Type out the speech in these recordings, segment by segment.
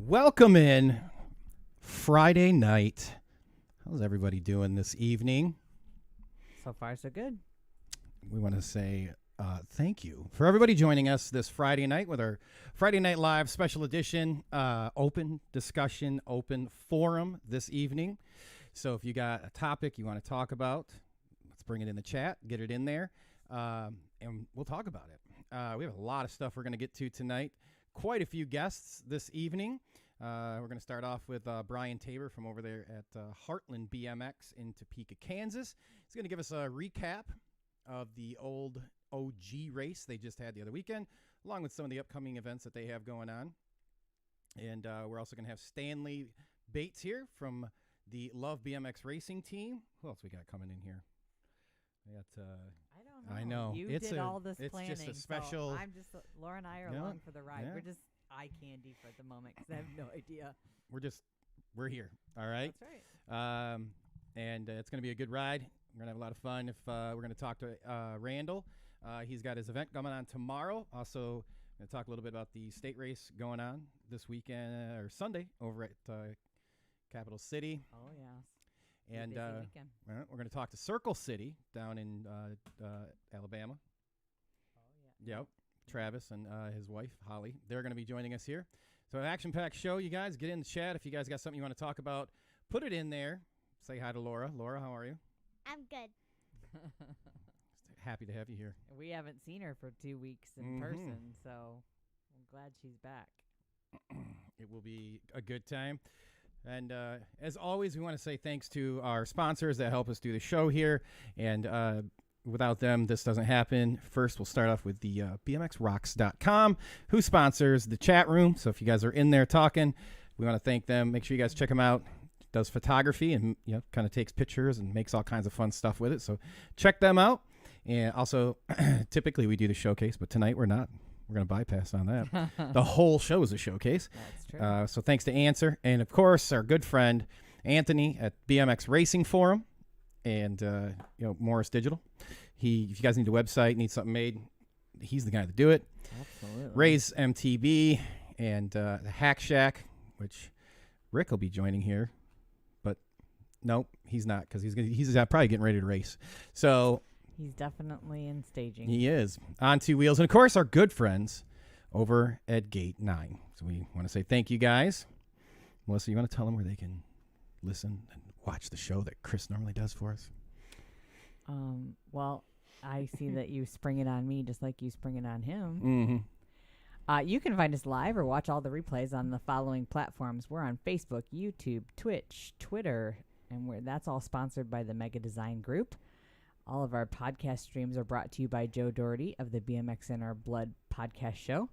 Welcome in Friday night. How's everybody doing this evening? So far, so good. We want to say thank you for everybody joining us this Friday night with our Friday Night Live special edition, open discussion, open forum this evening. So if you got a topic you want to talk about, let's bring it in the chat, get it in there, and we'll talk about it. We have a lot of stuff we're going to get to tonight. Quite a few guests this evening. We're going to start off with Brian Tabor from over there at Heartland BMX in Topeka, Kansas. He's going to give us a recap of the old OG race they just had the other weekend, along with some of the upcoming events that they have going on. And we're also going to have Stanley Bates here from the Love BMX Racing team. Who else we got coming in here? We got, I don't know. I know. You It's did a- all this it's planning. just a special- So I'm just, Laura and I are You know along what? for the ride. Yeah. We're just eye candy for the moment because I have no idea. We're here. All right. That's right. And it's going to be a good ride. We're going to have a lot of fun. If we're going to talk to Randall. He's got his event coming on tomorrow. Also, going to talk a little bit about the state race going on this weekend or Sunday over at Capital City. Oh, yeah. And Busy weekend. we're going to talk to Circle City down in Alabama. Oh, yeah. Yep. Travis and his wife, Holly. They're going to be joining us here. So an action-packed show, you guys. Get in the chat. If you guys got something you want to talk about, put it in there. Say hi to Laura. Laura, how are you? I'm good. Happy to have you here. We haven't seen her for 2 weeks in person, so I'm glad she's back. It will be a good time. And as always, we want to say thanks to our sponsors that help us do the show here. And without them, this doesn't happen. First, we'll start off with the bmxrocks.com, who sponsors the chat room. So if you guys are in there talking, we want to thank them. Make sure you guys check them out. Does photography and kind of takes pictures and makes all kinds of fun stuff with it. So check them out. And also, typically we do the showcase, but tonight we're not. We're going to bypass on that. The whole show is a showcase. That's true. So thanks to Answer. And, of course, our good friend Anthony at BMX Racing Forum and, Morris Digital. If you guys need a website, need something made, he's the guy to do it. Absolutely. Ray's MTB and the Hack Shack, which Rick will be joining here. But, nope, he's not because he's probably getting ready to race. So He's definitely in staging. he is on two wheels. And, of course, our good friends over at Gate 9. So we want to say thank you, guys. Melissa, you want to tell them where they can listen and watch the show that Chris normally does for us? Well, I see that you spring it on me just like you spring it on him. Mm-hmm. You can find us live or watch all the replays on the following platforms. We're on Facebook, YouTube, Twitch, Twitter, and that's all sponsored by the Mega Design Group. All of our podcast streams are brought to you by Joe Doherty of the BMX in Our Blood podcast show.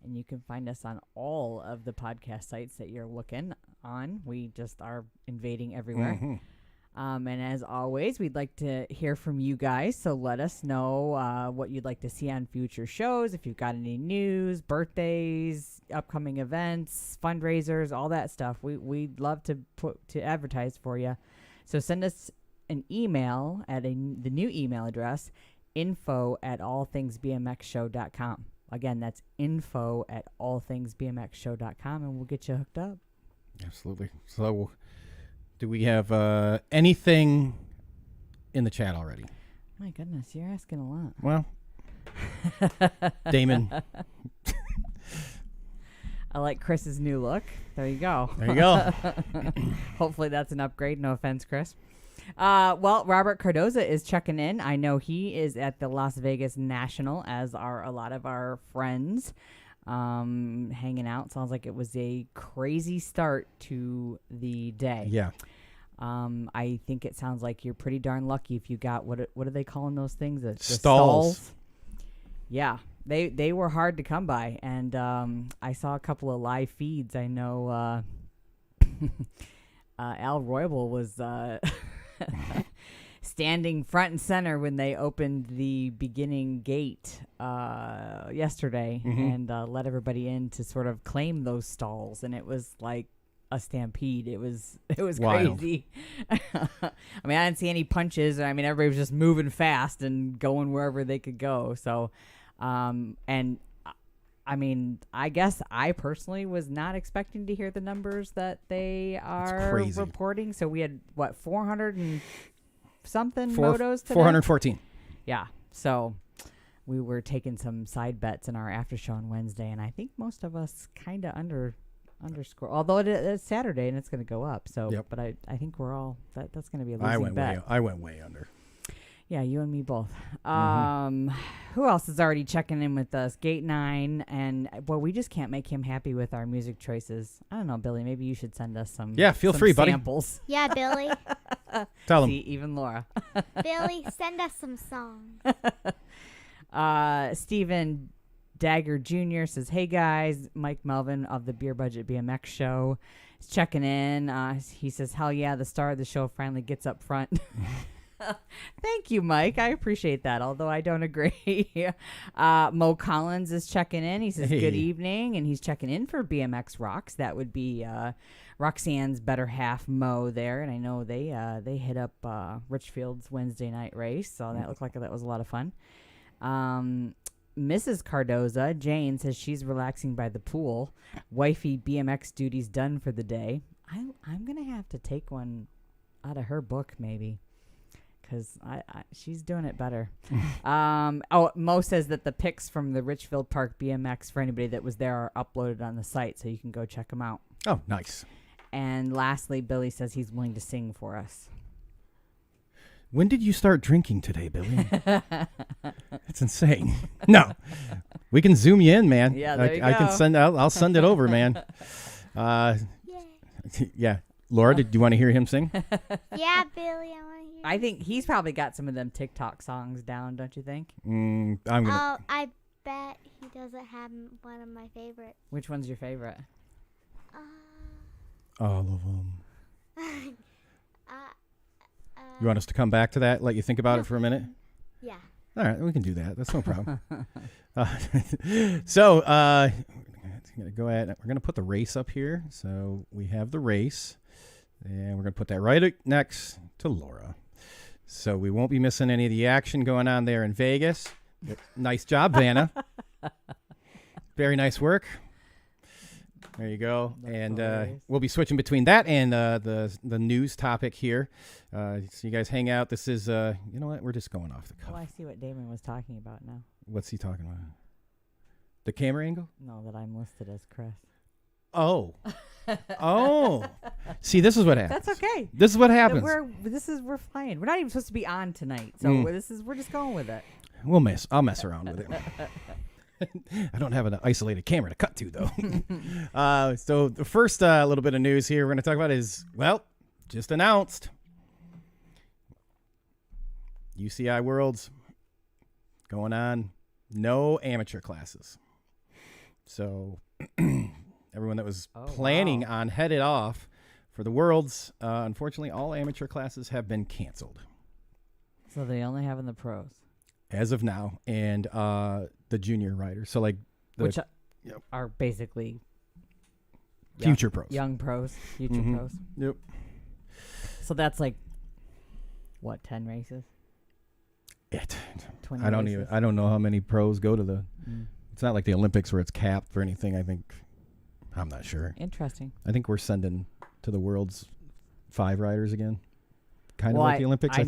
And you can find us on all of the podcast sites that you're looking on. We just are invading everywhere. Mm-hmm. And as always, we'd like to hear from you guys. So let us know what you'd like to see on future shows. If you've got any news, birthdays, upcoming events, fundraisers, all that stuff. We'd love to advertise for you. So send us an email at the new email address, info@allthingsbmxshow.com. Again, that's info@allthingsbmxshow.com, and we'll get you hooked up. Absolutely. So do we have anything in the chat already? My goodness, you're asking a lot. Well, Damon. I like Chris's new look. There you go. There you go. Hopefully that's an upgrade. No offense, Chris. Well, Robert Cardoza is checking in. I know he is at the Las Vegas National, as are a lot of our friends hanging out. Sounds like it was a crazy start to the day. Yeah. I think it sounds like you're pretty darn lucky if you got, what are they calling those things? The Stalls. Yeah. They were hard to come by, and I saw a couple of live feeds. I know Al Roybal was standing front and center when they opened the beginning gate yesterday and let everybody in to sort of claim those stalls, and it was like a stampede. It was Wild. crazy. I mean, I didn't see any punches. I mean, everybody was just moving fast and going wherever they could go. So, and I mean, I guess I personally was not expecting to hear the numbers that they are reporting. So we had, 400 and something motos today? 414. Yeah. So we were taking some side bets in our after show on Wednesday, and I think most of us kind of underscore. Although it's Saturday and it's going to go up. So, yep. But I think we're all that's going to be a losing bet. I went way under. Yeah, you and me both. Who else is already checking in with us? Gate 9, and we just can't make him happy with our music choices. I don't know, Billy. Maybe you should send us some. Yeah, feel free, samples. buddy. Yeah, Billy. Tell him. See, even Laura. Billy, send us some songs. Stephen Dagger Jr. says, "Hey guys, Mike Melvin of the Beer Budget BMX Show is checking in. He says, hell yeah, the star of the show finally gets up front." Thank you, Mike. I appreciate that, although I don't agree. Mo Collins is checking in. He says, good evening, and he's checking in for BMX Rocks. That would be Roxanne's better half, Mo, there. And I know they hit up Richfield's Wednesday night race, so that looked like that was a lot of fun. Mrs. Cardoza, Jane, says she's relaxing by the pool. Wifey BMX duty's done for the day. I'm going to have to take one out of her book, maybe. Because she's doing it better. Mo says that the pics from the Richfield Park BMX for anybody that was there are uploaded on the site, so you can go check them out. Oh, nice. And lastly, Billy says he's willing to sing for us. When did you start drinking today, Billy? It's insane. No, we can zoom you in, man. Yeah, there you I go. can send out. I'll send it over, man. Yeah. Laura, did you want to hear him sing? Yeah, Billy, I want to hear. I think he's probably got some of them TikTok songs down, don't you think? I'm gonna. Oh, I bet he doesn't have one of my favorites. Which one's your favorite? All of them. You want us to come back to that? Let you think about it for a minute? Yeah. All right, we can do that. That's no problem. So, I'm gonna go ahead. We're gonna put the race up here. So we have the race, and we're gonna put that right next to Laura. So we won't be missing any of the action going on there in Vegas. Nice job, Vanna. Very nice work. There you go. And we'll be switching between that and the news topic here. So you guys hang out. This is, you know what? We're just going off the cuff. Oh, I see what Damon was talking about now. What's he talking about? The camera angle? No, that I'm listed as Chris. Oh. Oh. See, this is what happens. That's okay. This is what happens. We're flying. We're not even supposed to be on tonight. So we're just going with it. I'll mess around with it. I don't have an isolated camera to cut to, though. So the first little bit of news here we're going to talk about is, just announced. UCI Worlds going on. No amateur classes. So everyone that was planning on headed off for the Worlds, unfortunately, all amateur classes have been canceled. So they only have in the pros. As of now, and the junior riders. So, which are basically future pros. Young pros, future pros. Yep. So that's 10 races? 20 I don't know how many pros go to the it's not like the Olympics where it's capped or anything. I'm not sure. Interesting. I think we're sending to the Worlds 5 riders again. Kind of like the Olympics,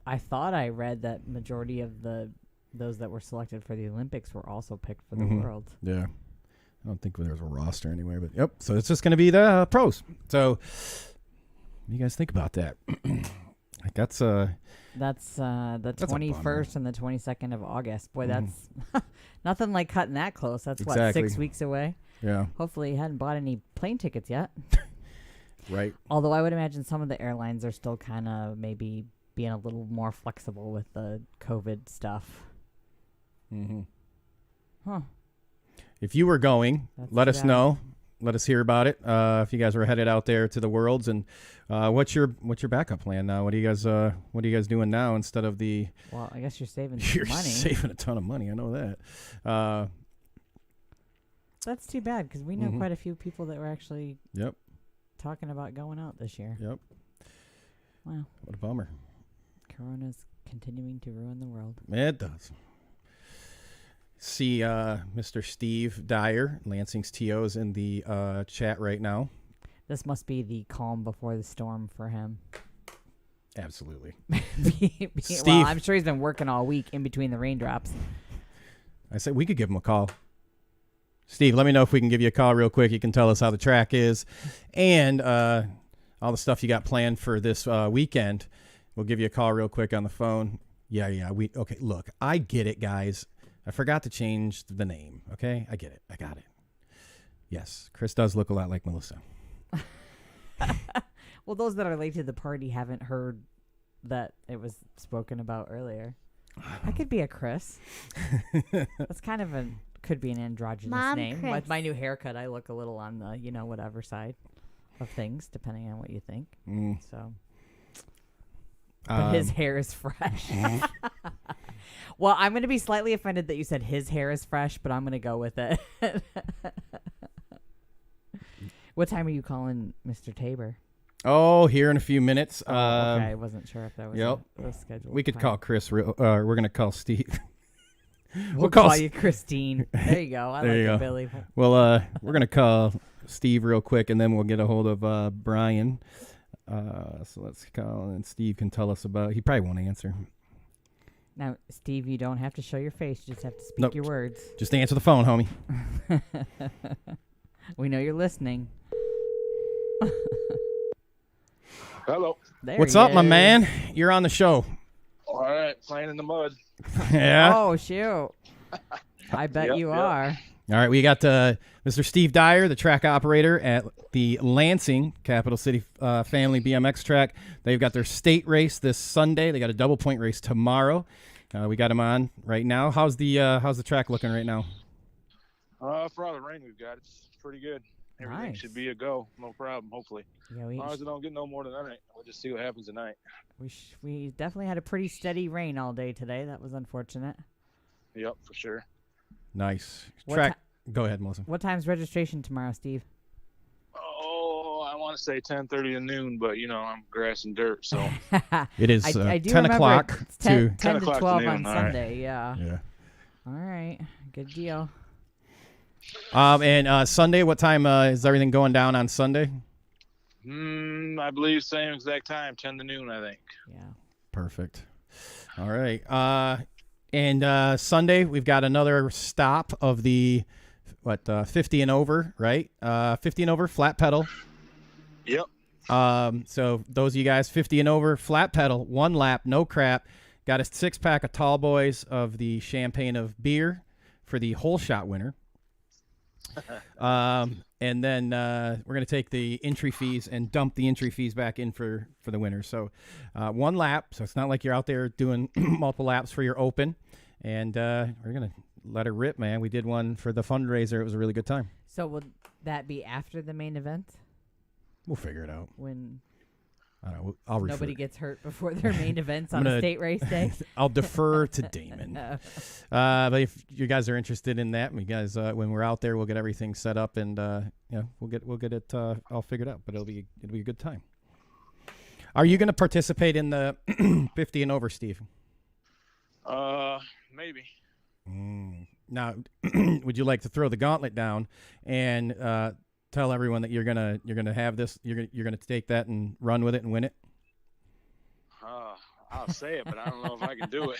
I thought I read that majority of those that were selected for the Olympics were also picked for the World. Yeah. I don't think there was a roster anyway, but yep. So it's just going to be the pros. So what do you guys think about that? That's the 21st and the 22nd of August. Boy, that's nothing like cutting that close. That's exactly. 6 weeks away. Yeah. Hopefully you hadn't bought any plane tickets yet. Right. Although I would imagine some of the airlines are still kind of maybe being a little more flexible with the COVID stuff. Huh. If you were going, let us know. Let us hear about it. If you guys were headed out there to the Worlds, and what's your backup plan now? What are you guys doing now instead of the? Well, I guess you're saving money. You're money. Saving a ton of money. I know that. That's too bad because we know quite a few people that were actually talking about going out this year. Yep. Wow. What a bummer. Corona's continuing to ruin the world. It does. See Mr. Steve Dyer, Lansing's TO, is in the chat right now. This must be the calm before the storm for him. Absolutely. Steve. Well, I'm sure he's been working all week in between the raindrops. I said we could give him a call. Steve, let me know if we can give you a call real quick. You can tell us how the track is and all the stuff you got planned for this weekend. We'll give you a call real quick on the phone. Yeah. Okay, look, I get it, guys. I forgot to change the name, okay? I get it. I got it. Yes, Chris does look a lot like Melissa. Well, those that are late to the party haven't heard that it was spoken about earlier. I could be a Chris. That's kind of could be an androgynous Mom, name. Chris. With my new haircut, I look a little on the, whatever side of things, depending on what you think. So, but his hair is fresh. Well, I'm going to be slightly offended that you said his hair is fresh, but I'm going to go with it. What time are you calling Mr. Tabor? Oh, here in a few minutes. Okay, I wasn't sure if that was a schedule. We could call Chris. We're going to call Steve. We'll call you Christine. There you go. I there like you it, go. Billy. Well, we're going to call Steve real quick, and then we'll get a hold of Brian. So let's call, and Steve can tell us about. He probably won't answer. Now, Steve, you don't have to show your face. You just have to speak your words. Just answer the phone, homie. We know you're listening. Hello. There What's he up, my is. man? You're on the show. All right, playing in the mud. Yeah. Oh, shoot. I bet Yep, you yep. are. All right, we got Mr. Steve Dyer, the track operator at the Lansing Capital City Family BMX track. They've got their state race this Sunday. They got a double point race tomorrow. We got him on right now. How's the track looking right now? For all the rain we've got, it's pretty good. Everything Nice. should be a go. No problem, hopefully. Yeah, As long as it don't get no more tonight, we'll just see what happens tonight. we definitely had a pretty steady rain all day today. That was unfortunate. Yep, for sure. Nice. What Track. Go ahead, Melissa. What time's registration tomorrow, Steve? Oh, I want to say 10:30 to noon, but, I'm grass and dirt, so. It is I do 10 remember o'clock it's 10 10 to o'clock to 12 noon, on all right. Sunday. Yeah. Yeah. All right. Good deal. And Sunday, what time is everything going down on Sunday? I believe same exact time, 10 to noon, I think. Yeah. Perfect. All right. And Sunday, we've got another stop of the 50 and over, right? 50 and over, flat pedal. Yep. So those of you guys 50 and over, flat pedal, one lap, no crap. Got a 6-pack of tall boys of the champagne of beer for the whole shot winner. And then we're going to take the entry fees and dump the entry fees back in for the winner. So one lap. So it's not like you're out there doing multiple laps for your open. And we're going to let her rip, man. We did one for the fundraiser. It was a really good time. So will that be after the main event We'll figure it out. when I don't know. I'll refer. nobody gets hurt before their main events I'm on a gonna- state race day? I'll defer to Damon. But if you guys are interested in that, we guys, when we're out there, we'll get everything set up and we'll get it all figured out. But it'll be a good time. Are you going to participate in the 50 and over, Steve? Maybe. Now, would you like to throw the gauntlet down and tell everyone that you're gonna have this? You're gonna take that and run with it and win it. I'll say it, but I don't know if I can do it.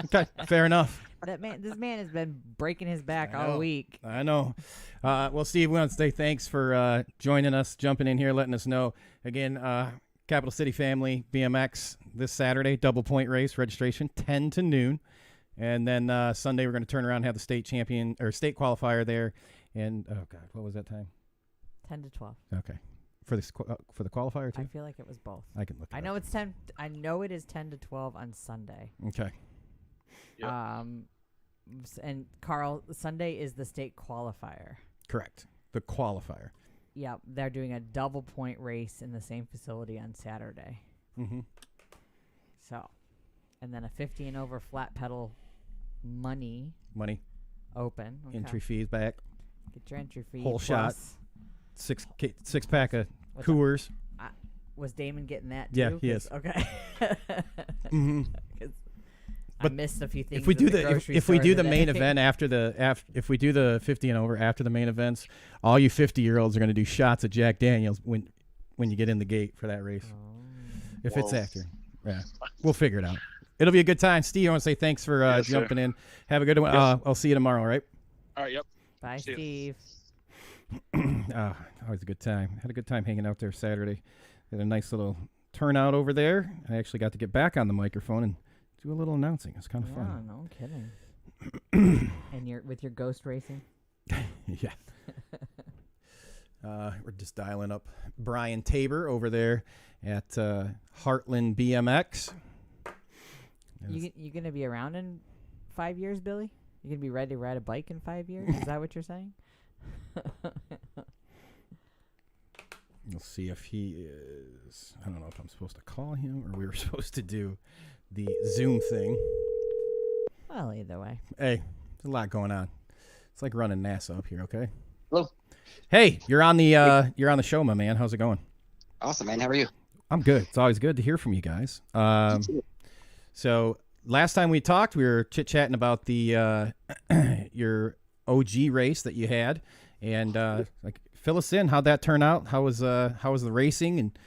Okay, fair enough. This man has been breaking his back I know. all week. I know. Well, Steve, we want to say thanks for joining us, jumping in here, letting us know. Again, Capital City Family BMX this Saturday, double point race, registration 10 to noon. And then Sunday we're going to turn around and have the state champion or state qualifier there. And, oh, God, what was that time? 10 to 12. Okay. For the qualifier, too? I feel like it was both. I can look it I up. know it's 10. I know it is 10 to 12 on Sunday. Okay. Yep. And Carl, Sunday is the state qualifier. Correct. The qualifier. Yep, they're doing a double point race in the same facility on Saturday. Mm-hmm. So, and then a 50 and over flat pedal money open. Okay. Entry fees back. Get your entry fee. Whole shot. plus- 6-pack of What's that? Coors. Was Damon getting that too? Yeah, he is. Okay. Mm-hmm. I missed a few things. If we do if we do the main event if we do the 50 and over after the main events, all you 50-year-olds are going to do shots of Jack Daniels when you get in the gate for that race. If it's after, yeah, we'll figure it out. It'll be a good time. Steve, I want to say thanks for jumping in. Have a good one. Yes. I'll see you tomorrow. All right. All right. Yep. Bye, See ya. Steve. Always a good time. Had a good time hanging out there Saturday. Had a nice little turnout over there. I actually got to get back on the microphone and do a little announcing. It's kind of fun. No kidding. And you're with your ghost racing? Yeah. We're just dialing up Brian Tabor over there at Heartland BMX. You gonna be around in 5 years, Billy? You gonna be ready to ride a bike in 5 years? Is that what you're saying? We'll see if he is. I don't know if I'm supposed to call him or we were supposed to do the Zoom thing. Well, either way. Hey, there's a lot going on. It's like running NASA up here. Okay. Hello. Hey, you're on the show, my man. How's it going? Awesome, man. How are you? I'm good. It's always good to hear from you guys. So last time we talked, we were chit-chatting about the your OG race that you had, and like fill us in. How'd that turn out? How was the racing and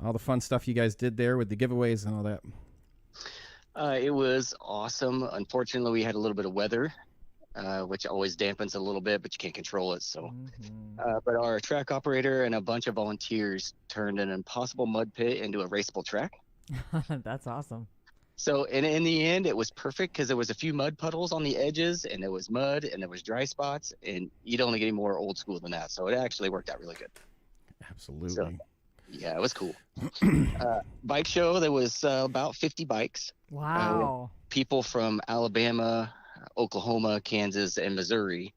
all the fun stuff you guys did there with the giveaways and all that? It was awesome. Unfortunately, we had a little bit of weather, which always dampens a little bit, but you can't control it. So, but our track operator and a bunch of volunteers turned an impossible mud pit into a raceable track. That's awesome. So, in the end, it was perfect because there was a few mud puddles on the edges, and there was mud, and there was dry spots, and you don't get any more old school than that. So it actually worked out really good. Absolutely. So, yeah, it was cool. Bike show, there was about 50 bikes. Wow. People from Alabama, Oklahoma, Kansas, and Missouri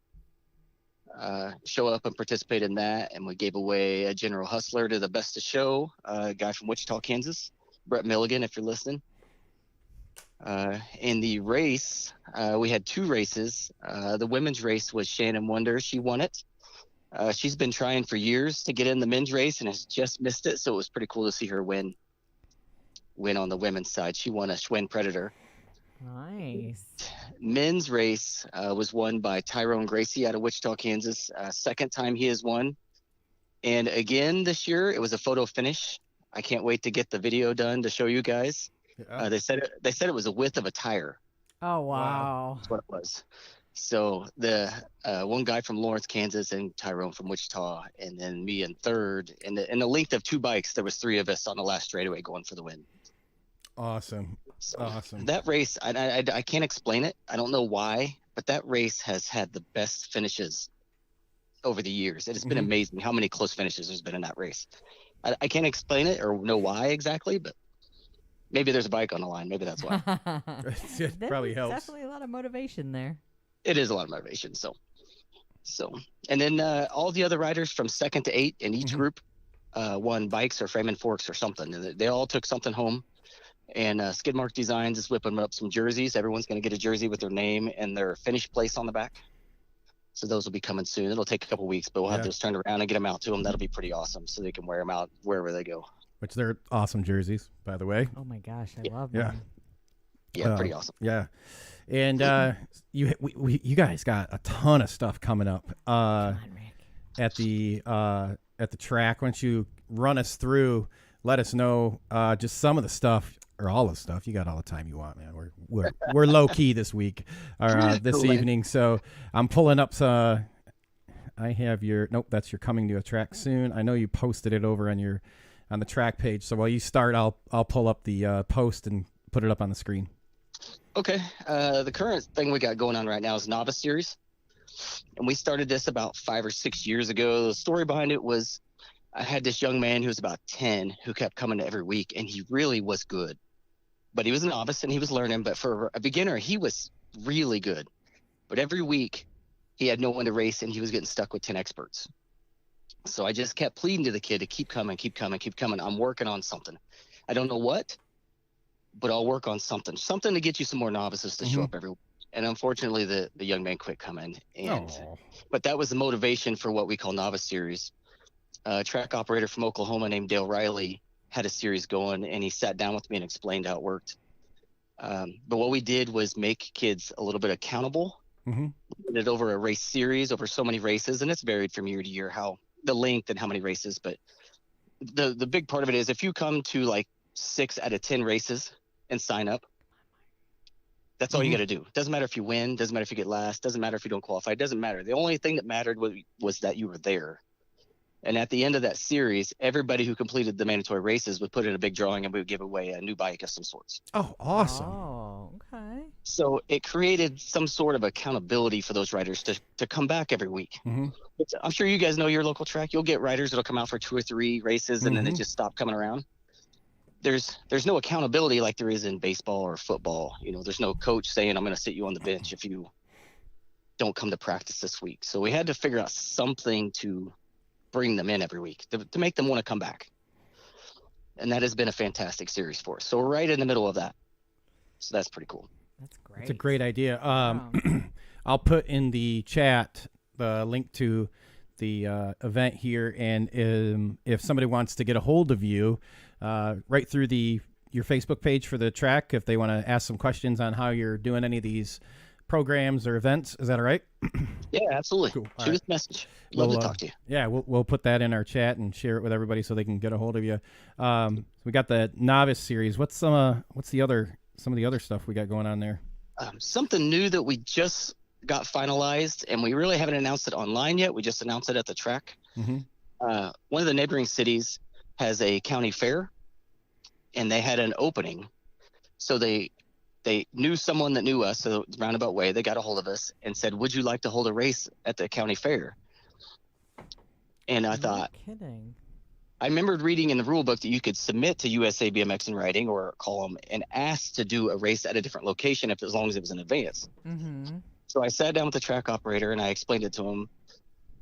show up and participate in that. And we gave away a General Hustler to the best of show, a guy from Wichita, Kansas, Brett Milligan, if you're listening. In the race, we had two races. The women's race was Shannon Wonder. She won it. She's been trying for years to get in the men's race and has just missed it. So it was pretty cool to see her win on the women's side. She won a Schwinn Predator. Nice. Men's race was won by Tyrone Gracie out of Wichita, Kansas. Second time he has won. And again, this year, it was a photo finish. I can't wait to get the video done to show you guys. They said it was the width of a tire. Oh, wow. That's what it was. So the one guy from Lawrence, Kansas, and Tyrone from Wichita, and then me in third. And in the length of two bikes, there was three of us on the last straightaway going for the win. Awesome. So Awesome. That race, I can't explain it. I don't know why, but that race has had the best finishes over the years. It has been amazing how many close finishes there's been in that race. I can't explain it or know why exactly, but maybe there's a bike on the line. Maybe that's why. It probably helps. Definitely a lot of motivation there. It is a lot of motivation. So, and then all the other riders from 2nd to 8 in each group won bikes or frame and forks or something. And they all took something home. And Skidmark Designs is whipping up some jerseys. Everyone's going to get a jersey with their name and their finish place on the back. So those will be coming soon. It'll take a couple weeks, but we'll have those turned around and get them out to them. That'll be pretty awesome, so they can wear them out wherever they go. Which they're awesome jerseys, by the way. Oh my gosh, I love Yeah. them. Yeah, pretty awesome. Yeah, and you guys got a ton of stuff coming up Come on, Rick. at the track. Why don't you run us through? Let us know just some of the stuff or all the stuff. You got all the time you want, man. We're low key this week or this Cool, evening. So I'm pulling up. I have your that's your coming to a track soon. I know you posted it over on the track page. So while you start, I'll pull up the post and put it up on the screen. Okay. The current thing we got going on right now is Novice Series. And we started this about 5 or 6 years ago. The story behind it was I had this young man who was about 10 who kept coming to every week, and he really was good. But he was a novice and he was learning. But for a beginner, he was really good. But every week, he had no one to race, and he was getting stuck with 10 experts. So I just kept pleading to the kid to keep coming. I'm working on something. I don't know what, but I'll work on something to get you some more novices to show up every week. And unfortunately, the young man quit coming. But that was the motivation for what we call Novice Series. A track operator from Oklahoma named Dale Riley had a series going, and he sat down with me and explained how it worked. But what we did was make kids a little bit accountable. Mm-hmm. We did it over a race series, over so many races, and it's varied from year to year how the length and how many races. But the big part of it is if you come to like 6 out of 10 races and sign up, that's all you got to do. Doesn't matter if you win, doesn't matter if you get last, doesn't matter if you don't qualify, it doesn't matter. The only thing that mattered was that you were there. And at the end of that series, everybody who completed the mandatory races would put in a big drawing, and we would give away a new bike of some sorts. Oh, awesome. Oh, okay. So it created some sort of accountability for those riders to come back every week. Mm-hmm. I'm sure you guys know your local track. You'll get riders that'll come out for 2 or 3 races, and then they just stop coming around. There's no accountability like there is in baseball or football. You know, there's no coach saying, I'm going to sit you on the bench if you don't come to practice this week. So we had to figure out something to bring them in every week to make them want to come back. And that has been a fantastic series for us. So we're right in the middle of that. So that's pretty cool. That's great. It's a great idea. I'll put in the chat the link to the event here, and if somebody wants to get a hold of you, right through your Facebook page for the track, if they want to ask some questions on how you're doing any of these programs or events, is that all right? Yeah, absolutely. Cool. Shoot us a message. Love to talk to you. Yeah, we'll put that in our chat and share it with everybody so they can get a hold of you. We got the novice series. What's some of the other stuff we got going on there? Something new that we just got finalized, and we really haven't announced it online yet. We just announced it at the track. Mm-hmm. One of the neighboring cities has a county fair, and they had an opening. So they knew someone that knew us, so roundabout way, they got a hold of us and said, would you like to hold a race at the county fair? And I thought, kidding. I remembered reading in the rule book that you could submit to USA BMX in writing or call them and ask to do a race at a different location as long as it was in advance. Mm-hmm. So I sat down with the track operator and I explained it to him,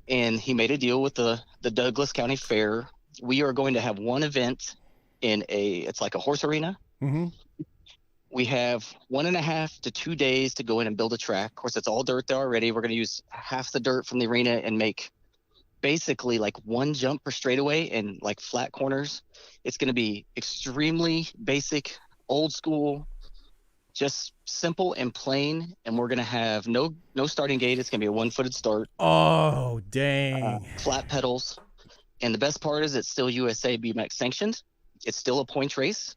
and he made a deal with the Douglas County Fair. We are going to have one event it's like a horse arena. Mm-hmm. We have 1.5 to 2 days to go in and build a track. Of course, it's all dirt there already. We're going to use half the dirt from the arena and make basically like one jump per straightaway and like flat corners. It's going to be extremely basic, old school, just simple and plain. And we're going to have no starting gate. It's going to be a 1-footed start. Oh, dang. Flat pedals. And the best part is it's still USA BMX sanctioned. It's still a points race.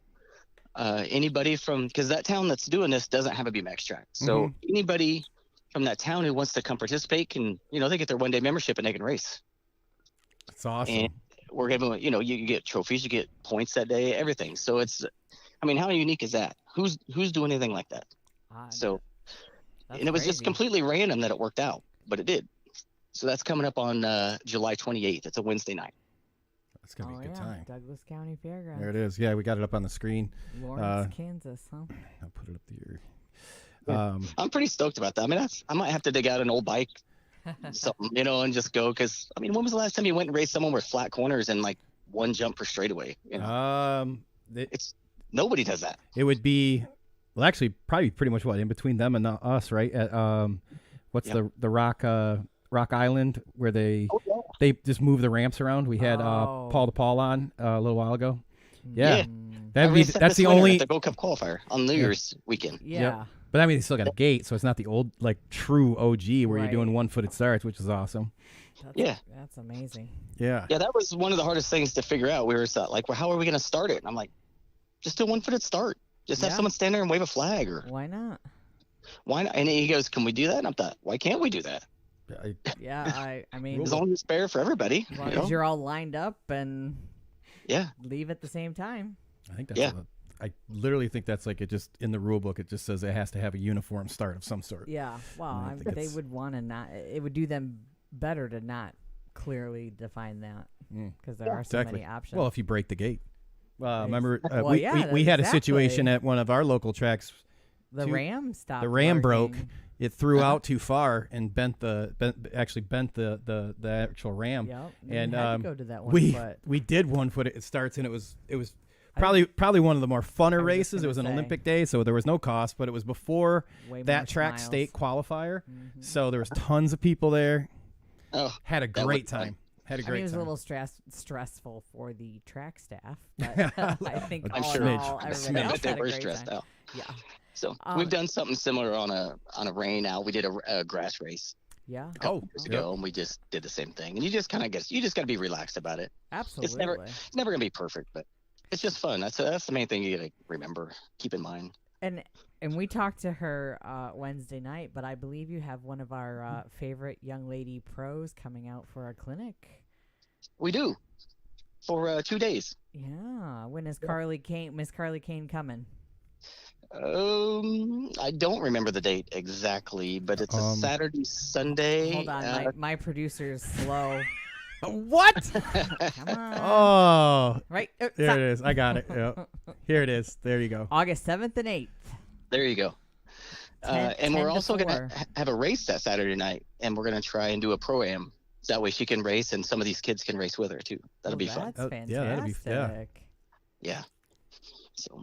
Anybody because that town that's doing this doesn't have a BMX track. So anybody from that town who wants to come participate can, they get their 1-day membership and they can race. That's awesome. And we're giving, you get trophies, you get points that day, everything. So how unique is that? Who's doing anything like that? And it was just completely random that it worked out, but it did. So that's coming up on July 28th. It's a Wednesday night. It's going to be a good time. Douglas County Fairgrounds. There it is. Yeah, we got it up on the screen. Lawrence, Kansas, huh? I'll put it up here. Yeah. I'm pretty stoked about that. I mean, I might have to dig out an old bike, something, and just go. Because, when was the last time you went and raced someone with flat corners and like one jump per straightaway? Nobody does that. It would be, well, actually, probably pretty much in between them and us, right? At the Rock Island where they just move the ramps around. We had Paul to Paul on a little while ago. Yeah. That's the only the Gold Cup qualifier on New Year's weekend. Yeah. Yep. But they still got a gate, so it's not the old true OG where you're doing 1-footed starts, which is awesome. That's amazing. Yeah. Yeah, that was one of the hardest things to figure out. We were like, well, how are we going to start it? And I'm like, just do a 1-footed start. Just have someone stand there and wave a flag, or why not? Why not? And he goes, can we do that? And I thought, why can't we do that? I mean, as long as it's fair for everybody. As long as you're all lined up and leave at the same time. I think that's I literally think that's it just in the rule book. It just says it has to have a uniform start of some sort. Yeah. Well, they would want to not. It would do them better to not clearly define that because there are so many options. Well, if you break the gate. Remember, we had a situation at one of our local tracks. The ram stopped. The ram working. broke. It threw out too far and bent the actual ram. Yep. And had to go to that 1 foot. We did 1-foot. It starts, and it was probably one of the more funner races. It was an Olympic day, so there was no cost, but it was before that track state qualifier. Mm-hmm. So there was tons of people there. Oh, had a great time. Had a I great mean, it was time. a little stressful for the track staff, but I think I'm all sure. in all, I everybody else bet they had a were great stressed time. out. Yeah. So Um, we've done something similar on a rain out. We did a grass race Yeah. a couple Oh, years yep. ago, and we just did the same thing. And you just kind of got to be relaxed about it. Absolutely. It's never gonna be perfect, but it's just fun. That's the main thing you gotta remember, keep in mind. And we talked to her Wednesday night, but I believe you have one of our favorite young lady pros coming out for our clinic. We do for 2 days. Yeah. When is Miss Carly Kane coming? I don't remember the date exactly, but it's a Saturday, Sunday. Hold on, my producer's slow. What? Come on. Oh, Right. there it is. I got it. Yep. Here it is. There you go. August 7th and 8th. There you go. 10 and we're to also 4. going to have a race that Saturday night, and we're going to try and do a pro-am. So that way she can race, and some of these kids can race with her, too. That'll be fun. That's Oh, fantastic. yeah, that'd be- Yeah. So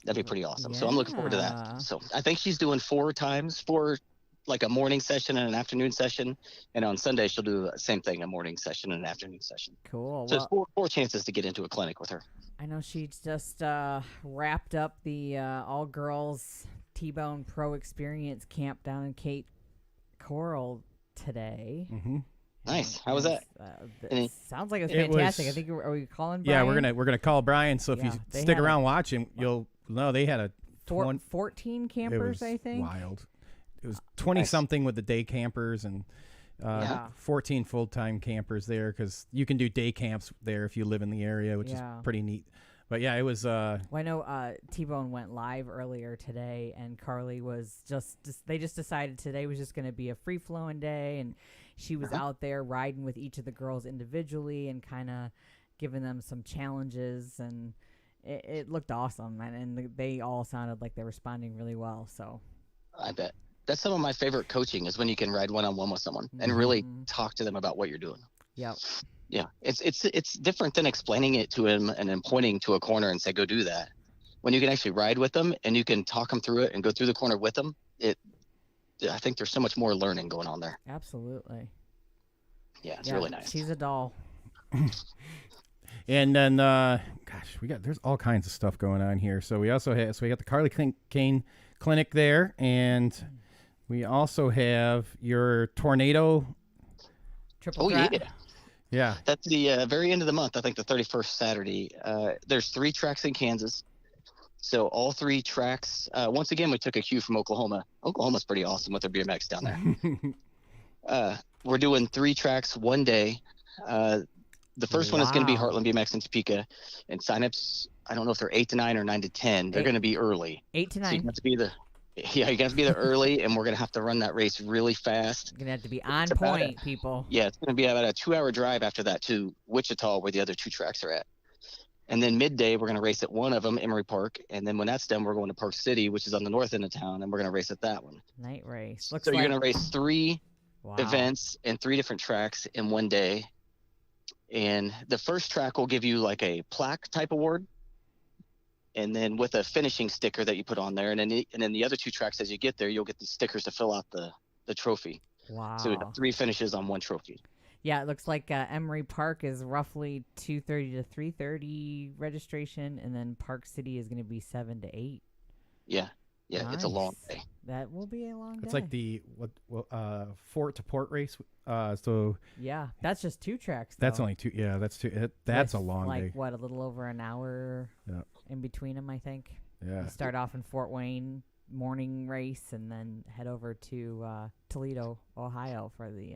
that'd be pretty awesome. So I'm looking forward to that. So I think she's doing 4 times, 4 like a morning session and an afternoon session. And on Sunday, she'll do the same thing, a morning session and an afternoon session. Cool. So Well, it's four chances to get into a clinic with her. I know she just wrapped up the all-girls T-Bone Pro Experience camp down in Cape Coral today. Mm-hmm. Nice. How was that? It sounds like it was It fantastic. was- I think are we calling? Yeah, Brian? we're gonna call Brian. So if Yeah, you they stick had around watching, you'll know they had a 14 it campers. was I think. wild. It was 20 something with the day campers and Yeah. 14 full-time campers there because you can do day camps there if you live in the area, which Yeah. is pretty neat. But yeah, it was. Well, I know T-Bone went live earlier today, and Carly was they just decided today was just going to be a free-flowing day, and she was out there riding with each of the girls individually and kind of giving them some challenges, and it looked awesome, and they all sounded like they're responding really well. So I bet. That's some of my favorite coaching is when you can ride one-on-one with someone and really talk to them about what you're doing. Yep. Yeah, it's different than explaining it to him and then pointing to a corner and say, go do that. When you can actually ride with them and you can talk them through it and go through the corner with them, I think there's so much more learning going on there. Absolutely. Yeah, it's really nice. She's a doll. And then, gosh, there's all kinds of stuff going on here. So we also have, we got the Carly Kane Clinic there, and we also have your tornado. Triple Oh, threat. yeah. Yeah. That's the very end of the month, I think the 31st Saturday. There's 3 tracks in Kansas. So all 3 tracks, once again, we took a cue from Oklahoma. Oklahoma's pretty awesome with their BMX down there. We're doing 3 tracks one day. The first one is going to be Heartland BMX in Topeka. And signups, I don't know if they're 8 to 9 or 9 to 10. They're going to be early. 8 to 9. So you have to be you have to be there early, and we're going to have to run that race really fast. You're going to have to be on point, people. Yeah, it's going to be about a 2-hour drive after that to Wichita, where the other 2 tracks are at. And then midday, we're going to race at one of them, Emory Park. And then when that's done, we're going to Park City, which is on the north end of town, and we're going to race at that one. Night race. So you're going to race 3 Wow. events and 3 different tracks in one day. And the first track will give you like a plaque type award, and then with a finishing sticker that you put on there. And then the other 2 tracks, as you get there, you'll get the stickers to fill out the trophy. Wow. So we have 3 finishes on one trophy. Yeah, it looks like Emory Park is roughly 2:30 to 3:30 registration, and then Park City is going to be 7 to 8. Yeah. Yeah, it's a long Nice. day. That will be a long day. It's like the Fort to Port race. So yeah, that's just 2 tracks. that's though. only 2. Yeah, that's 2. That's a With, long like, day. what, a little over an hour Yeah. in between them, I think. Yeah. You start off in Fort Wayne morning race, and then head over to Toledo, Ohio for the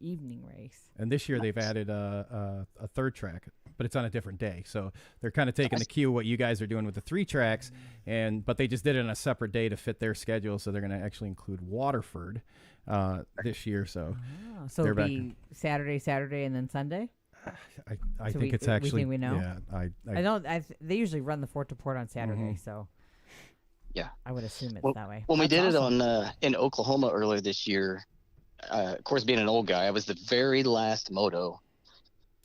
evening race. And this year they've added a 3rd track, but it's on a different day. So they're kind of taking the cue what you guys are doing with the 3 tracks, but they just did it on a separate day to fit their schedule. So they're going to actually include Waterford this year. So So they're it'll back. be Saturday, and then Sunday. I So think it's we actually think we know? Yeah, I know they usually run the Fort to Port on Saturday, so Yeah. I would assume it's that way. When we That's did awesome. it on in Oklahoma earlier this year, of course, being an old guy, I was the very last moto.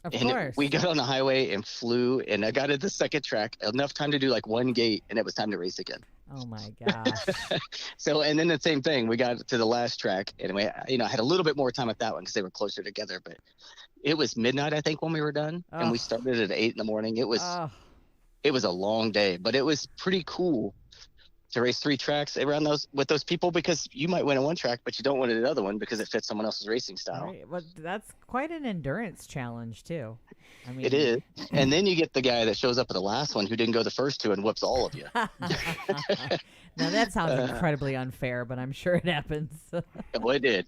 Of And course. we got on the highway and flew, and I got at the second track, enough time to do like one gate, and it was time to race again. Oh my gosh. So, and then the same thing, we got to the last track, and I had a little bit more time at that one because they were closer together. But It was midnight, I think, when we were done, and we started at 8 in the morning. It was a long day, but it was pretty cool to race 3 tracks around with those people, because you might win at one track, but you don't win at another one because it fits someone else's racing style. Right. Well, that's quite an endurance challenge too. I mean, It is. And then you get the guy that shows up at the last one who didn't go the first 2 and whoops all of you. Now that sounds incredibly unfair, but I'm sure it happens. Well, it did.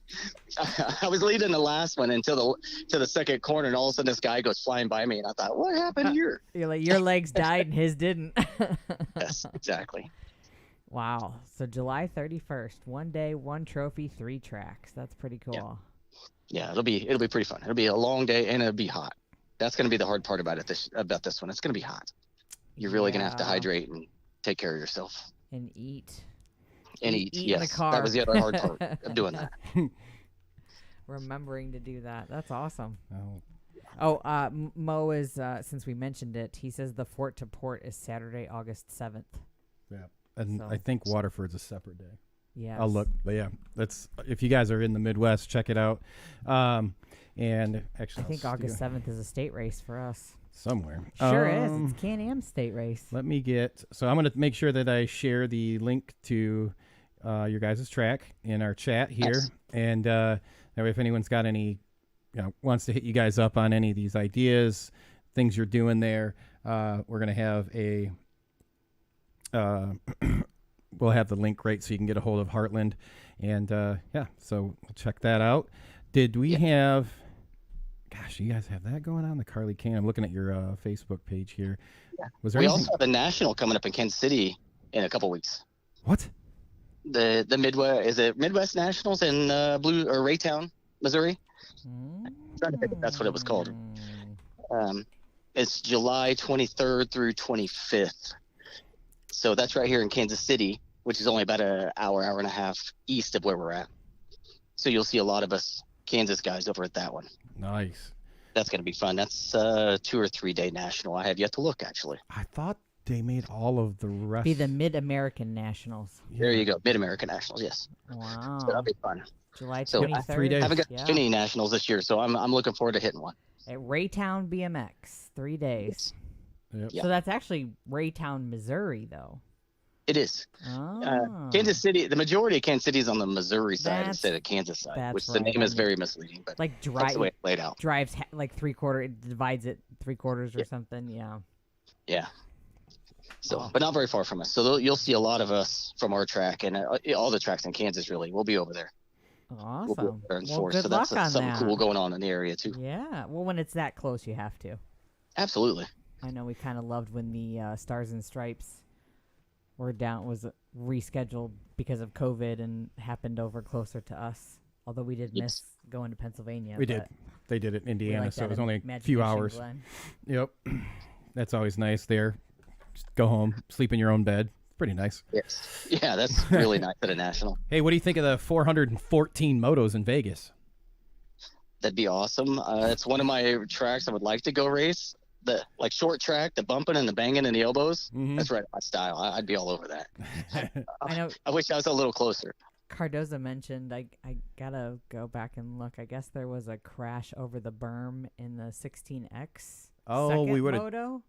I was leading the last one until the second corner, and all of a sudden this guy goes flying by me, and I thought, what happened here? You're like, your legs died and his didn't. Yes, exactly. Wow. So July 31st, 1 day, 1 trophy, 3 tracks. That's pretty cool. Yeah, it'll be pretty fun. It'll be a long day, and it'll be hot. That's going to be the hard part about this one. It's going to be hot. You're really going to have to hydrate and take care of yourself. And eat. And eat. In Yes, the car. that was the other hard part of doing that. Remembering to do that. That's awesome. Oh, Mo is, since we mentioned it, he says the Fort to Port is Saturday, August 7th. yeah. And So- I think Waterford's a separate day. Yeah. I'll look, but yeah, that's if you guys are in the Midwest, check it out. And actually, I think August 7th is a state race for us. somewhere. Sure is. It's Can-Am state race. Let me get. So I'm going to make sure that I share the link to your guys' track in our chat here, Yes. and that way, if anyone's got any, wants to hit you guys up on any of these ideas, things you're doing there, we're going to have a. We'll have the link right so you can get a hold of Heartland, and so we'll check that out. Did we have? Gosh, you guys have that going on, the Carly Kane? I'm looking at your Facebook page here. Yeah. Was there We anything? also have a national coming up in Kansas City in a couple weeks. What? The Midwest, is it Midwest Nationals in Raytown, Missouri? I'm trying to think if that's what it was called. It's July 23rd through 25th. So that's right here in Kansas City, which is only about an hour and a half east of where we're at. So you'll see a lot of us Kansas guys over at that one. Nice. That's going to be fun. That's 2 or 3 day national. I have yet to look, actually. I thought they made all of the rest. Be the Mid-American Nationals. There you go. Mid-American Nationals, yes. Wow. So that'll be fun. July So, 23rd. 3 days. I haven't got Yeah. any nationals this year, so I'm looking forward to hitting one. At Raytown BMX, 3 days. Yep. Yeah. So that's actually Raytown, Missouri, though. It is. Oh. Kansas City, the majority of Kansas City is on the Missouri side That's- instead of Kansas side, that's which the right. name is very misleading, but Like that's the way it's laid out. drives like 3/4, it divides it 3/4 or something. Yeah. Yeah. So, Wow. but not very far from us. So you'll see a lot of us from our track and all the tracks in Kansas, really. We'll be over there. We'll be Awesome. over there in Well, force. good So luck that's on something that. cool going on in the area, too. Yeah. Well, when it's that close, you have to. Absolutely. I know we kind of loved when the Stars and Stripes was rescheduled because of COVID and happened over closer to us. Although we did Yes. miss going to Pennsylvania. We did. but They did it in we Indiana, like so that it was in only a Magic few Mission hours. Glen. Yep. That's always nice there. Just go home, sleep in your own bed. Pretty nice. Yes. Yeah, that's really nice at a national. Hey, what do you think of the 414 motos in Vegas? That'd be awesome. It's one of my tracks I would like to go race. The short track, the bumping and the banging and the elbows. Mhm. That's right, my style. I'd be all over that. I know I wish I was a little closer. Cardoza mentioned, I gotta go back and look. I guess there was a crash over the berm in the 16X. Oh, second we would've- moto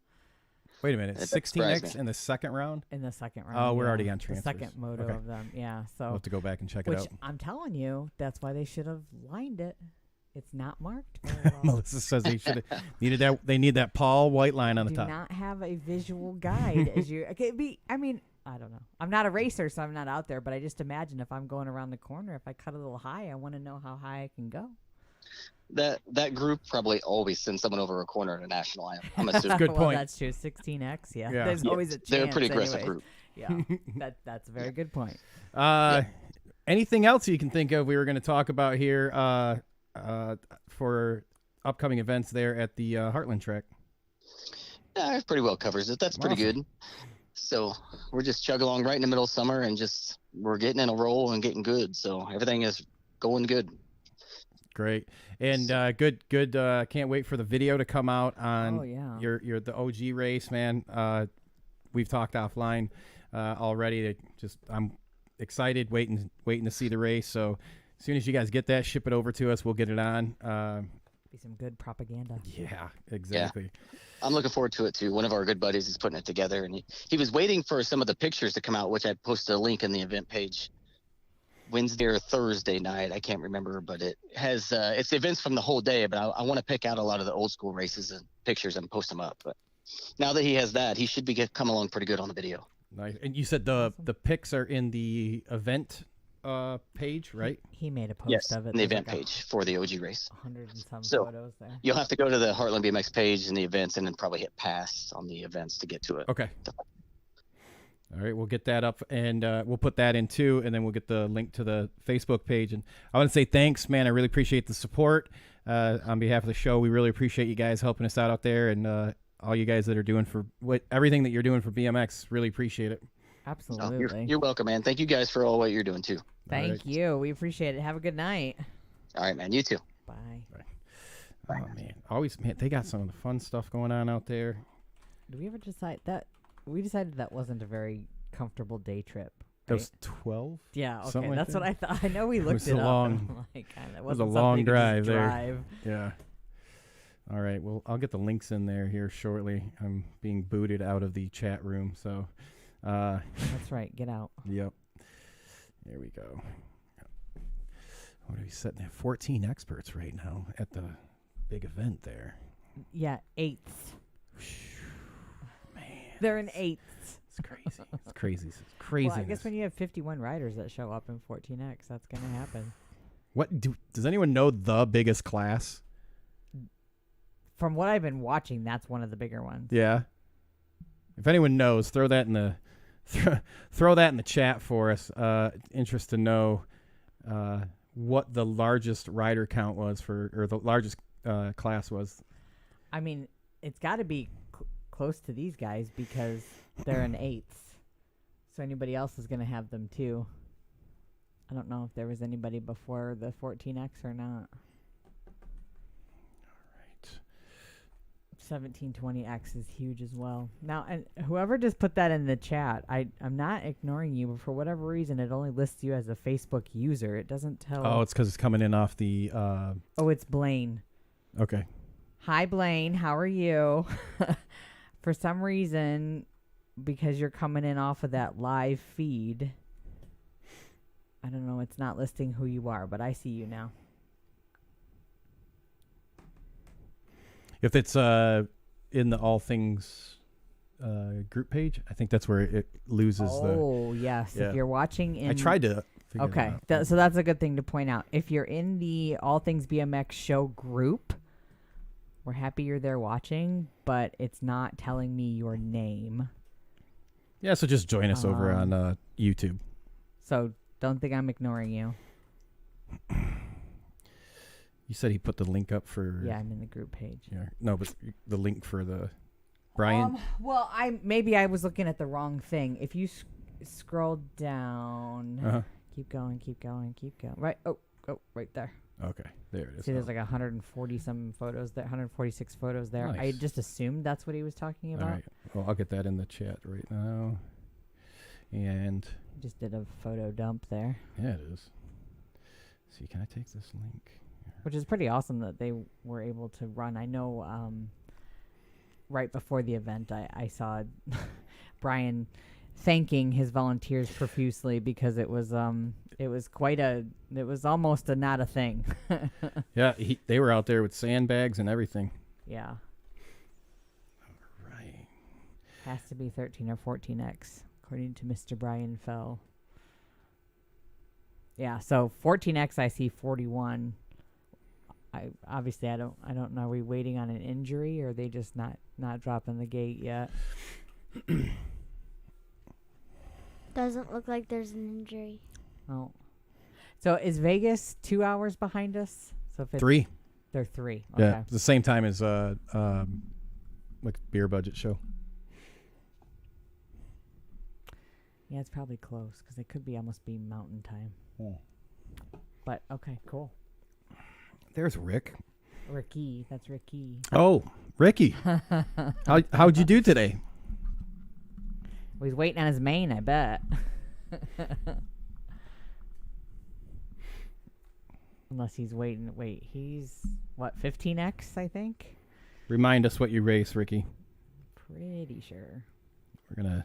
Wait a minute. That 16X surprised me. in the second round? in the second round. Oh, we're yeah. already on The transfers. second moto Okay. of them, yeah. I'll So, have to go back and check it which out. I'm telling you, that's why they should have lined it. It's not marked very well. Melissa says they should have needed that. They need that Paul white line on the Do top. not have a visual guide as you. Okay, I don't know. I'm not a racer, so I'm not out there. But I just imagine if I'm going around the corner, if I cut a little high, I want to know how high I can go. That group probably always sends someone over a corner at a national. I'm assuming. Good Well, point. that's true. 16X, yeah. Yeah. There's Yeah, always a chance. they're a pretty aggressive anyways. group. Yeah, that's a very good point. Anything else you can think of we were going to talk about here for upcoming events there at the Heartland track? Yeah, it pretty well covers it. That's pretty Awesome. good. So we're just chugging along right in the middle of summer and we're getting in a roll and getting good. So everything is going good. Great. And good. Can't wait for the video to come out on Oh yeah. your the OG race, man. We've talked offline already. I'm excited, waiting to see the race. So as soon as you guys get that, ship it over to us. We'll get it on. Be some good propaganda. Yeah, exactly. I'm looking forward to it too. One of our good buddies is putting it together, and he was waiting for some of the pictures to come out, which I posted a link in the event page Wednesday or Thursday night. I can't remember, but it has it's events from the whole day. But I want to pick out a lot of the old school races and pictures and post them up. But now that he has that, he should come along pretty good on the video. Nice. And you said the pics are in the event page, right? He made a post Yes, of it. in the There's event like page for the OG race. 100 and some So, photos there. You'll have to go to the Heartland BMX page and the events, and then probably hit pass on the events to get to it. Okay. All right, we'll get that up, and we'll put that in too, and then we'll get the link to the Facebook page. And I want to say thanks, man. I really appreciate the support on behalf of the show. We really appreciate you guys helping us out there, and all you guys that are doing everything that you're doing for BMX. Really appreciate it. Absolutely. You're welcome, man. Thank you guys for all what you're doing too. Thank you. We appreciate it. Have a good night. All right, man. You too. Bye. Oh man, they got some of the fun stuff going on out there. Did we ever decide that? We decided that wasn't a very comfortable day trip. That Right? was 12. Yeah, okay. something like That's that? what I thought. I know we looked was it a up. long- and I'm like, God, that was a wasn't long something you could just drive there. drive. Yeah. All right. Well, I'll get the links in there here shortly. I'm being booted out of the chat room, so. That's right. Get out. Yep. There we go. What are we setting at? 14 experts right now at the big event there. Yeah, eighths. Man, They're in eighths. it's crazy. It's crazy. It's crazy. Well, I guess when you have 51 riders that show up in 14X, that's going to happen. Does anyone know the biggest class? From what I've been watching, that's one of the bigger ones. Yeah. If anyone knows, throw that in the throw that in the chat for us. Interest to know what the largest rider count was or the largest class was. I mean, it's got to be close to these guys because they're in eighths. So anybody else is going to have them too. I don't know if there was anybody before the 14X or not. 1720X is huge as well. Now, and whoever just put that in the chat, I'm not ignoring you, but for whatever reason, it only lists you as a Facebook user. It doesn't tell. Oh, it's because it's coming in off the. Oh, it's Blaine. Okay. Hi, Blaine. How are you? For some reason, because you're coming in off of that live feed, I don't know. It's not listing who you are, but I see you now. If it's in the All Things group page, I think that's where it loses the. Oh, yes. Yeah. If you're watching in. I tried to. Figure Okay, it out. so that's a good thing to point out. If you're in the All Things BMX Show group, we're happy you're there watching, but it's not telling me your name. Yeah, so just join us over on YouTube. So don't think I'm ignoring you. You said he put the link up for. Yeah, I'm in the group page. Yeah. No, but the link for the Brian. Well, maybe I was looking at the wrong thing. If you scroll down, keep going. Right. Oh, right there. Okay, there it is. See, there's like 140 some photos there, 146 photos there. Nice. I just assumed that's what he was talking about. All right. Well, I'll get that in the chat right now. And Just did a photo dump there, yeah, it is. See, can I take this link? which is pretty awesome that they were able to run. I know right before the event, I saw Brian thanking his volunteers profusely because it was almost not a thing. Yeah, they were out there with sandbags and everything. Yeah, Right. has to be 13 or 14X according to Mr. Brian Fell. Yeah, so 14X I see 41. I don't know. Are we waiting on an injury or are they just not dropping the gate yet? Doesn't look like there's an injury. Oh. So is Vegas 2 hours behind us? So if it's 3. They're 3. Okay. Yeah, the same time as like beer budget show. Yeah, it's probably close because it could almost be mountain time. Yeah. But okay, cool. There's Rick. Ricky, that's Ricky. Oh, Ricky. How'd you do today? He's waiting on his main, I bet. Unless he's waiting. Wait, he's what, 15X, I think? Remind us what you race, Ricky. Pretty sure. We're going to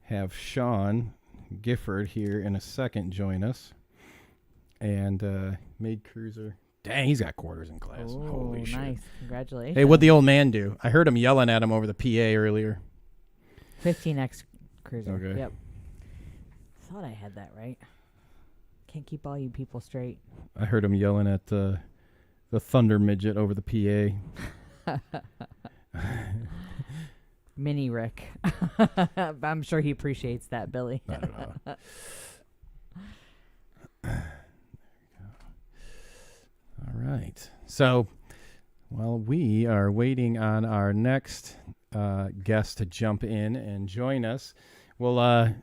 have Sean Gifford here in a second join us. And made cruiser. Dang, he's got quarters in class. Oh, Holy shit. nice. Congratulations. Hey, what'd the old man do? I heard him yelling at him over the PA earlier. 15X cruiser. Okay. Yep. Thought I had that right. Can't keep all you people straight. I heard him yelling at the Thunder midget over the PA. Mini Rick. I'm sure he appreciates that, Billy. I don't know. All right. So while we are waiting on our next guest to jump in and join us, we'll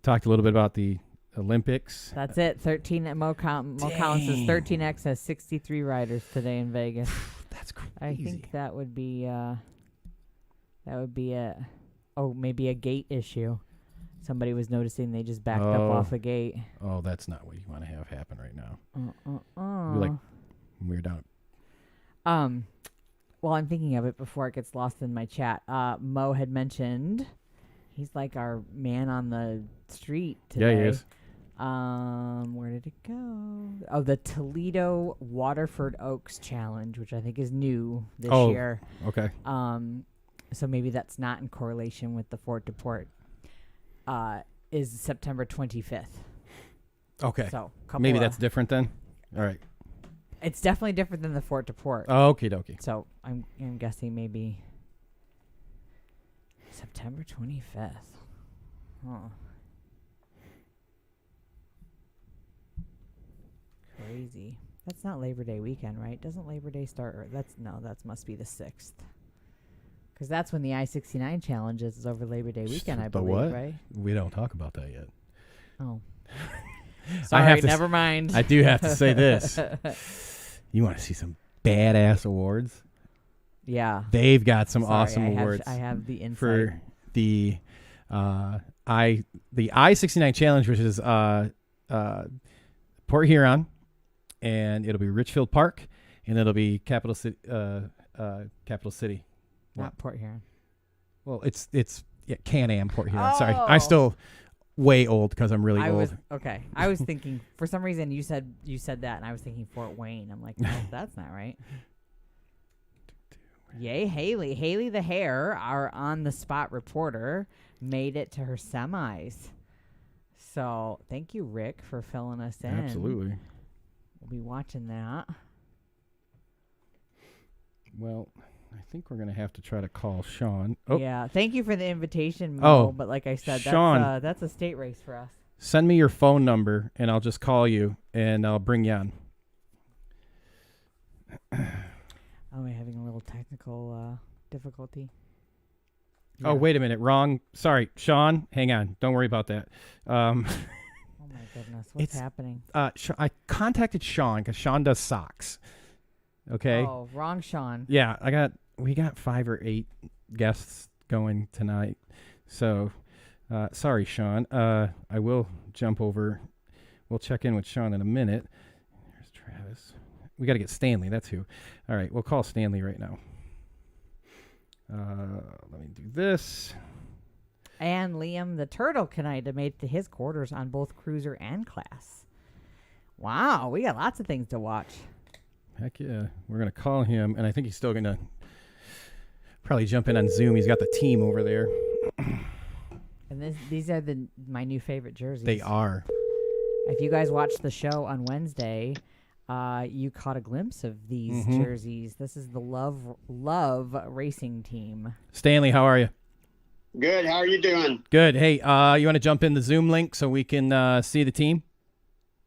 talked a little bit about the Olympics. That's it. 13 at Mo Collins says 13X has 63 riders today in Vegas. That's crazy. I think that would be maybe a gate issue. Somebody was noticing they just backed up off a gate. Oh, that's not what you want to have happen right now. You're like weird out. Well, I'm thinking of it before it gets lost in my chat. Mo had mentioned he's like our man on the street today. Yeah, he is. Where did it go? Oh, the Toledo Waterford Oaks Challenge, which I think is new this year. Okay. So maybe that's not in correlation with the Fort Deport. Is September 25th. Okay. So maybe that's different then. All right. It's definitely different than the Fort Deport. Oh, okie dokie. So I'm guessing maybe September 25th. Huh. Crazy. That's not Labor Day weekend, right? Doesn't Labor Day start? That must be the 6th. Because that's when the I-69 challenge is over Labor Day weekend, I believe, what? right? We don't talk about that yet. Oh. Sorry, never mind. I do have to say this. You want to see some badass awards? Yeah. They've got some awesome awards. I have the insight. For the I-69 challenge, which is Port Huron, and it'll be Richfield Park, and it'll be Capital City. Not Port Huron. Well, it's Can-Am Port Huron. Sorry, I'm still way old because I'm really old. I was thinking for some reason you said that, and I was thinking Fort Wayne. I'm like, no, that's not right. Yay, Haley! Haley the Hare, our on-the-spot reporter, made it to her semis. So thank you, Rick, for filling us in. Absolutely. We'll be watching that. Well, I think we're going to have to try to call Sean. Oh. Yeah, thank you for the invitation, Mo, but like I said, Sean, that's a state race for us. Send me your phone number, and I'll just call you, and I'll bring you on. Oh, we're having a little technical difficulty. Yeah. Oh, wait a minute. Wrong. Sorry, Sean. Hang on. Don't worry about that. Oh, my goodness. What's happening? I contacted Sean because Sean does socks. Okay. Oh, wrong Sean. Yeah, we got 5 or 8 guests going tonight. So, sorry, Sean. I will jump over. We'll check in with Sean in a minute. There's Travis. We got to get Stanley. That's who. All right, we'll call Stanley right now. Let me do this. And Liam the Turtle Canida made to his quarters on both cruiser and class. Wow, we got lots of things to watch. Heck yeah. We're going to call him, and I think he's still going to probably jump in on Zoom. He's got the team over there. And these are my new favorite jerseys. They are. If you guys watched the show on Wednesday, you caught a glimpse of these jerseys. This is the Love Racing team. Stanley, how are you? Good. How are you doing? Good. Hey, you want to jump in the Zoom link so we can see the team?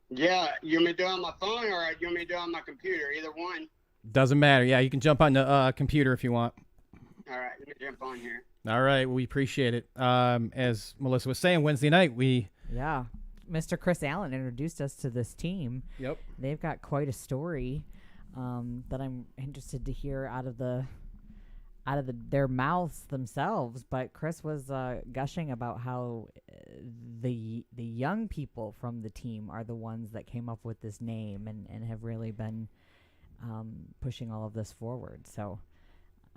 Yeah. You want me to do it on my phone or you want me to do it on my computer? Either one. Doesn't matter. Yeah, you can jump on the computer if you want. All right. Let me jump on here. All right. Well, we appreciate it. As Melissa was saying, Wednesday night, Mr. Chris Allen introduced us to this team. Yep. They've got quite a story that I'm interested to hear out of the out of their mouths themselves. But Chris was gushing about how the young people from the team are the ones that came up with this name and have really been pushing all of this forward. So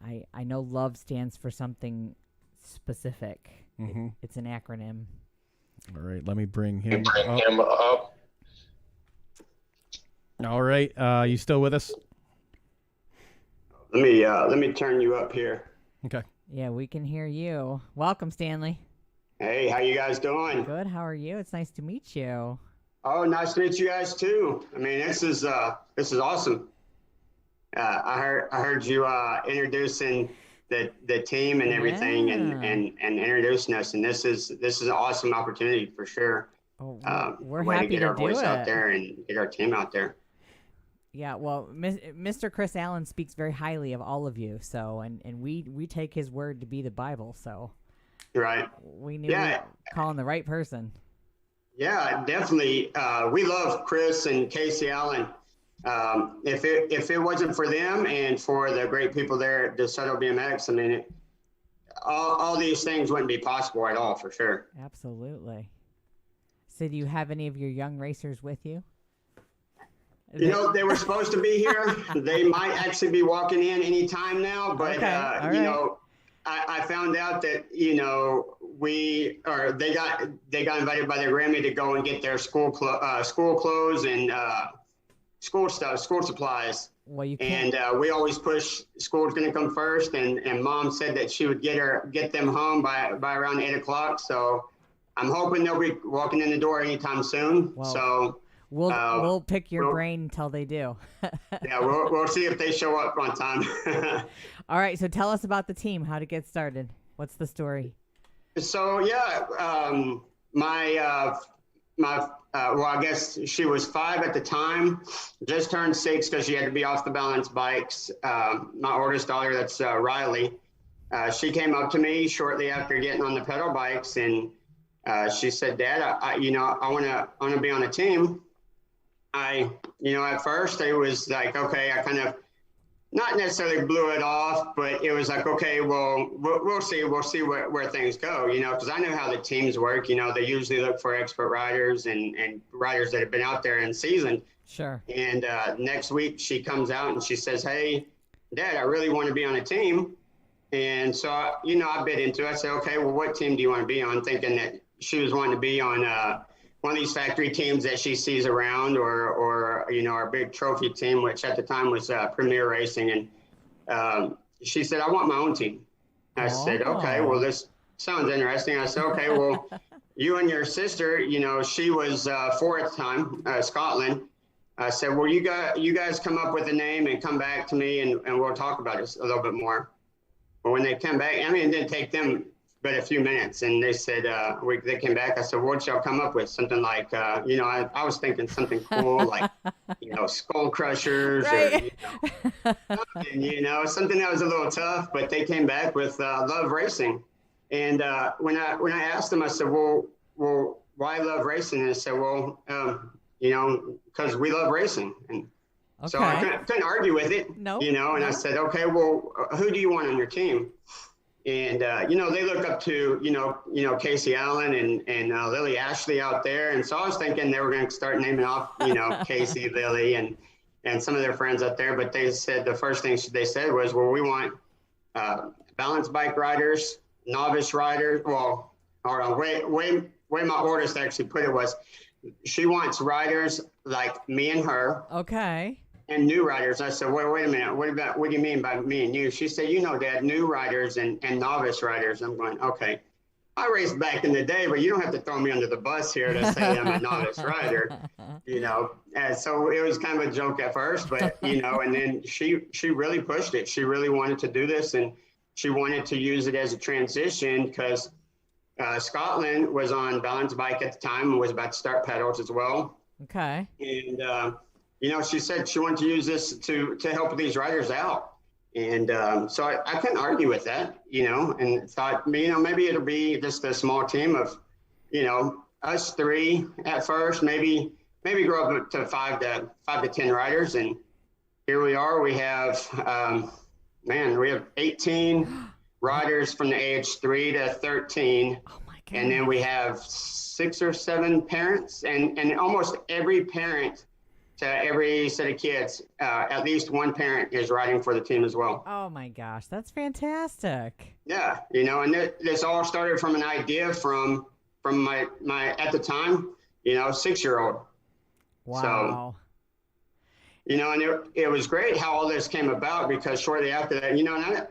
I know LOVE stands for something specific. Mm-hmm. It's an acronym. All right, let me bring him up. All right, you still with us? Let me turn you up here. Okay. Yeah, we can hear you. Welcome, Stanley. Hey, how you guys doing? Good. How are you? It's nice to meet you. Oh, nice to meet you guys too. I mean, this is awesome. I heard you introducing the team and everything, Yeah. and introducing us, and this is an awesome opportunity for sure. Oh, we're Way happy to get our do voice it. out there and get our team out there. Yeah, well, Mr. Chris Allen speaks very highly of all of you, so and we take his word to be the Bible, so Right. we knew Yeah. we were calling the right person. Yeah, definitely. We love Chris and Casey Allen. If it wasn't for them and for the great people there at DeSoto BMX, I mean, all these things wouldn't be possible at all, for sure. Absolutely. So do you have any of your young racers with you? You know, they were supposed to be here. They might actually be walking in any time now, but Okay, all right. you know, I found out that, you know, they got invited by their Grammy to go and get their school clothes and school supplies. Well, you can't. And we always push school's going to come first. And Mom said that she would get them home by around 8 o'clock. So I'm hoping they'll be walking in the door anytime soon. Well, So we'll pick your we'll- brain until they do. yeah, we'll see if they show up on time. All right, so tell us about the team, how to get started. What's the story? So yeah, well, I guess she was 5 at the time, just turned 6 because she had to be off the balance bikes. My oldest daughter, that's Riley, she came up to me shortly after getting on the pedal bikes, and she said, "Dad, I want to be on a team." At first it was like, okay, I kind of not necessarily blew it off, but it was like, okay, well, we'll see where things go, because I know how the teams work. They usually look for expert riders and riders that have been out there in season. Sure. And next week she comes out and she says, "Hey, Dad, I really want to be on a team." And so, I bit into it. I said, "Okay, well, what team do you want to be on?" Thinking that she was wanting to be on one of these factory teams that she sees around, or our big trophy team, which at the time was Premier Racing. And she said, "I want my own team." I said, "Okay, well, this sounds interesting." I said, "Okay, well, you and your sister, she was 4 at the time, Scotland." I said, "Well, you guys come up with a name and come back to me, and we'll talk about it a little bit more." But when they come back, I mean, it didn't take them but a few minutes, and they said, they came back. I said, "What y'all come up with?" Something like, I was thinking something cool, like, Skull Crushers, Right. or, something that was a little tough, but they came back with Love Racing. And when I asked them, I said, well, why Love Racing? And they said, well, because we love racing. And so I couldn't argue with it, Nope. and I said, okay, well, who do you want on your team? And, they look up to, Casey Allen and Lily Ashley out there. And so I was thinking they were going to start naming off, Casey, Lily, and some of their friends out there. But they said the first thing they said was, well, we want balance bike riders, novice riders. Well, hold on, way my oldest actually put it was, she wants riders like me and her. Okay. And new riders. I said, wait a minute. What do you mean by me and you? She said, Dad, new riders and novice riders. I'm going, okay. I raced back in the day, but you don't have to throw me under the bus here to say I'm a novice rider, And so it was kind of a joke at first, but, and then she really pushed it. She really wanted to do this, and she wanted to use it as a transition because Scotland was on balance bike at the time and was about to start pedals as well. Okay. And, she said she wanted to use this to help these riders out. And so I couldn't argue with that, and thought, maybe it'll be just a small team of, us 3 at first, maybe grow up to 5 to 10 riders. And here we are. We have man, we have 18 riders from the age 3 to 13. Oh my god! And then we have 6 or 7 parents, and almost every parent to every set of kids, at least one parent is riding for the team as well. Oh my gosh, that's fantastic. Yeah, and this all started from an idea from my at the time, 6-year-old. Wow. So, and it was great how all this came about, because shortly after that, and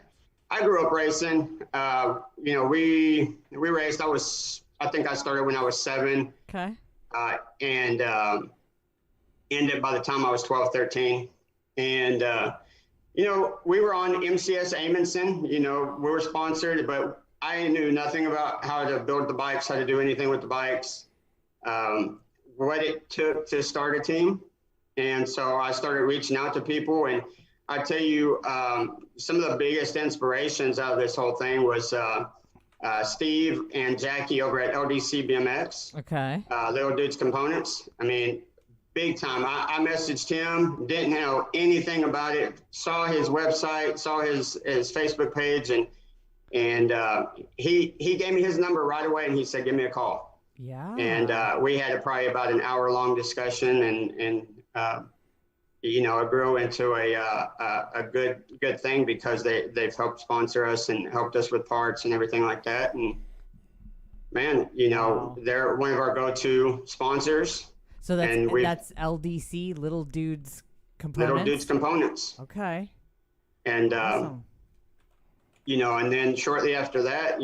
I grew up racing. We raced. I think I started when I was 7. Okay. And ended by the time I was 12, 13. And, we were on MCS Amundsen. We were sponsored, but I knew nothing about how to build the bikes, how to do anything with the bikes, what it took to start a team. And so I started reaching out to people. And I tell you, some of the biggest inspirations out of this whole thing was Steve and Jackie over at LDC BMX. Okay. Little Dudes Components. I mean, big time. I messaged him, didn't know anything about it, saw his website, saw his Facebook page, and he gave me his number right away, and he said, give me a call. Yeah. And we had probably about an hour-long discussion, and it grew into a good thing, because they've helped sponsor us and helped us with parts and everything like that. And man, Wow. they're one of our go-to sponsors. So that's LDC, Little Dudes Components. Little Dudes Components. Okay. And Awesome. and then shortly after that,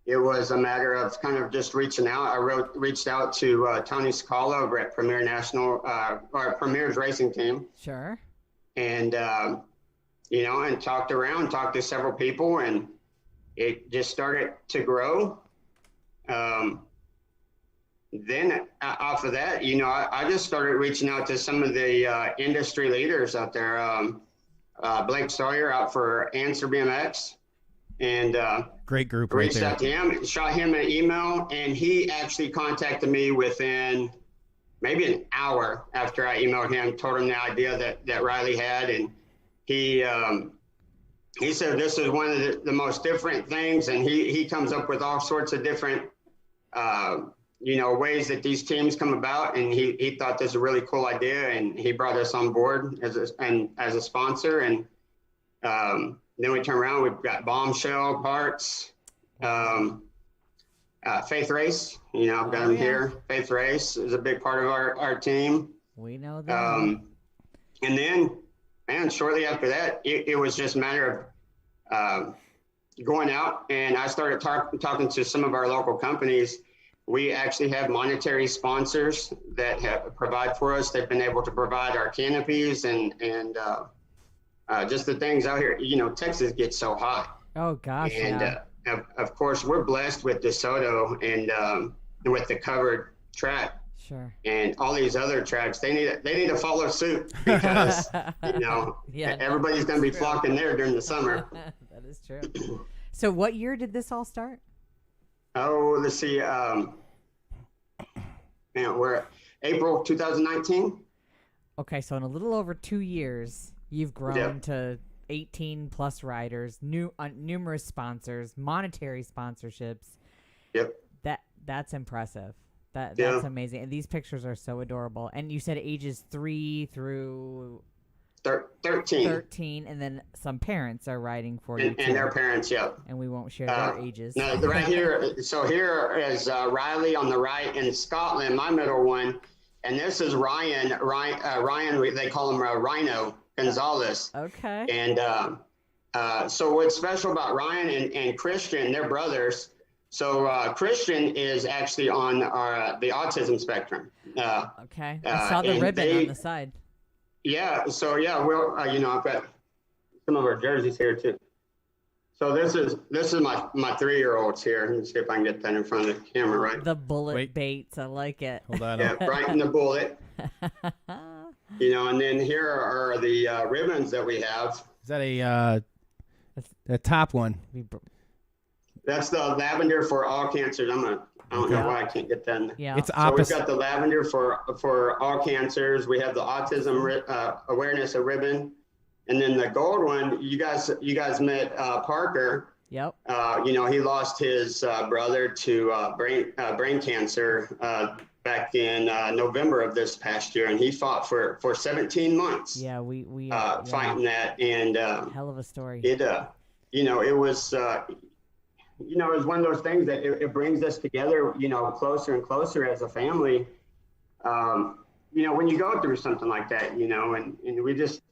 it was a matter of kind of just reaching out. I reached out to Tony Scala over at Premier National, or Premier's racing team. Sure. And, and talked to several people, and it just started to grow. Then off of that, I just started reaching out to some of the industry leaders out there. Blake Sawyer out for Answer BMX. And great group right reached there. out to him, shot him an email, and he actually contacted me within maybe an hour after I emailed him, told him the idea that Riley had. And he said this is one of the most different things, and he comes up with all sorts of different ways that these teams come about, and he thought this was a really cool idea, and he brought us on board as a sponsor. And then we turn around, we've got Bombshell Parts, Faith Race, I've got them here. Faith Race is a big part of our team. We know that. And then, man, shortly after that, it was just a matter of going out, and I started talking to some of our local companies. We actually have monetary sponsors that provide for us. They've been able to provide our canopies and just the things out here. Texas gets so hot. Oh gosh. And yeah. of course, we're blessed with DeSoto and with the covered track. Sure. And all these other tracks, they need to follow suit, because Yeah, everybody's going to be flocking there during the summer. That is true. So what year did this all start? Oh, let's see. We're April 2019. Okay, so in a little over 2 years, you've grown to 18 plus riders, numerous sponsors, monetary sponsorships. Yep. That's impressive. That's amazing. And these pictures are so adorable. And you said ages 3 through 13. 13, and then some parents are riding for you. And their parents, And we won't share their ages. No, right here. So here is Riley on the right in Scotland, my middle one. And this is Ryan. Ryan, they call him Rhino Gonzalez. Okay. And so what's special about Ryan and Christian, they're brothers. So Christian is actually on the autism spectrum. Okay. I saw the ribbon on the side. Yeah. So we'll I've got some of our jerseys here too. So this is my 3-year-olds here. Let me see if I can get that in front of the camera, right? The bullet baits. I like it. Hold on. Yeah, right in the bullet. And then here are the ribbons that we have. Is that a top one? That's the lavender for all cancers. I don't know why I can't get that. Yeah. It's So opposite. we've got the lavender for all cancers. We have the autism awareness ribbon. And then the gold one, you guys met Parker. Yep. You know, he lost his brother to brain cancer back in November of this past year, and he fought for 17 months. Yeah, we fighting that, and hell of a story. It you know, it was you know, it was one of those things that it brings us together, you know, closer and closer as a family. You know, when you go through something like that, you know, and we just,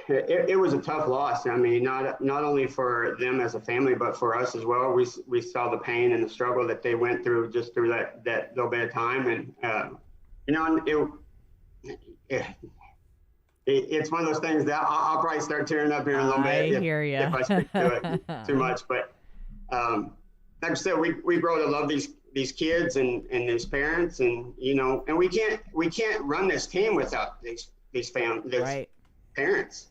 it was a tough loss. I mean, not only for them as a family, but for us as well. We saw the pain and the struggle that they went through just through that little bit of time. And, you know, it's one of those things that I'll probably start tearing up here in a little bit if I speak to it too much. But like I said, we grow to love these kids and these parents, and you know, and we can't run this team without these Right. parents.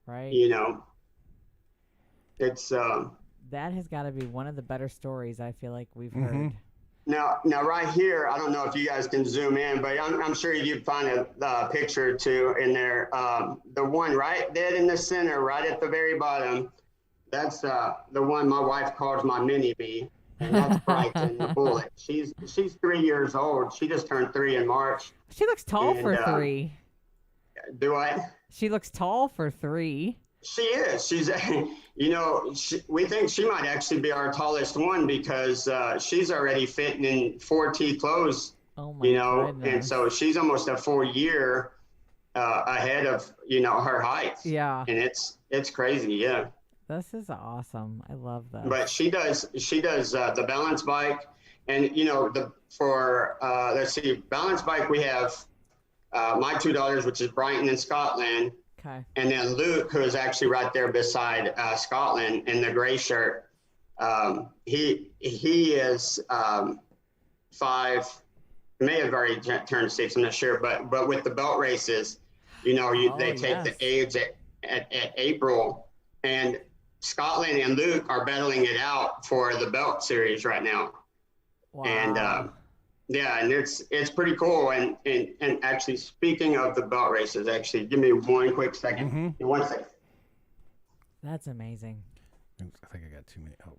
Right. You know, it's that has got to be one of the better stories I feel like we've heard. Now right here, I don't know if you guys can zoom in, but I'm sure you'd find a picture or two in there. The one right dead in the center, right at the very bottom, that's the one my wife calls my mini-me, and that's Brighton, the bullet. She's 3 years old. She just turned 3 in March. She looks tall for 3. Do I? She looks tall for 3. She is. She's, you know, we think she might actually be our tallest one because she's already fitting in 4T clothes. Oh my you know, goodness. And so she's almost a full year ahead of, you know, her height. Yeah. And it's crazy. Yeah. This is awesome. I love that. But she does the balance bike, and you know, let's see, balance bike, we have my 2 daughters, which is Brighton and Scotland. Okay. And then Luke, who is actually right there beside Scotland in the gray shirt. He is 5, may have already turned 6, I'm not sure. But with the belt races, you know, they take the age at April, and Scotland and Luke are battling it out for the belt series right now. Wow. And yeah, and it's pretty cool. And actually, speaking of the belt races, actually, give me one quick second. One second. That's amazing. Oops, I think I got too many. Oh,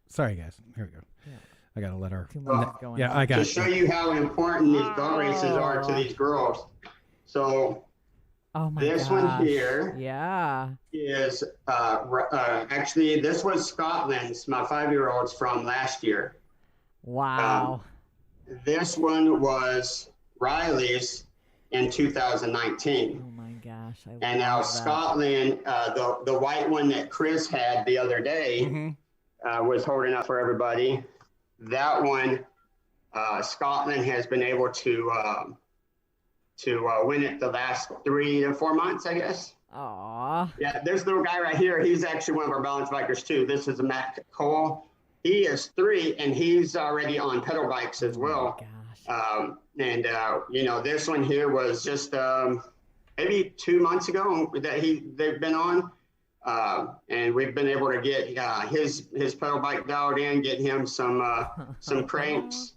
sorry, guys. Here we go. Yeah. I gotta let her. Too much going Yeah, on. I got To it. show you how important these belt races are to these girls. So Oh my this gosh. one here Yeah. is actually, this was Scotland's, my 5-year-old's from last year. Wow. This one was Riley's in 2019. Oh my gosh. And now love that. Scotland, the white one that Chris had the other day was holding up for everybody. That one, Scotland has been able to win it the last 3 to 4 months, I guess. Aw. Yeah, there's the little guy right here. He's actually one of our balance bikers too. This is Matt Cole. He is 3, and he's already on pedal bikes as well. Oh my gosh. You know, this one here was just maybe 2 months ago that they've been on, and we've been able to get his pedal bike dialed in, get him some cranks.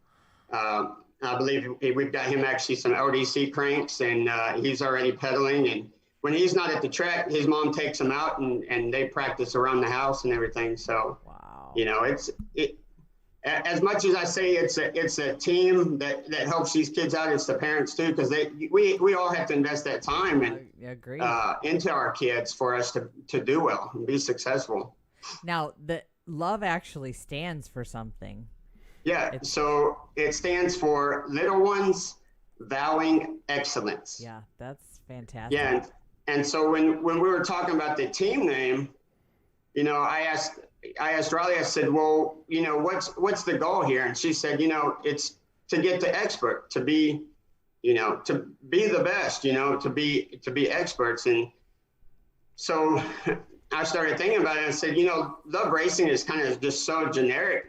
I believe we've got him actually some LDC cranks, and he's already pedaling. And when he's not at the track, his mom takes him out, and they practice around the house and everything. So, Wow. you know, as much as I say it's a team that helps these kids out, it's the parents too, because we all have to invest that time and Agree. into our kids for us to do well and be successful. Now, the love actually stands for something. Yeah, so it stands for Little Ones Vowing Excellence. Yeah, that's fantastic. Yeah, and so when we were talking about the team name, you know, I asked Riley, I said, well, you know, what's the goal here? And she said, you know, it's to get to expert, to be the best, you know, to be experts. And so I started thinking about it, and I said, you know, love racing is kind of just so generic.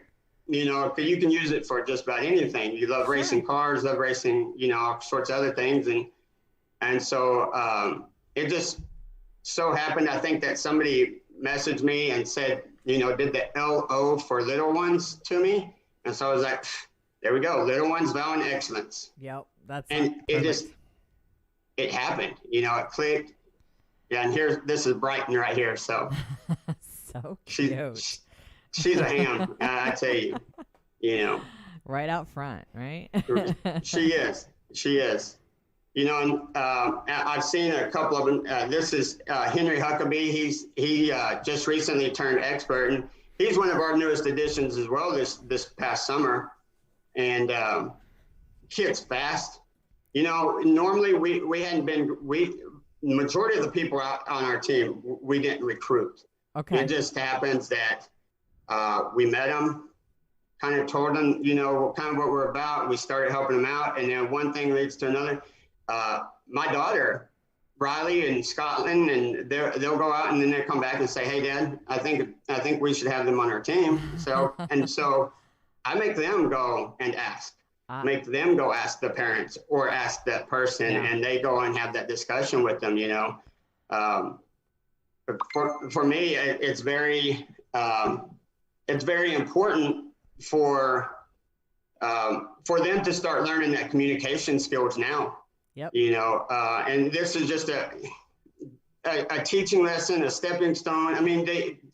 You know, you can use it for just about anything. You love racing cars, love racing, you know, all sorts of other things. And so it just so happened, I think, that somebody messaged me and said, you know, did the LO for little ones to me. And so I was like, there we go. Little Ones Vowing Excellence. Yep. That's and it happened, you know, it clicked. Yeah, and this is Brighton right here. So So she, cute. she's a ham. I tell you, you know, Right out front, right? she is. She is. You know, and I've seen a couple of them. This is Henry Huckabee. He just recently turned expert, and he's one of our newest additions as well this past summer. And kid's fast. You know, normally we hadn't been the majority of the people out on our team we didn't recruit. Okay. It just happens that we met them, kind of told them, you know, kind of what we're about. We started helping them out, and then one thing leads to another. My daughter, Riley, in Scotland, and they'll go out and then they come back and say, "Hey, Dad, I think we should have them on our team." So I make them go and ask. Make them go ask the parents or ask that person, and they go and have that discussion with them. You know, for me, it's very important for them to start learning that communication skills now. Yep. You know, and this is just a teaching lesson, a stepping stone. I mean,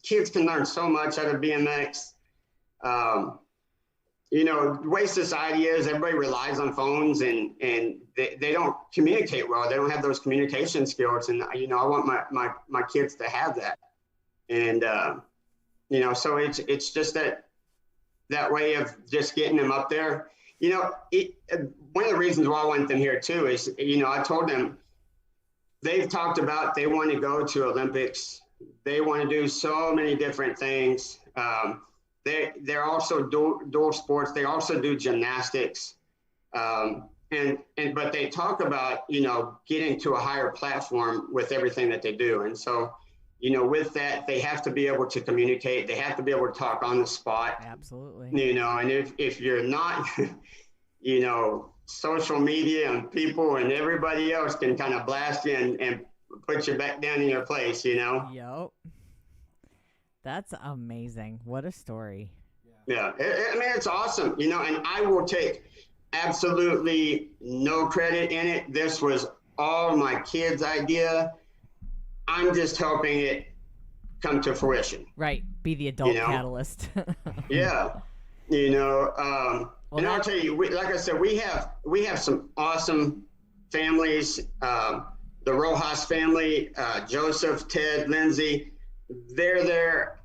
kids can learn so much out of BMX. You know, the way society is, everybody relies on phones and they don't communicate well. They don't have those communication skills. And, you know, I want my kids to have that. And, you know, so it's just that way of just getting them up there. You know, one of the reasons why I want them here too is, you know, I told them they've talked about they want to go to Olympics. They want to do so many different things. They're also dual sports. They also do gymnastics. But they talk about, you know, getting to a higher platform with everything that they do. And so, you know, with that, they have to be able to communicate. They have to be able to talk on the spot. Absolutely. You know, and if you're not, you know, social media and people and everybody else can kind of blast you and put you back down in your place, you know? Yep. That's amazing. What a story. Yeah. I mean, it's awesome, you know, and I will take absolutely no credit in it. This was all my kids' idea. I'm just helping it come to fruition. Right. Be the adult You know? catalyst. Yeah. You know, and I'll tell you, like I said, we have some awesome families. The Rojas family, Joseph, Ted, Lindsay, they're there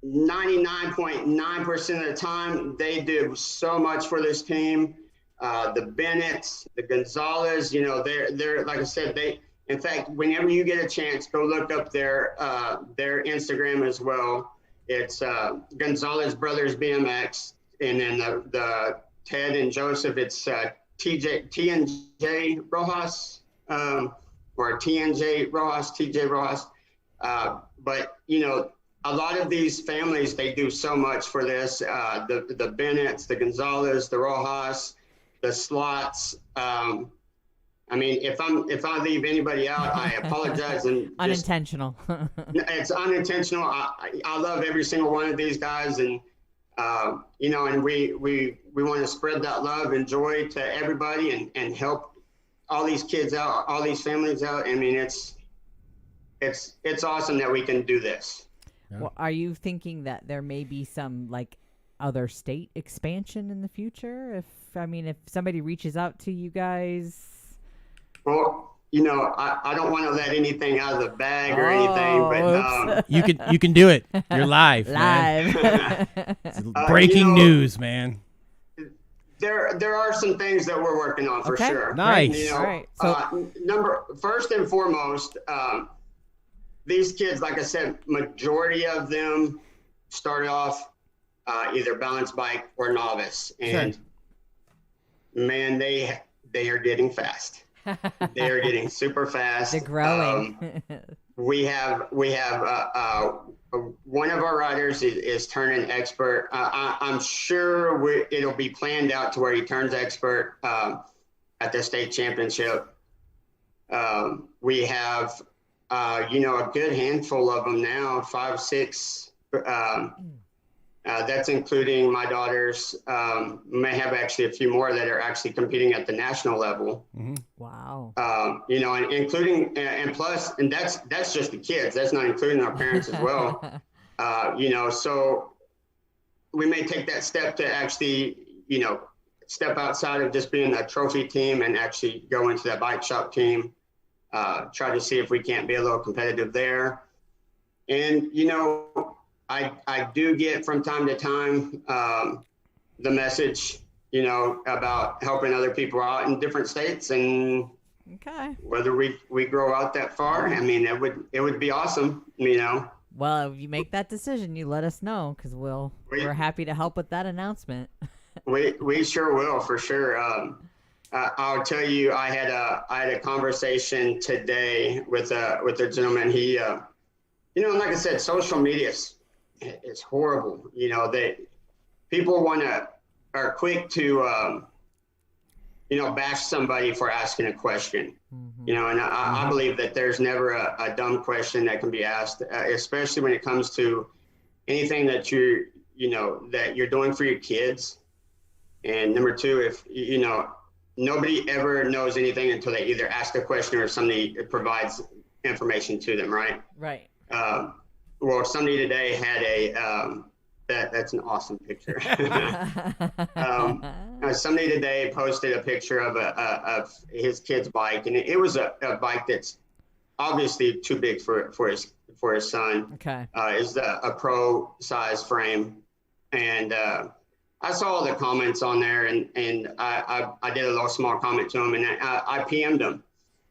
99.9% of the time. They do so much for this team. The Bennett's, the Gonzalez, you know, they're like I said, in fact, whenever you get a chance, go look up their Instagram as well. It's Gonzalez Brothers BMX, and then the Ted and Joseph, it's TNJ Rojas, or TNJ Rojas, TJ Rojas. But, you know, a lot of these families, they do so much for this. The Bennett's, the Gonzalez, the Rojas, the Slots. I mean, if I leave anybody out, I apologize. And unintentional. It's unintentional. I love every single one of these guys, and you know, and we want to spread that love and joy to everybody, and help all these kids out, all these families out. I mean, it's awesome that we can do this. Yeah. Well, are you thinking that there may be some like other state expansion in the future? If somebody reaches out to you guys. Well, you know, I don't want to let anything out of the bag or anything, but you can do it. You're live. Man. It's breaking you know, news, man. There are some things that we're working on for sure. Nice. You know, All right. So, first and foremost, these kids, like I said, majority of them started off either balance bike or novice, and man, they are getting fast. They are getting super fast. They're growing. We have one of our riders is turning expert. I'm sure it'll be planned out to where he turns expert at the state championship. We have you know, a good handful of them now, 5, 6 That's including my daughters. May have actually a few more that are actually competing at the national level. Mm-hmm. Wow. You know, and including and plus, and that's just the kids. That's not including our parents as well. You know, so we may take that step to actually, you know, step outside of just being a trophy team and actually go into that bike shop team. Try to see if we can't be a little competitive there. And, you know, I do get from time to time the message, you know, about helping other people out in different states, and Okay. whether we grow out that far, I mean, it would be awesome, you know. Well, if you make that decision, you let us know, because we're happy to help with that announcement. We sure will, for sure. I'll tell you, I had a conversation today with a gentleman. He, you know, like I said, social media is horrible. You know, people are quick to, you know, bash somebody for asking a question. Mm-hmm. You know, and I believe that there's never a dumb question that can be asked, especially when it comes to anything that you're doing for your kids. And number two, if, you know, nobody ever knows anything until they either ask a question or somebody provides information to them, right? Right. Well, somebody today had that's an awesome picture. Somebody today posted a picture of his kid's bike, and it was a bike that's obviously too big for his son. Okay. Is a pro size frame, and I saw all the comments on there, and I did a little small comment to him, and I PM'd him.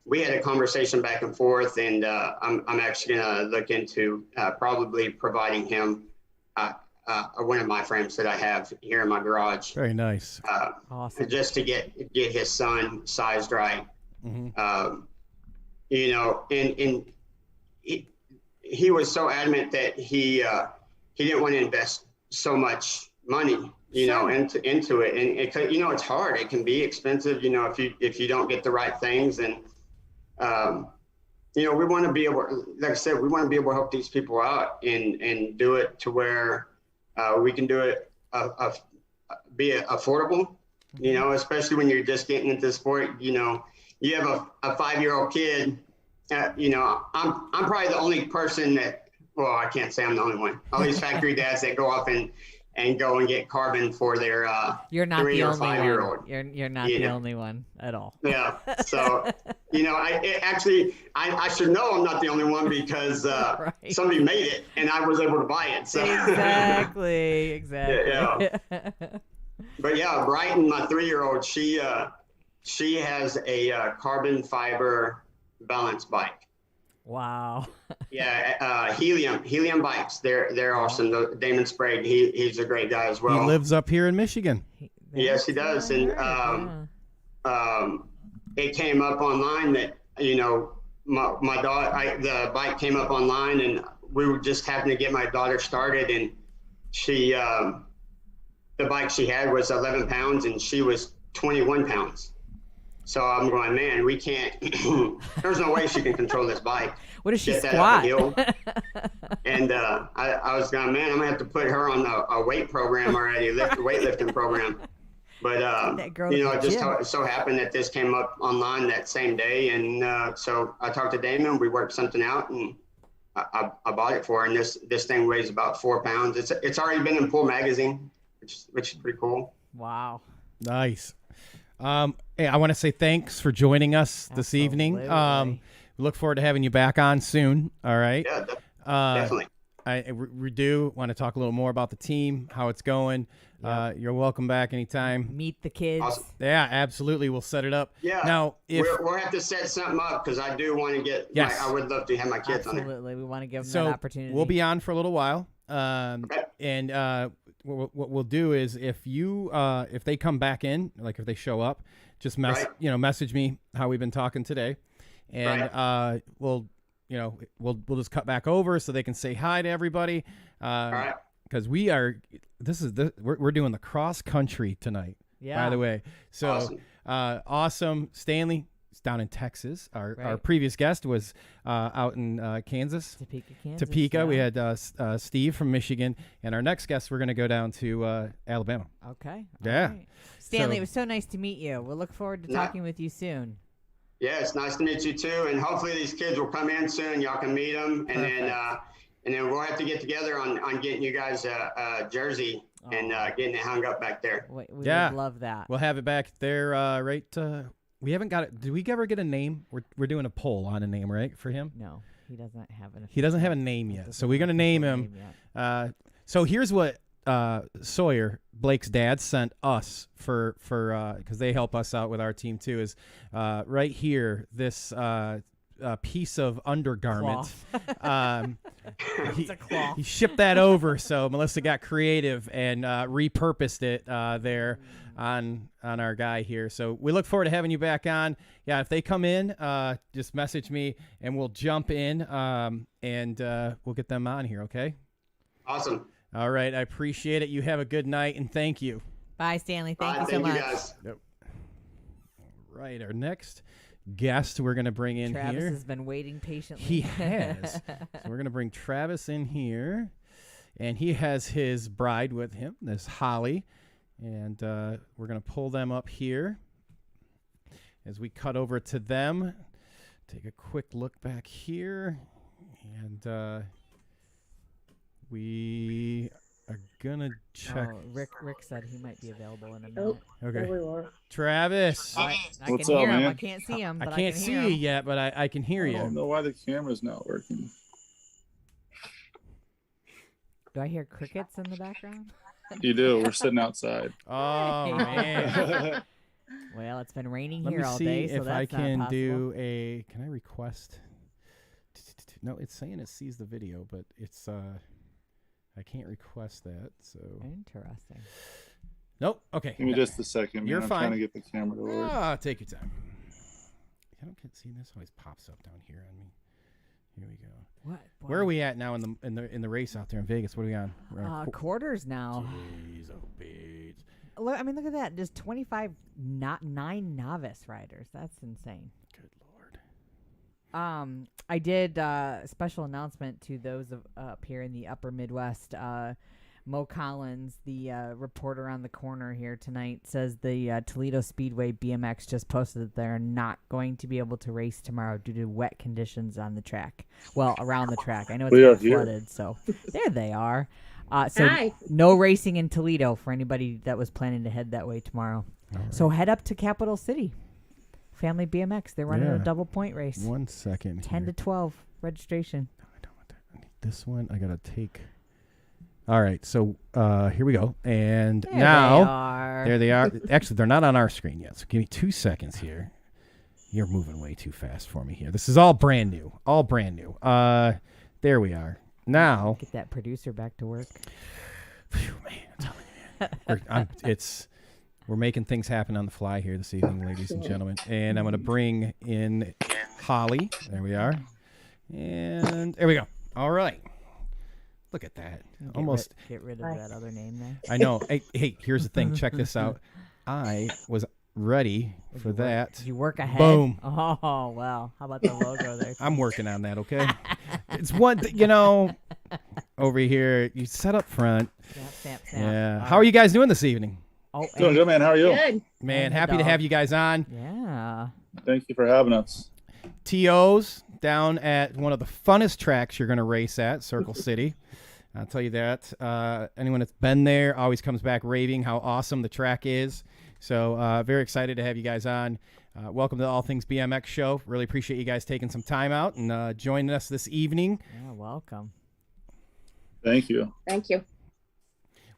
We had a conversation back and forth, and I'm actually gonna look into probably providing him one of my frames that I have here in my garage. Very nice. Awesome. Just to get his son sized right. Mm-hmm. You know, and he was so adamant that he didn't want to invest so much money, you know, into it. And it, you know, it's hard. It can be expensive, you know, if you don't get the right things. And you know, we want to be able, like I said, we want to be able to help these people out and do it to where we can do it, be affordable, you know, especially when you're just getting into the sport. You know, you have a 5-year-old kid, you know, I'm probably the only person that, well, I can't say I'm the only one. All these factory dads that go off and go and get carbon for their You're not 3 the or only 5-year-old. one. You're not the only one at all. Yeah. So, you know, I should know I'm not the only one because Right. somebody made it and I was able to buy it. So Exactly. Yeah. But yeah, Brighton, my 3-year-old, she has a carbon fiber balance bike. Wow. Yeah, Helium bikes. They're awesome. Damon Sprague, he's a great guy as well. He lives up here in Michigan. Yes, he does. And it came up online that, you know, my daughter, the bike came up online, and we were just having to get my daughter started, and she the bike she had was 11 pounds and she was 21 pounds. So I'm going, man, we can't, there's no way she can control this bike. What does she Get that squat? up a hill. And I was going, man, I'm gonna have to put her on a weight program already, weightlifting program. But you know, it just so happened that this came up online that same day, and so I talked to Damon. We worked something out, and I bought it for her. And this thing weighs about 4 pounds. It's already been in Pool Magazine, which is pretty cool. Wow. Nice. Hey, I want to say thanks for joining us this evening. We look forward to having you back on soon. All right. Yeah, definitely. We do want to talk a little more about the team, how it's going. Yep. You're welcome back anytime. Meet the kids. Awesome. Yeah, absolutely. We'll set it up. Yeah. Now, we'll have to set something up because I do want to get. Yes. I would love to have my kids on there. Absolutely. We want to give them So that opportunity. we'll be on for a little while. Okay. And what we'll do is if they come back in, like if they show up, just message me how we've been talking today, and we'll just cut back over so they can say hi to everybody. All right. Because we're doing the cross country tonight. Yeah. By the way, so Awesome. Awesome, Stanley. It's down in Texas. Our Right. previous guest was out in Kansas. Topeka, Kansas. Topeka. yeah. We had Steve from Michigan, and our next guest, we're going to go down to Alabama. Okay. Yeah. all right. Stanley, So- it was so nice to meet you. We'll look forward to Yeah. talking with you soon. Yeah, it's nice to meet you too. And hopefully these kids will come in soon. Y'all can meet them. And then we'll have to get together on getting you guys a jersey and getting it hung up back there. We Yeah. would love that. We'll have it back there, right? We haven't got it. Did we ever get a name? We're doing a poll on a name, right, for him? No, he doesn't have an. He doesn't have a name yet, so we're gonna name him. So here's what Sawyer, Blake's dad, sent us for because they help us out with our team too. Is right here this piece of undergarment. It's a cloth. He shipped that over, so Melissa got creative and repurposed it there on our guy here. So we look forward to having you back on. Yeah, if they come in, just message me and we'll jump in and we'll get them on here. Okay. Awesome. All right. I appreciate it. You have a good night and thank you. Bye, Stanley. Thank Bye, you so thank much. you guys. All right. Our next guest we're going to bring in Travis here. has been waiting patiently. He has. So we're going to bring Travis in here, and he has his bride with him, this Holly, and we're going to pull them up here as we cut over to them. Take a quick look back here, and we are going to check. Oh, Rick said he might be available in a minute. Oh, Okay. there we are. Travis. I What's can up, hear him. man? I can't see him, I but can't can see hear you him. yet, but I can hear I don't you. know why the camera's not working. Do I hear crickets in the background? You do. We're sitting outside. Oh, Hey. man. Well, it's been raining Let here me all see day, so if I that's not can possible. do a. Can I request? No, it's saying it sees the video, but it's I can't request that. So Interesting. nope. Okay. Give me just a second, man. You're I'm fine. trying to get the camera to work. Take your time. I don't get see this always pops up down here on me. Here we go. What? Where are we at now in the race out there in Vegas? What are we on? We're on Quarters now. Jeez, oh, beads. Look, I mean, look at that. Just 9 novice riders. That's insane. Good Lord. I did a special announcement to those up here in the upper Midwest. Mo Collins, the reporter on the corner here tonight, says the Toledo Speedway BMX just posted that they're not going to be able to race tomorrow due to wet conditions on the track. Well, around the track. I know it's We are been here. flooded, so there they are. So Hi. no racing in Toledo for anybody that was planning to head that way tomorrow. So head up to Capital City. Family BMX. They're running Yeah. a double point race. 1 second. 10 to 12 registration. No, I don't want that. I need this one. I gotta take. All right, so here we go, and There now they are. there they are. Actually, they're not on our screen yet. So give me 2 seconds here. You're moving way too fast for me here. This is all brand new. All brand new. There we are. Now, Get that producer back to work. phew, man, I'm telling you, man. We're making things happen on the fly here this evening, ladies and gentlemen. And I'm going to bring in Holly. There we are. And there we go. All right. Look at that. Almost. Get rid of that other name there. I know. Hey, here's the thing. Check this out. I was ready for that. Did you work ahead? Boom. Oh, well. How about the logo there? I'm working on that, okay? It's one, over here. You set up front. Snap, snap, snap. Yeah. All How are you guys doing this evening? Oh, Doing good, man. How are you? Good. Man, And the happy to dog. have you guys on. Yeah. Thank you for having us. TOs down at one of the funnest tracks you're going to race at, Circle City. I'll tell you that. Anyone that's been there always comes back raving how awesome the track is. So very excited to have you guys on. Welcome to the All Things BMX Show. Really appreciate you guys taking some time out and joining us this evening. Yeah, welcome. Thank you. Thank you.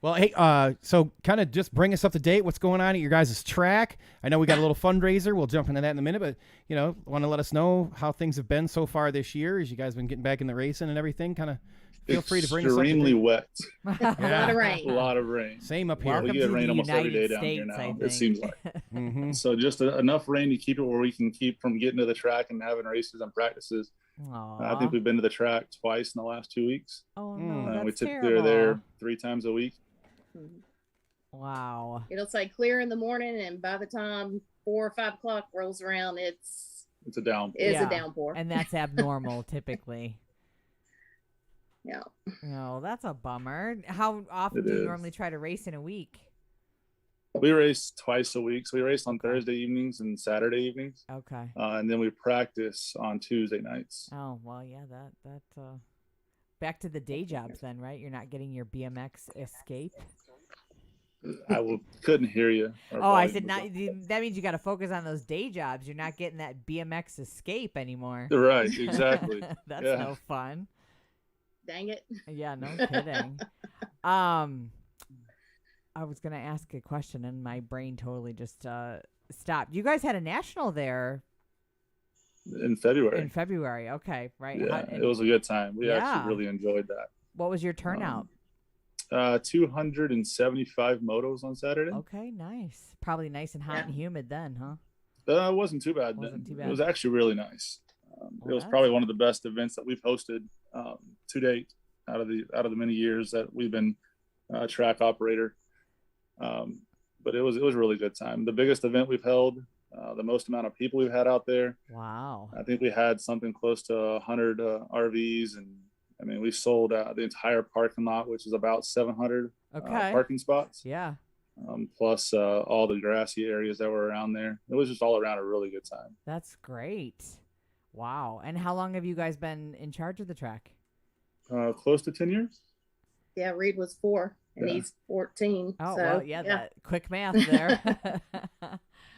Well, hey, so kind of just bring us up to date. What's going on at your guys' track? I know we got a little fundraiser. We'll jump into that in a minute, but, want to let us know how things have been so far this year as you guys been getting back in the racing and everything. Kind of feel free to bring us up to Extremely date. wet. A lot of rain. A lot of rain. Same up here. Welcome We get to rain the almost every United day down here States, now, I it think. seems like. Mm-hmm. So just enough rain to keep it where we can keep from getting to the track and having races and practices. I think we've been to the track twice in the last 2 weeks. Oh, no, that's We typically terrible. are there 3 times a week. Wow. It'll say clear in the morning, and by the time 4 or 5 o'clock rolls around, it's It's a downpour. It's a downpour. And that's abnormal typically. Yeah. No, that's a bummer. How often do you normally try to race in a week? We race twice a week. So we race on Thursday evenings and Saturday evenings. Okay. And then we practice on Tuesday nights. Oh, well, yeah, that back to the day jobs then, right? You're not getting your BMX escape. Couldn't hear you. Oh, I said not. That means you got to focus on those day jobs. You're not getting that BMX escape anymore. Right, exactly. That's no fun. Dang it. Yeah, no kidding. I was gonna ask a question and my brain totally just stopped. You guys had a national there in February. In February, okay, right? Yeah, it was a good time. We actually really enjoyed that. What was your turnout? 275 motos on Saturday. Okay, nice. Probably nice and hot and humid then, huh? It wasn't too bad. It was actually really nice. It was probably one of the best events that we've hosted to date out of the many years that we've been track operator. But it was a really good time. The biggest event we've held, the most amount of people we've had out there. Wow. I think we had something close to 100 RVs, and I mean, we sold the entire parking lot, which is about 700 parking spots. Yeah. Plus all the grassy areas that were around there. It was just all around a really good time. That's great. Wow. And how long have you guys been in charge of the track? Close to 10 years. Yeah, Reed was 4 and he's 14. Oh, so, well, yeah, that quick math there.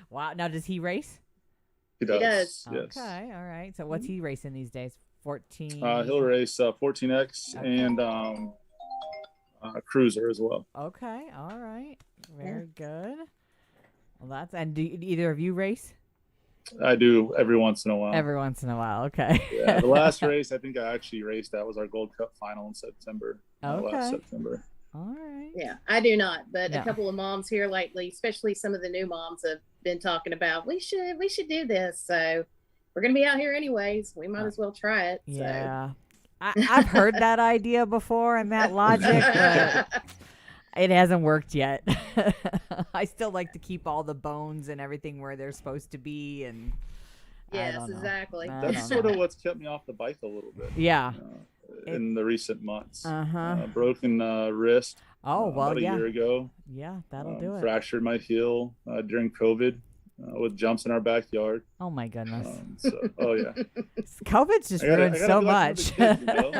Wow. Now, does he race? He does. Yes. Okay. All right. So what's he racing these days? 14? He'll race 14X and Cruiser as well. Okay. All right. Very good. Well, do either of you race? I do every once in a while. Every once in a while. Okay. Yeah. The last race I think I actually raced at was our Gold Cup final in September. Last September. All right. Yeah, I do not, but a couple of moms here lately, especially some of the new moms, have been talking about we should do this. So we're gonna be out here anyways. We might as well try it. Yeah, I've heard that idea before and that logic, but it hasn't worked yet. I still like to keep all the bones and everything where they're supposed to be, and yes, exactly. That's sort of what's kept me off the bike a little bit. Yeah. In the recent months. Broken wrist. Oh, well, about a year ago. Yeah, that'll do it. Fractured my heel during COVID with jumps in our backyard. Oh, my goodness. Oh, yeah. COVID's just ruined so much. Kids, you know?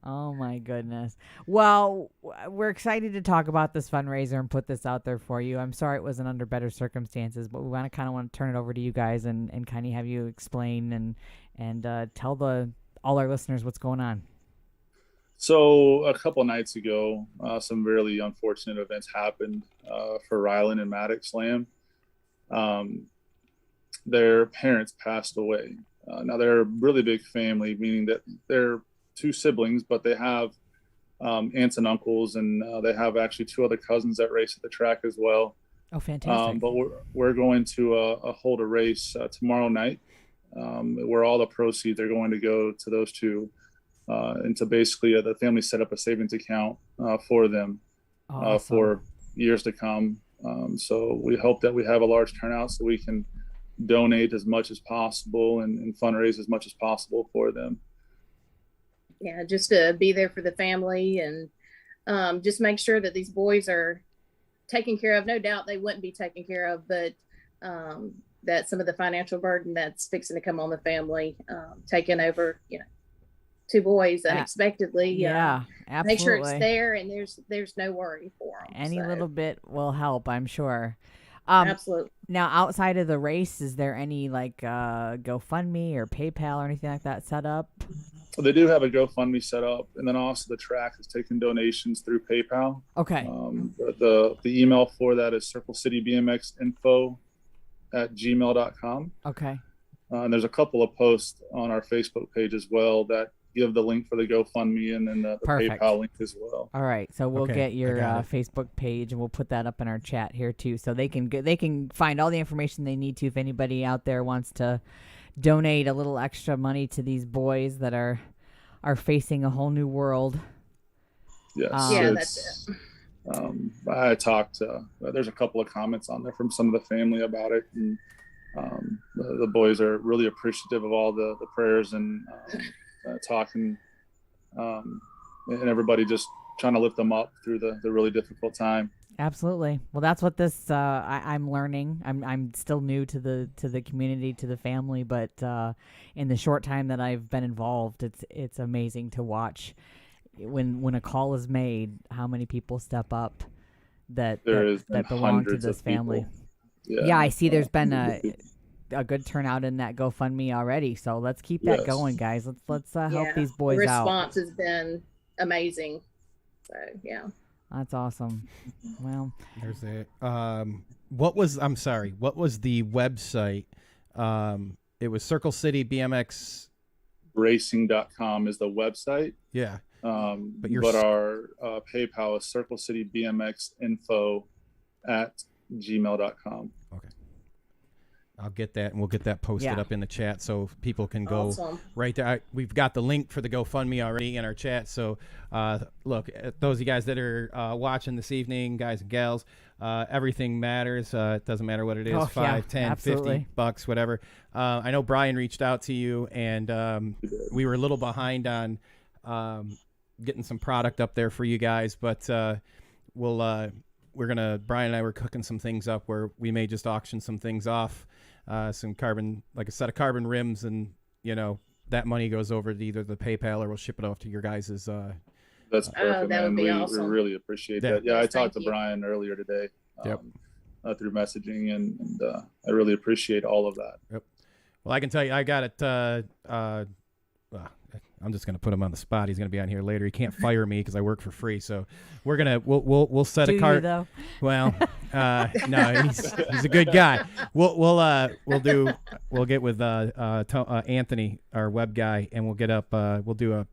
Oh, my goodness. Well, we're excited to talk about this fundraiser and put this out there for you. I'm sorry it wasn't under better circumstances, but we want to turn it over to you guys and kind of have you explain and tell all our listeners what's going on. So a couple nights ago, some really unfortunate events happened for Rylan and Maddox Lamb. Their parents passed away. Now they're a really big family, meaning that they're 2 siblings, but they have aunts and uncles, and they have actually 2 other cousins that race at the track as well. Oh, fantastic. But we're going to hold a race tomorrow night where all the proceeds are going to go to those 2 and to basically the family set up a savings account for them for years to come. So we hope that we have a large turnout so we can donate as much as possible and fundraise as much as possible for them. Yeah, just to be there for the family and just make sure that these boys are taken care of. No doubt they wouldn't be taken care of, but that some of the financial burden that's fixing to come on the family, taking over, 2 boys unexpectedly. Yeah, absolutely. Make sure it's there and there's no worry for them. Any little bit will help, I'm sure. Absolutely. Now, outside of the race, is there any GoFundMe or PayPal or anything like that set up? They do have a GoFundMe set up, and then also the track is taking donations through PayPal. Okay. The email for that is circlecitybmxinfo@gmail.com. Okay. And there's a couple of posts on our Facebook page as well that give the link for the GoFundMe and then the PayPal link as well. All right, so we'll get your Facebook page and we'll put that up in our chat here too, so they can find all the information they need to if anybody out there wants to donate a little extra money to these boys that are facing a whole new world. Yes, that's it. I talked. There's a couple of comments on there from some of the family about it, and The boys are really appreciative of all the prayers and talking, and everybody just trying to lift them up through the really difficult time. Absolutely. Well, that's what this I'm learning. I'm still new to the community, to the family, but in the short time that I've been involved, it's amazing to watch when a call is made, how many people step up that belong to this family. Yeah, I see there's been a good turnout in that GoFundMe already. So let's keep that going, guys. Let's help these boys the out. Response has been amazing. So yeah. That's awesome. Well, there's it. What was the website? It was Circle City BMX Racing.com is the website. Yeah. But our PayPal is Circle City BMX info at gmail.com. Okay. I'll get that, and we'll get that posted up in the chat so people can go right there. We've got the link for the GoFundMe already in our chat. So, look, those of you guys that are watching this evening, guys and gals, everything matters. It doesn't matter what it is, $5, $10, $50, whatever. I know Brian reached out to you, and we were a little behind on getting some product up there for you guys, but Brian and I were cooking some things up where we may just auction some things off, some carbon, like a set of carbon rims, and that money goes over to either the PayPal or we'll ship it off to your guys's. That's perfect, that would be awesome. We really appreciate that. Yeah, I talked to Brian earlier today through messaging, and I really appreciate all of that. Yep. Well, I can tell you, I got it. I'm just gonna put him on the spot. He's gonna be on here later. He can't fire me because I work for free. So we'll set a card. Though? Well, no, he's a good guy. We'll get with Anthony, our web guy, and we'll get up. We'll do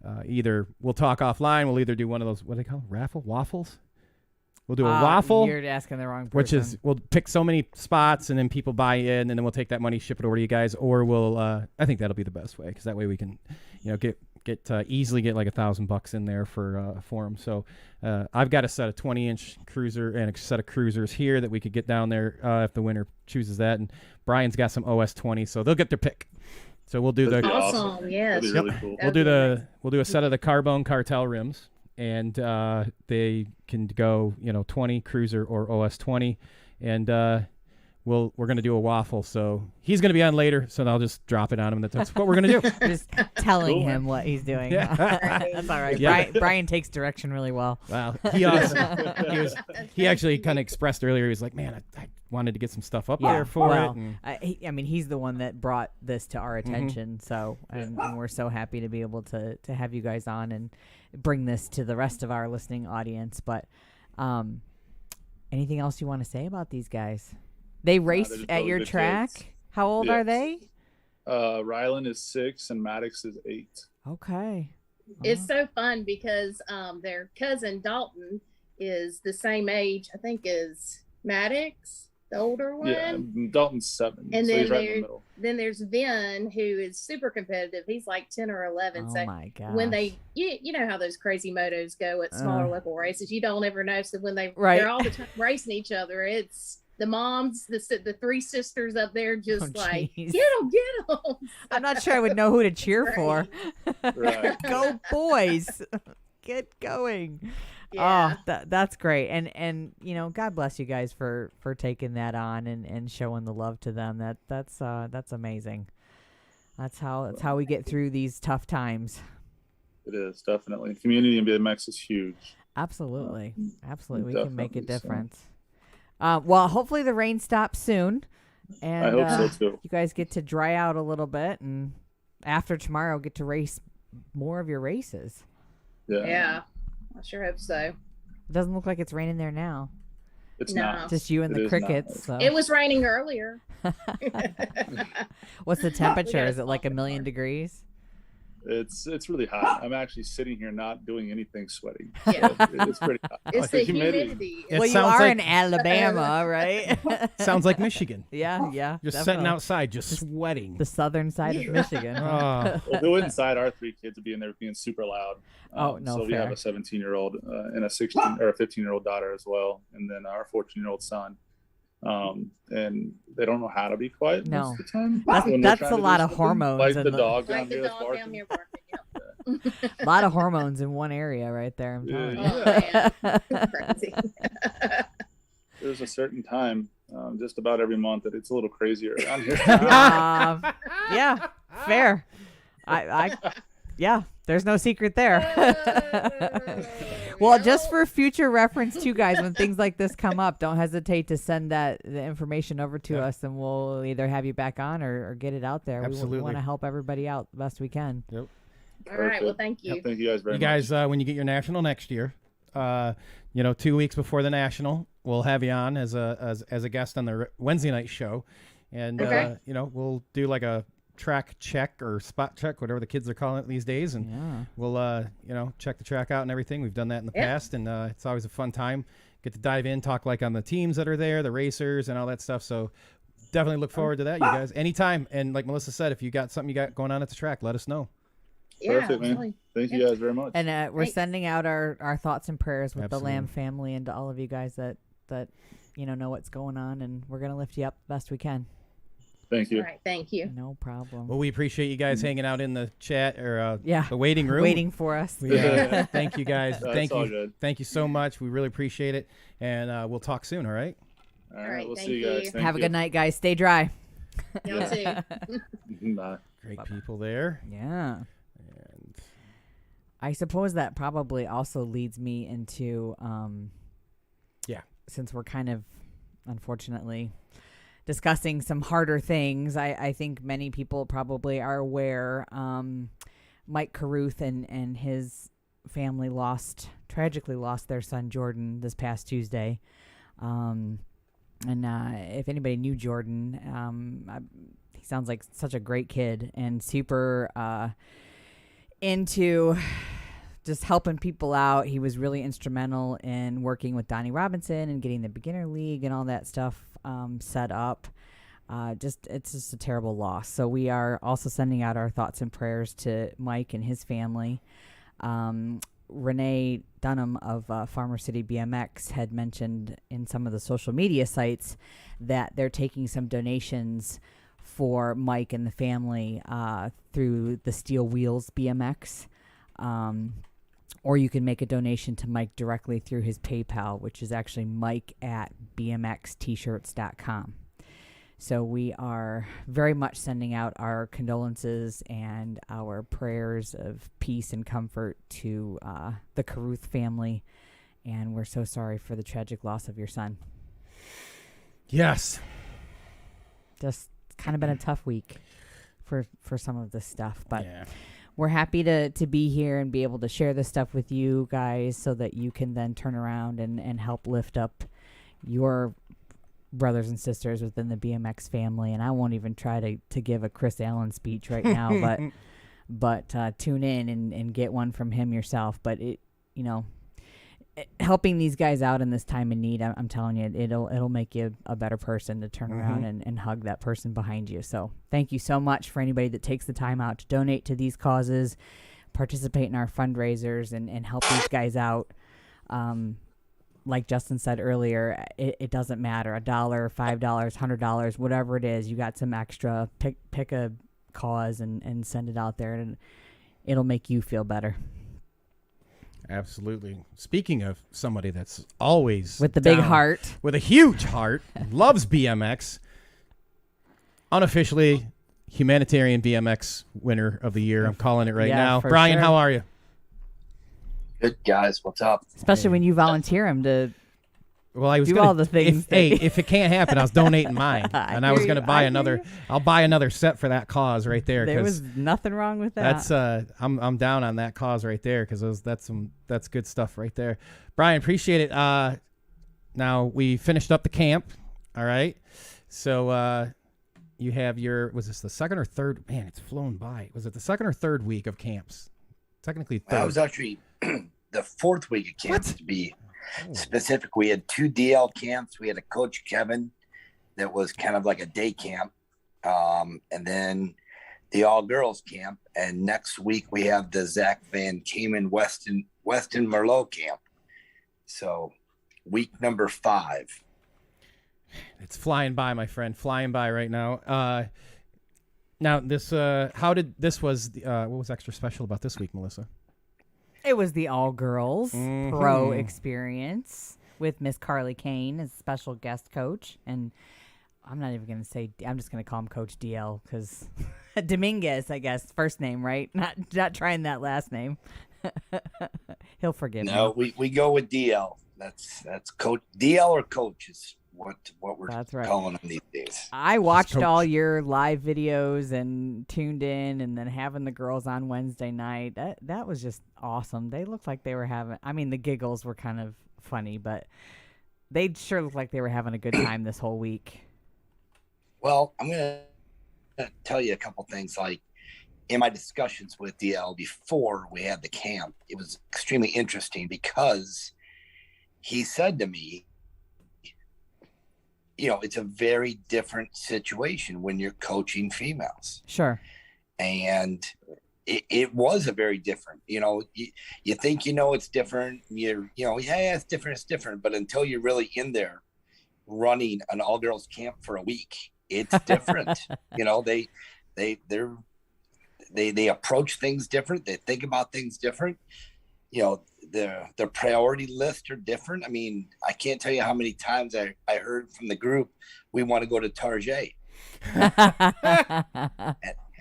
we'll talk offline. We'll either do one of those, what do they call them? Waffles. We'll do a waffle. You're asking the wrong person. Which is, we'll pick so many spots, and then people buy in, and then we'll take that money, ship it over to you guys, or we'll. I think that'll be the best way, because that way we can, easily get like $1,000 in there for them. So I've got a set of 20-inch cruiser and a set of cruisers here that we could get down there if the winner chooses that, and Brian's got some OS 20, so they'll get their pick. So we'll do the awesome. Yes. Really cool. We'll do a set of the Carbone Cartel rims. And they can go, 20 cruiser or OS 20, and we're going to do a waffle. So he's going to be on later, so I'll just drop it on him. That's what we're going to do. Just telling him what he's doing. Yeah. That's all right. Yeah. Brian takes direction really well. Wow. He actually kind of expressed earlier. He was like, "Man, I wanted to get some stuff up there for it." And, he's the one that brought this to our attention. So, and we're so happy to be able to have you guys on and bring this to the rest of our listening audience. But anything else you want to say about these guys? They race at your track. Kids. How old are they? Rylan is 6 and Maddox is 8. Okay. It's so fun because their cousin Dalton is the same age, I think, as Maddox, the older one. Yeah, Dalton's 7. And so then he's right in the middle. Then there's Vin, who is super competitive. He's like 10 or 11. Oh so my gosh. when you know how those crazy motos go at smaller local races, you don't ever know. So when they're all the time racing each other, it's the moms, the 3 sisters up there just get them. I'm not sure I would know who to cheer for. Right. Go boys. Get going. Yeah. Oh, that's great. And God bless you guys for taking that on and showing the love to them. That's amazing. That's how we get through these tough times. It is, definitely. Community in BMX is huge. Absolutely. We can make a Definitely, difference. Well, hopefully the rain stops soon, and I hope so too. you guys get to dry out a little bit, and after tomorrow get to race more of your races. Yeah, I sure hope so. It doesn't look like it's raining there now. It's No. not. Just you and the crickets. So. It was raining earlier. What's the temperature? Is it like 1,000,000 degrees? It's really hot. I'm actually sitting here not doing anything, sweating. Yeah. So it's pretty hot. It's the humidity. It Well, you sounds are like- in Alabama, right? Sounds like Michigan. Yeah. Just definitely. sitting outside, just sweating. The southern side of Michigan. Oh. Well, go inside. Our 3 kids would be in there being super loud. Oh, no, So we have fair. a 17-year-old and a 16 or a 15-year-old daughter as well, and then our 14-year-old son. and they don't know how to be quiet most of the time. That's a lot of hormones. Like the and dog Like down the here that's dog barking. down here barking. Yep. a lot of hormones in one area right there. I'm telling you. Yeah. Oh, man. Crazy. There's a certain time, just about every month, that it's a little crazier around here. Yeah, fair. Yeah, there's no secret there. Well, just for future reference too, guys, when things like this come up, don't hesitate to send the information over to us, and we'll either have you back on or get it out there. Absolutely. We want to help everybody out the best we can. Yep. All right. Well, thank you. Yeah, thank you guys very You much. guys, when you get your national next year, 2 weeks before the national, we'll have you on as a guest on the Wednesday night show, and Okay. we'll do like a track check or spot check, whatever the kids are calling it these days, and we'll check the track out and everything. We've done that in the past, and it's always a fun time. Get to dive in, talk like on the teams that are there, the racers, and all that stuff. So definitely look forward to that, you guys, anytime. And like Melissa said, if you got something you got going on at the track, let us know. Yeah, Perfect, man. absolutely. Thank you guys very much. And we're Thanks. sending out our thoughts and prayers with Absolutely. the Lamb family and to all of you guys that know what's going on, and we're gonna lift you up the best we can. Thank you. All right. Thank you. No problem. Well, we appreciate you guys hanging out in the chat or the waiting room. Waiting for us. Thank you guys. That's all good. Thank you so much. We really appreciate it, and we'll talk soon. All right. All right, we'll thank see you guys. you. Thank Have a you. good night, guys. Stay dry. Y'all too. Bye. Great people there. Yeah. And I suppose that probably also leads me into since we're kind of unfortunately discussing some harder things, I think many people probably are aware Mike Krew and his family tragically lost their son Jordan this past Tuesday. And if anybody knew Jordan, he sounds like such a great kid and super into just helping people out. He was really instrumental in working with Donnie Robinson and getting the beginner league and all that stuff set up. It's just a terrible loss. So we are also sending out our thoughts and prayers to Mike and his family. Renee Dunham of Farmer City BMX had mentioned in some of the social media sites that they're taking some donations for Mike and the family through the Steel Wheels BMX. Or you can make a donation to Mike directly through his PayPal, which is actually mike@bmxtshirts.com. So we are very much sending out our condolences and our prayers of peace and comfort to the Krew family. And we're so sorry for the tragic loss of your son. yes, Just kind of been a tough week for some of this stuff. But yeah. we're happy to be here and be able to share this stuff with you guys so that you can then turn around and help lift up your brothers and sisters within the BMX family. And I won't even try to give a Chris Allen speech right now, but tune in and get one from him yourself. But helping these guys out in this time of need, I'm telling you, it'll make you a better person to turn around and hug that person behind you. So thank you so much for anybody that takes the time out to donate to these causes, participate in our fundraisers, and help these guys out. Like Justin said earlier, it doesn't matter, $1, $5, $100, whatever it is, you got some extra, pick a cause and send it out there, and it'll make you feel better. Absolutely. Speaking of somebody that's always With the big down, heart. with a huge heart, loves BMX, unofficially humanitarian BMX winner of the year. I'm calling it right Yeah, now. for Brian, sure. how are you? Good guys, what's up? Especially when you volunteer him to Well, I was do gonna, all the things. if it can't happen, I was donating mine, and I was hear going to you. buy I hear another. you. I'll buy another set for that cause right there. There 'cause was nothing wrong with that. that's I'm down on that cause right there because that's good stuff right there. Brian, appreciate it. Now we finished up the camp. All right, so you have was this the second or third? Man, it's flown by. Was it the second or third week of camps? Technically third. That was actually the fourth week of camp, to be specific. We had 2 DL camps. We had a coach, Kevin, that was kind of like a day camp, and then the all girls camp. And next week we have the Zach Van Kamen Weston Merlot camp. So week number 5. It's flying by, my friend, flying by right now. Now this, what was extra special about this week, Melissa? It was the all girls pro experience with Miss Carly Kane as special guest coach, and I'm not even gonna say. I'm just gonna call him Coach DL because Dominguez, I guess, first name, right? Not trying that last name. He'll forgive me. No, we go with DL. That's Coach DL or Coach is what we're calling him these days. I watched all your live videos and tuned in, and then having the girls on Wednesday night. That was just awesome. They looked like they were having. I mean, the giggles were kind of funny, but they sure looked like they were having a good time this whole week. Well, I'm gonna tell you a couple things. Like in my discussions with DL before we had the camp, it was extremely interesting because he said to me, it's a very different situation when you're coaching females. Sure. And it was a very different, you think, it's different. It's different. But until you're really in there running an all girls camp for a week, it's different. They approach things different. They think about things different. Their priority lists are different. I mean, I can't tell you how many times I heard from the group, we want to go to Target.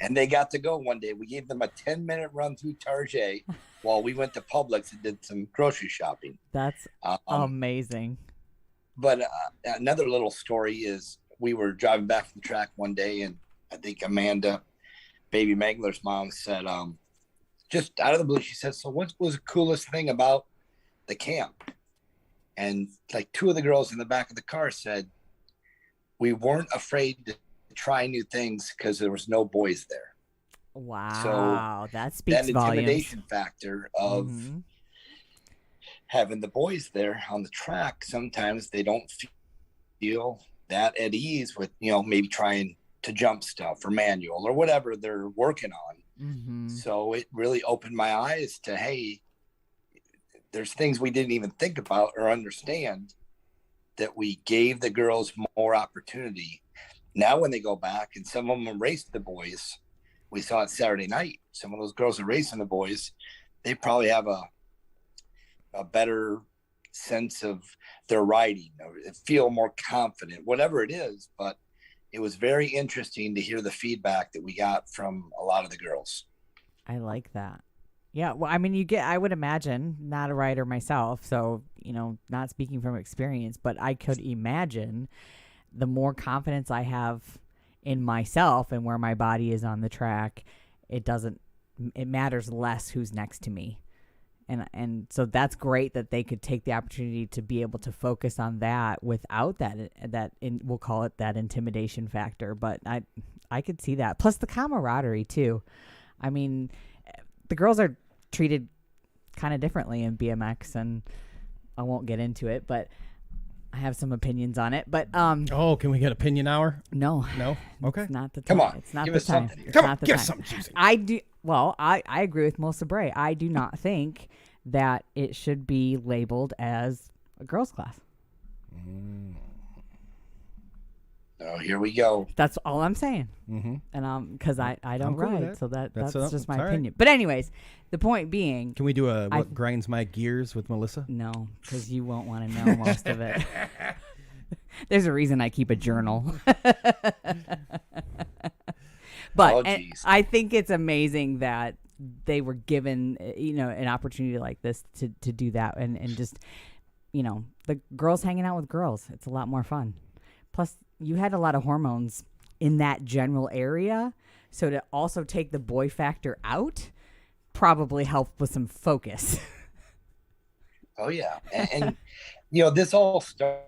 and they got to go one day. We gave them a 10-minute run through Target while we went to Publix and did some grocery shopping. That's amazing. But another little story is we were driving back from the track one day, and I think Amanda, baby Megler's mom, said, just out of the blue, she said, so what was the coolest thing about the camp? And like two of the girls in the back of the car said, we weren't afraid to try new things because there was no boys there. Wow. So that speaks volumes. That intimidation factor of having the boys there on the track, sometimes they don't feel that at ease with, maybe trying to jump stuff or manual or whatever they're working on. Mm-hmm. So it really opened my eyes to, hey, there's things we didn't even think about or understand, that we gave the girls more opportunity. Now when they go back, and some of them race the boys, we saw it Saturday night, some of those girls are racing the boys, they probably have a better sense of their riding, or feel more confident, whatever it is. But it was very interesting to hear the feedback that we got from a lot of the girls. I like that. Yeah. Well, I mean, I would imagine, not a rider myself, so, not speaking from experience, but I could imagine the more confidence I have in myself and where my body is on the track, it matters less who's next to me. And so that's great that they could take the opportunity to be able to focus on that without we'll call it that intimidation factor. But I could see that. Plus the camaraderie too. I mean, the girls are treated kind of differently in BMX, and I won't get into it, but I have some opinions on it. But can we get opinion hour? No. Okay. It's not the time. Come on. It's not give the us time. something. It's Come not on, the give time. us something juicy. I agree with Melissa Bray. I do not think that it should be labeled as a girls' class. Oh, here we go. That's all I'm saying. Mm-hmm. And because I don't cool with ride, that. so that's That's just my all right. opinion. But anyways, the point being, Can we do what grinds my gears with Melissa? no, because you won't want to know most of it. There's a reason I keep a journal. But Oh, and geez. I think it's amazing that they were given, an opportunity like this to do that, and just, the girls hanging out with girls. It's a lot more fun. Plus, you had a lot of hormones in that general area, so to also take the boy factor out probably helped with some focus. Oh yeah, and this all started.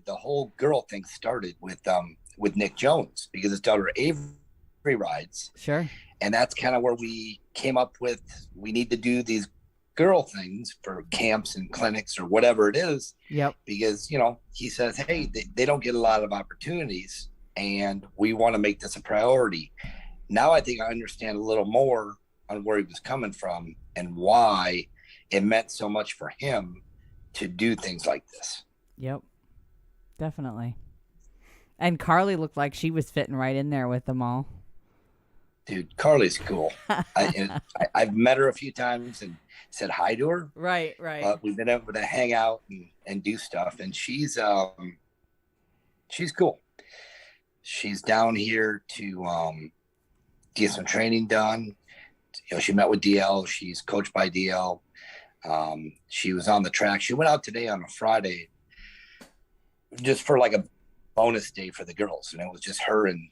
The whole girl thing started with Nick Jones, because his daughter Avery rides. Sure. And that's kind of where we came up with, we need to do these girl things for camps and clinics or whatever it is. Yep. Because, he says, hey, they don't get a lot of opportunities, and we want to make this a priority. Now I think I understand a little more on where he was coming from and why it meant so much for him to do things like this. Yep. Definitely. And Carly looked like she was fitting right in there with them all. Dude, Carly's cool. I've met her a few times and said hi to her. Right. But we've been able to hang out and do stuff. And she's cool. She's down here to get some training done. She met with DL. She's coached by DL. She was on the track. She went out today on a Friday just for like a bonus day for the girls. And it was just her and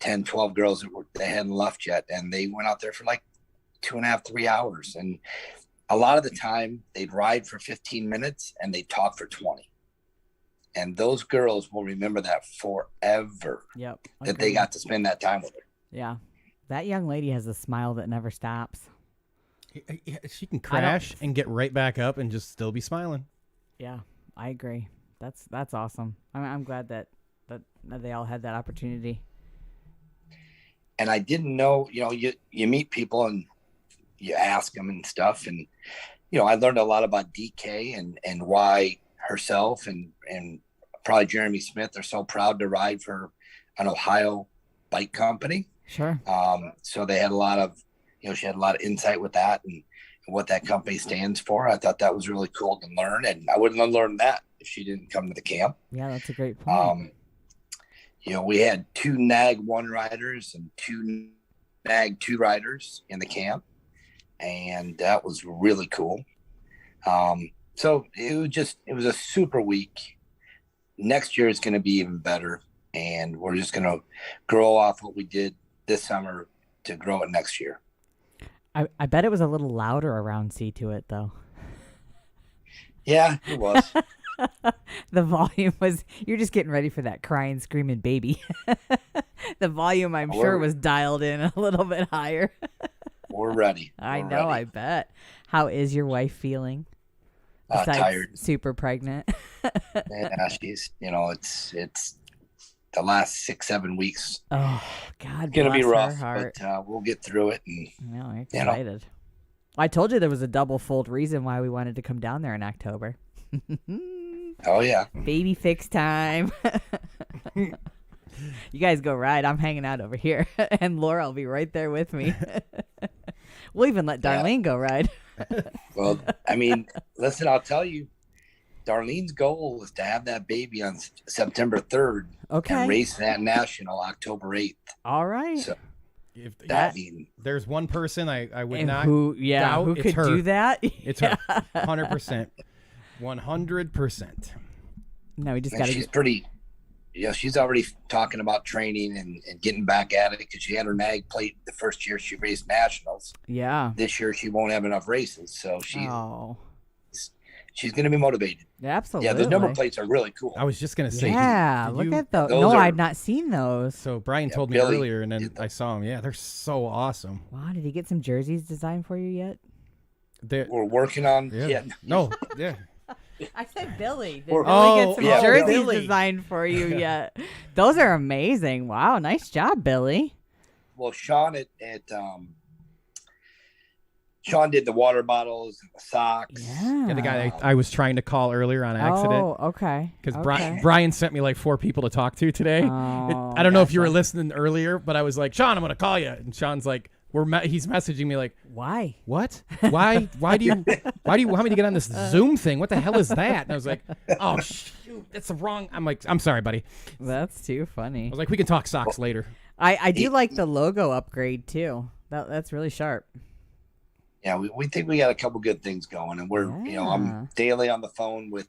10, 12 girls that hadn't left yet. And they went out there for like 2.5, 3 hours. And a lot of the time they'd ride for 15 minutes and they'd talk for 20. And those girls will remember that forever. Yep. That they got to spend that time with her. Yeah. That young lady has a smile that never stops. She can crash and get right back up and just still be smiling. Yeah, I agree. That's awesome. I'm glad that they all had that opportunity. And I didn't know, you meet people and you ask them and stuff. And, I learned a lot about DK and why herself and probably Jeremy Smith are so proud to ride for an Ohio bike company. Sure. So they had a lot of, she had a lot of insight with that and what that company stands for. I thought that was really cool to learn. And I wouldn't have learned that if she didn't come to the camp. Yeah, that's a great point. We had 2 NAG 1 riders and 2 NAG 2 riders in the camp. And that was really cool. So it was a super week. Next year is going to be even better. And we're just going to grow off what we did this summer to grow it next year. I bet it was a little louder around C2 though. Yeah, it was. The volume was, you're just getting ready for that crying, screaming baby. The volume, I'm sure, was dialed in a little bit higher. We're ready. I know, I bet. How is your wife feeling? Besides Tired. Super pregnant. Yeah, she's, it's the last 6-7 weeks. Oh, God, gonna be rough, heart. but we'll get through it. And no, I'm excited. I told you there was a double-fold reason why we wanted to come down there in October. Oh yeah, baby fix time. You guys go ride. I'm hanging out over here, and Laura will be right there with me. We'll even let Darlene go ride. Well, I mean, listen, I'll tell you, Darlene's goal is to have that baby on September 3rd. Okay. And race that national October 8th. All right. So there's one person I would not doubt who could do that. It's her. 100%. 100%. No, we just got to. She's pretty. She's already talking about training and getting back at it because she had her NAG plate the first year she raced nationals. Yeah. This year she won't have enough races, so she's going to be motivated. Absolutely. Yeah, the number plates are really cool. I was just going to say. Yeah, look at those. No, I've not seen those. So Brian told me earlier, and then I saw them. Yeah, they're so awesome. Wow, did he get some jerseys designed for you yet? We're working on. Yeah. No. Yeah. I said Billy. Did Billy get some jerseys designed for you yet? Those are amazing. Wow, nice job, Billy. Well, Sean Sean did the water bottles and the socks. Yeah, the guy I was trying to call earlier on accident. Oh, okay. Because Brian sent me like 4 people to talk to today. I don't know if you were listening earlier, but I was like, Sean, I'm going to call you. And Sean's like, he's messaging me like, why? What? Why do you want me to get on this Zoom thing? What the hell is that? And I was like, oh shoot, that's the wrong. I'm like, I'm sorry, buddy. That's too funny. I was like, we can talk socks later. I do like the logo upgrade too. That's really sharp. Yeah, we think we got a couple good things going, and we're I'm daily on the phone with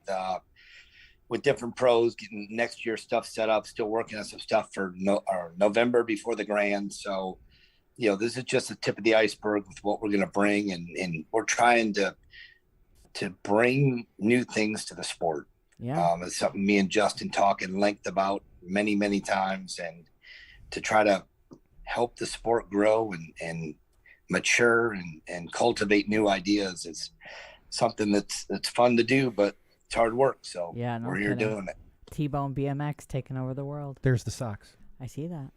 different pros, getting next year's stuff set up. Still working on some stuff for November before the Grand. So, this is just the tip of the iceberg with what we're going to bring, and we're trying to bring new things to the sport. Yeah, it's something me and Justin talk in length about many, many times, and to try to help the sport grow and mature and cultivate new ideas is something that's fun to do, but it's hard work. So we're here doing it. T-Bone BMX taking over the world. There's the socks. I see that.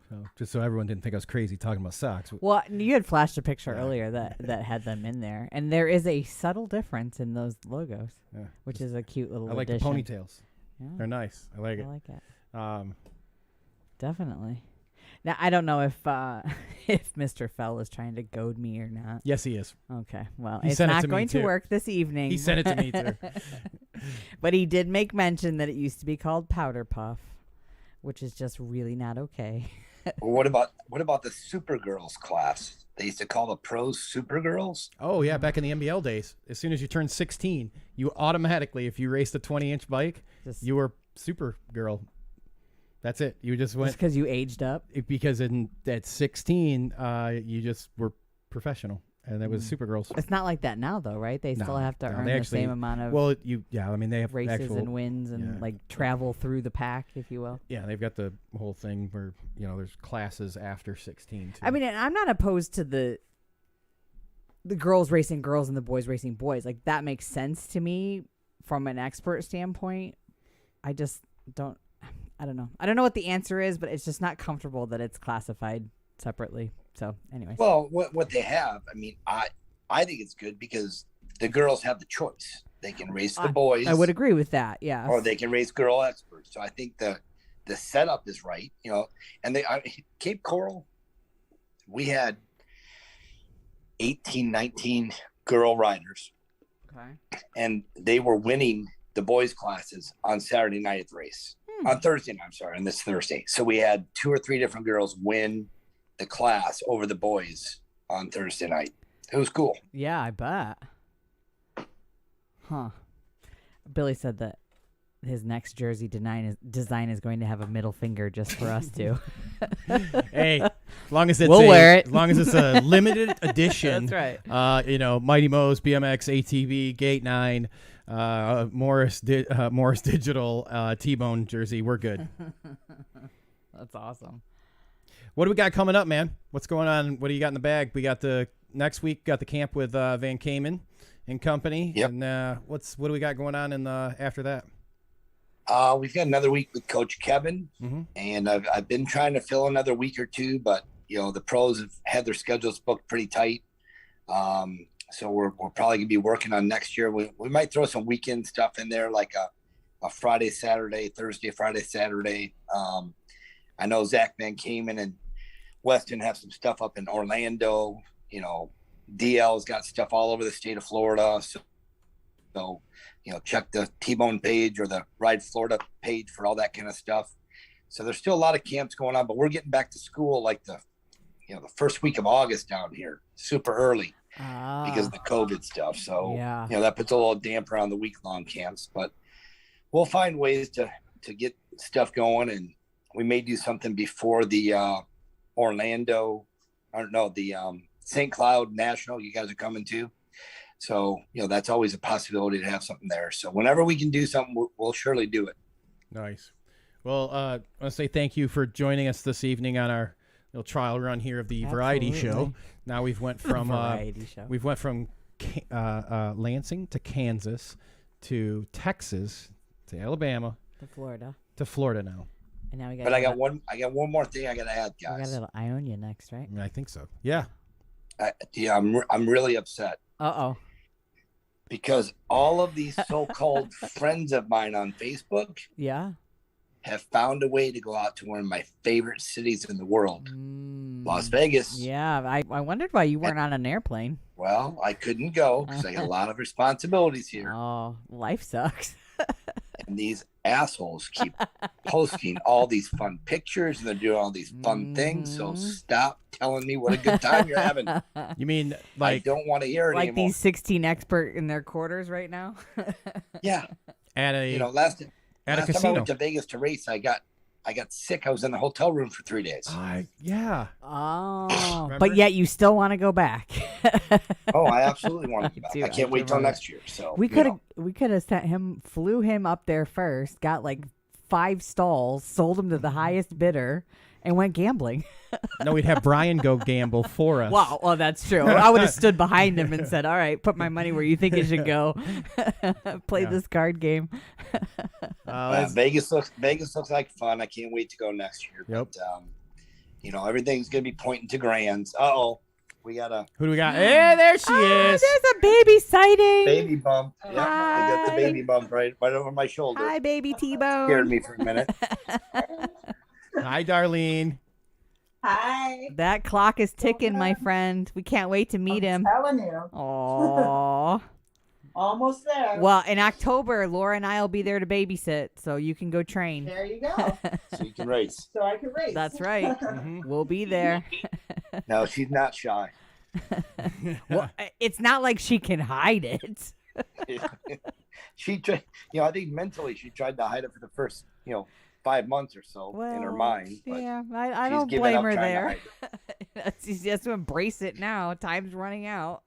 So just so everyone didn't think I was crazy talking about socks. Well, you had flashed a picture earlier that had them in there, and there is a subtle difference in those logos, which is a cute little I like addition. the ponytails. Yeah. They're nice. I like it. I like it. Definitely. Now I don't know if if Mr. Fell is trying to goad me or not. Yes, he is. Okay, well, He it's sent it not to me, going to too. work this evening. He sent it to me, too. But he did make mention that it used to be called Powder Puff, which is just really not okay. Well, what about the Supergirls class? They used to call the pros Supergirls. Oh, yeah, back in the NBL days. As soon as you turned 16, you automatically, if you raced a 20-inch bike, you were Supergirl. That's it. You just went. Just because you aged up? Because at 16, you just were professional. And that was Supergirls. It's not like that now, though, right? They still have to earn the same amount of they have races and wins and travel through the pack, if you will. Yeah, they've got the whole thing where, there's classes after 16, too. I mean, and I'm not opposed to the girls racing girls and the boys racing boys. Like, that makes sense to me from an expert standpoint. I just don't, I don't know. I don't know what the answer is, but it's just not comfortable that it's classified separately. So, anyways. Well, what they have, I mean, I think it's good because the girls have the choice. They can race the boys. I would agree with that, yeah. Or they can race girl experts. So I think the setup is right, And Cape Coral, we had 18, 19 girl riders. Okay. And they were winning the boys' classes on Saturday night at the race. On Thursday night, I'm sorry, on this Thursday. So we had 2 or 3 different girls win the class over the boys on Thursday night. It was cool. Yeah, I bet. Huh. Billy said that his next jersey design is going to have a middle finger just for us two. Hey, as long as it's wear it. As long as it's a limited edition. That's right. Mighty Mo's, BMX, ATV, Gate 9, Morris Digital, T-Bone jersey. We're good. That's awesome. What do we got coming up, man? What's going on? What do you got in the bag? We got next week, got the camp with Van Kamen and company. Yep. And what do we got going on after that? We've got another week with Coach Kevin, and I've been trying to fill another week or two, but the pros have had their schedules booked pretty tight. So we're probably gonna be working on next year. We might throw some weekend stuff in there, like a Friday, Saturday, Thursday, Friday, Saturday. I know Zach Van Kamen and Weston have some stuff up in Orlando. DL's got stuff all over the state of Florida. So check the T-Bone page or the Ride Florida page for all that kind of stuff. So there's still a lot of camps going on, but we're getting back to school like the first week of August down here, super early because of the COVID stuff. So, that puts a little damper on the week-long camps, but we'll find ways to get stuff going, and we may do something before the St. Cloud National you guys are coming to. So, that's always a possibility to have something there. So whenever we can do something, we'll surely do it. Nice. Well, I want to say thank you for joining us this evening on our little trial run here of the variety show. Now we've went from Lansing to Kansas to Texas to Alabama to Florida now. And now we got. But I got one more thing I got to add, guys. We got a little Ionia next, right? I think so. Yeah. I'm really upset. Uh-oh. Because all of these so-called friends of mine on Facebook have found a way to go out to one of my favorite cities in the world, Las Vegas. Yeah, I wondered why you weren't on an airplane. Well, I couldn't go because I got a lot of responsibilities here. Oh, life sucks. And these assholes keep posting all these fun pictures and they're doing all these fun things. So stop telling me what a good time you're having. You mean I don't want to hear it anymore. Like these 16 expert in their quarters right now? Yeah. At a last a time casino. I went to Vegas to race, I got sick. I was in the hotel room for 3 days. Yeah. Oh, but yet you still want to go back. Oh, I absolutely want to go back. I can't wait till next year. So we could have flew him up there first, got like 5 stalls, sold him to the highest bidder, and went gambling. No, we'd have Brian go gamble for us. Wow, well, that's true. I would have stood behind him and said, all right, put my money where you think it should go. Play this card game. Vegas looks like fun. I can't wait to go next year. Yep. But, everything's going to be pointing to grands. Uh-oh. We got a Who do we got? Hey, there she is. There's a baby sighting. baby bump. Yeah, I got the Hi. baby bump right over my shoulder. Hi, baby T-Bone. Scared me for a minute. Hi, Darlene. Hi. That clock is ticking, my friend. We can't wait to meet him. Telling you. Aww. Almost there. Well, in October, Laura and I will be there to babysit, so you can go train. There you go. So you can race. So I can race. That's right. We'll be there. No, she's not shy. Well, it's not like she can hide it. She tried, I think mentally she tried to hide it for the first, 5 months or so in her mind. But yeah, I she's don't given blame up her trying to there. hide it. She has to embrace it now. Time's running out.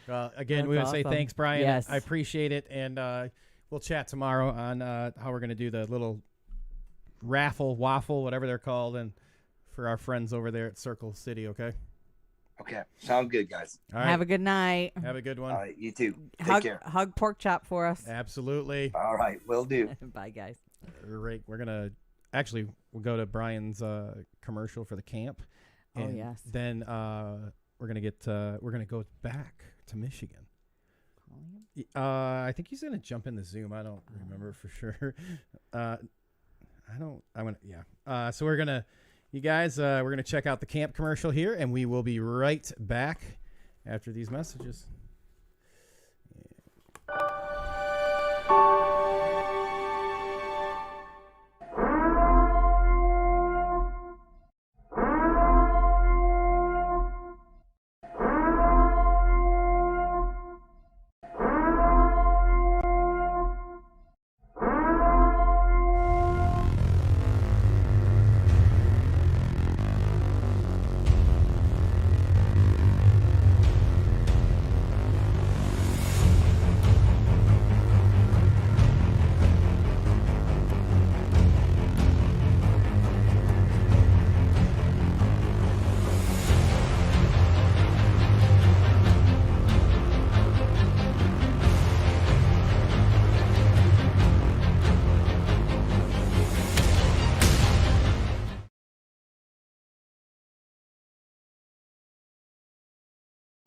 Again, we That's want to say awesome. thanks, Brian. Yes. I appreciate it. And we'll chat tomorrow on how we're going to do the little waffle, whatever they're called, and for our friends over there at Circle City, okay? Okay, sound good, guys. All right. Have a good night. Have a good one. All right, you too. Take care. Hug pork chop for us. Absolutely. All right, will do. Bye, guys. Right, we're gonna we'll go to Brian's commercial for the camp. Oh, And yes. Then we're gonna go back to Michigan. I think he's gonna jump in the Zoom. I don't remember for sure. So we're gonna, you guys, we're gonna check out the camp commercial here, and we will be right back after these messages.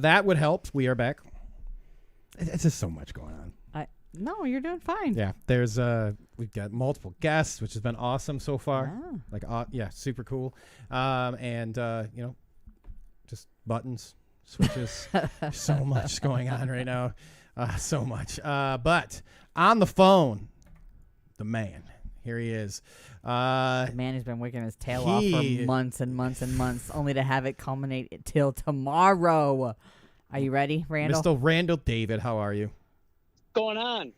That would help. We are back. It's just so much going on. No, you're doing fine. Yeah, there's we've got multiple guests, which has been awesome so far. Yeah. Super cool. And just buttons, switches. So much going on right now. So much. But on the phone, the man. Here he is. The man who's been wigging his tail off for months and months and months, only to have it culminate till tomorrow. Are you ready, Randall? Mr. Randall David, how are you? Going on,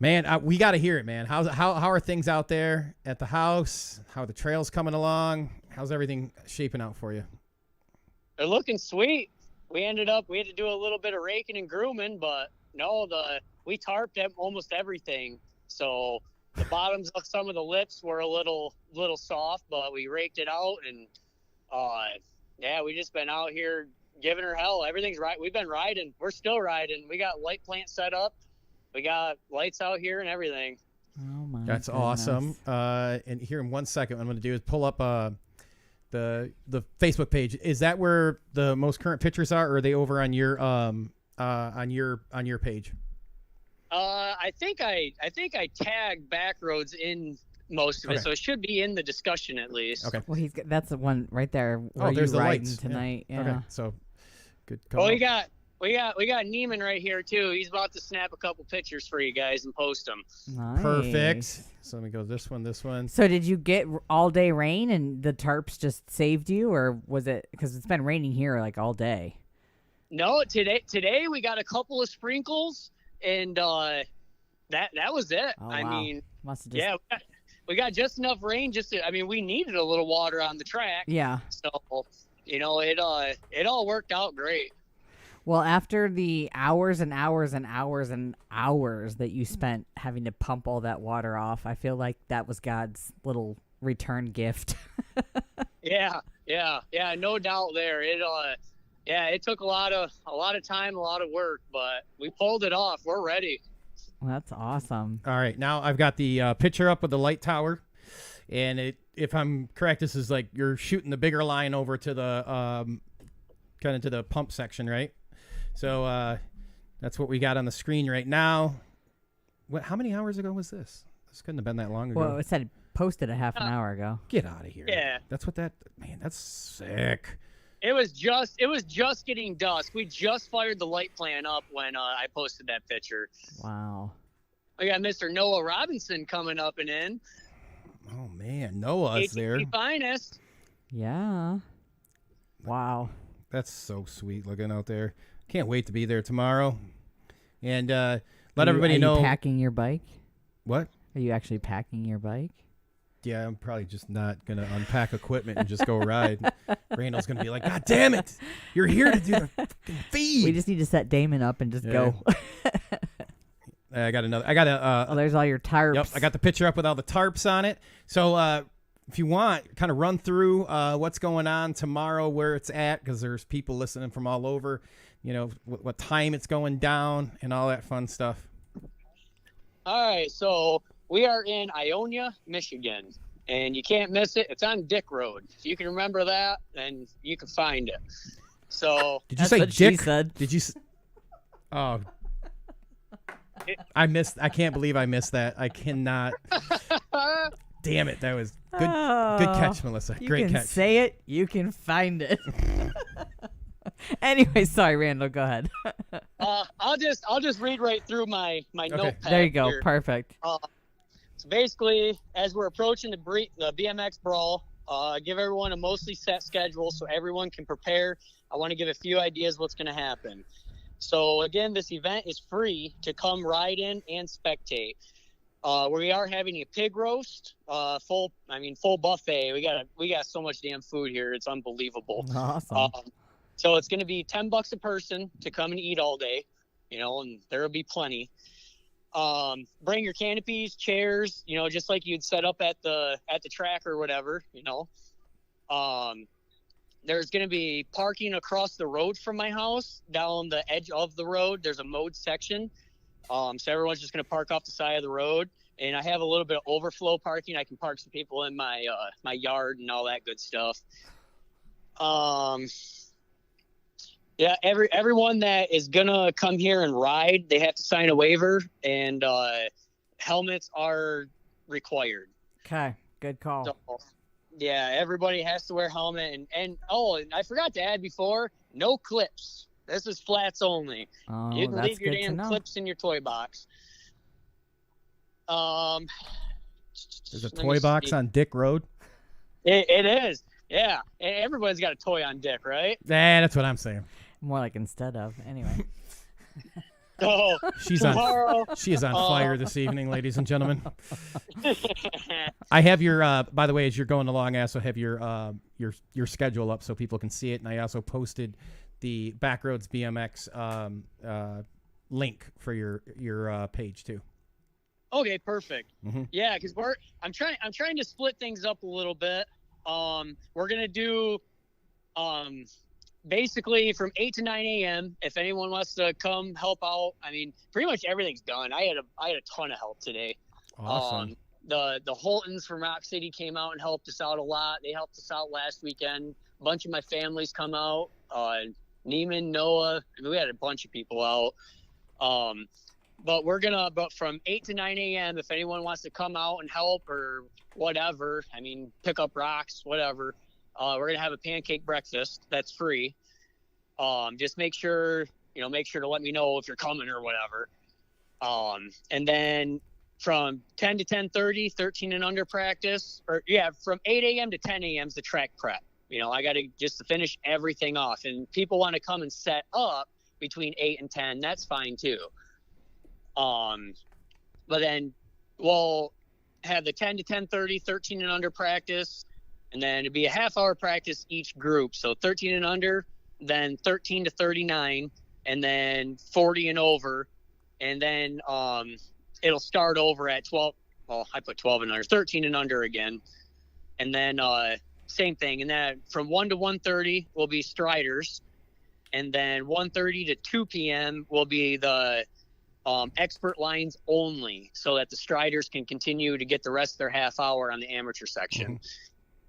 man? We got to hear it, man. How are things out there at the house? How are the trails coming along? How's everything shaping out for you? They're looking sweet. We had to do a little bit of raking and grooming, but no, we tarped almost everything. So the bottoms of some of the lips were a little soft, but we raked it out, and we just been out here giving her hell. Everything's right. We've been riding. We're still riding. We got light plant set up. We got lights out here and everything. Oh my! That's awesome. And here in 1 second, what I'm going to do is pull up the Facebook page. Is that where the most current pictures are, or are they over on your page? I think I tagged Backroads in most of it, so it should be in the discussion at least. Okay. Well, that's the one right there. Where there's you the riding lights tonight. Yeah. Okay. So good call. Well, we got Neiman right here too. He's about to snap a couple pictures for you guys and post them. Nice. Perfect. So let me go this one. So did you get all day rain and the tarps just saved you, or was it because it's been raining here like all day? No, today we got a couple of sprinkles, and that was it. Oh, I wow. mean, Must have just... we got just enough rain. We needed a little water on the track. Yeah. So it all worked out great. Well, after the hours and hours and hours and hours that you spent having to pump all that water off, I feel like that was God's little return gift. Yeah, no doubt there. It took a lot of time, a lot of work, but we pulled it off. We're ready. Well, that's awesome. All right, now I've got the picture up with the light tower, And if I'm correct, this is like you're shooting the bigger line over to the kind of to the pump section, right? So that's what we got on the screen right now. How many hours ago was this? This couldn't have been that long ago. Well, it said posted a half an hour ago. Get out of here. Yeah. That's what man, that's sick. It was just getting dusk. We just fired the light plan up when I posted that picture. Wow. We got Mr. Noah Robinson coming up and in. Oh man, Noah's there. Finest. Yeah. Wow. That's so sweet looking out there. Can't wait to be there tomorrow. And let everybody know. Are you packing your bike? What? Are you actually packing your bike? Yeah, I'm probably just not going to unpack equipment and just go ride. Randall's going to be like, God damn it. You're here to do the fucking feed. We just need to set Damon up and just go. I got a there's all your tarps. Yep, I got the picture up with all the tarps on it. So if you want, kind of run through what's going on tomorrow, where it's at, because there's people listening from all over, you know, what time it's going down and all that fun stuff. All right, so we are in Ionia, Michigan, and you can't miss it. It's on Dick Road. If you can remember that, then you can find it. So did you say Dick? Did you? Oh. I can't believe I missed that. I cannot. Damn it. That was good. Good catch, Melissa. Great catch. You can say it. You can find it. Anyway, sorry, Randall. Go ahead. I'll just read right through my notepad. There you go. Here. Perfect. So basically, as we're approaching the BMX Brawl, give everyone a mostly set schedule so everyone can prepare. I want to give a few ideas what's going to happen. So again, this event is free to come ride in and spectate. We are having a pig roast, full buffet. We got so much damn food here. It's unbelievable. Awesome. So it's going to be $10 a person to come and eat all day, you know, and there'll be plenty. Bring your canopies, chairs, you know, just like you'd set up at the track or whatever, you know. There's going to be parking across the road from my house, down the edge of the road. There's a mode section. So everyone's just going to park off the side of the road. And I have a little bit of overflow parking. I can park some people in my yard and all that good stuff. Yeah, everyone that is going to come here and ride, they have to sign a waiver, and helmets are required. Okay, good call. So, yeah, everybody has to wear a helmet. And I forgot to add before, no clips. This is flats only. Oh, you can that's leave your good to damn know. clips in your toy box. There's a toy box on Dick Road? It is. Yeah. Everybody's got a toy on Dick, right? That's what I'm saying. More like instead of. Anyway. So She is on fire this evening, ladies and gentlemen. I have your by the way, as you're going along, I also have your schedule up so people can see it, and I also posted the Backroads BMX link for your page too. Okay, perfect. Mm-hmm. Yeah, because I'm trying to split things up a little bit. We're gonna do basically from 8 to 9 a.m. If anyone wants to come help out, I mean, pretty much everything's done. I had a ton of help today. Awesome. The Holtons from Rock City came out and helped us out a lot. They helped us out last weekend. A bunch of my families come out. Neiman, Noah, I mean, we had a bunch of people out. But from 8 to 9 a.m., if anyone wants to come out and help or whatever, I mean, pick up rocks, whatever, we're going to have a pancake breakfast that's free. Just make sure to let me know if you're coming or whatever. And then from 10 to 10:30, 13 and under practice, from 8 a.m. to 10 a.m. is the track prep. You know, I got to just finish everything off, and people want to come and set up between 8 and 10. That's fine too. But then we'll have the 10 to 10:30, 13 and under practice, and then it'd be a half-hour practice each group. So 13 and under, then 13 to 39, and then 40 and over, and then it'll start over at 12. Well, I put 12 and under, 13 and under again, and then same thing. And then from 1 to 1:30 will be striders, and then 1:30 to 2 p.m. will be the expert lines only, so that the striders can continue to get the rest of their half hour on the amateur section.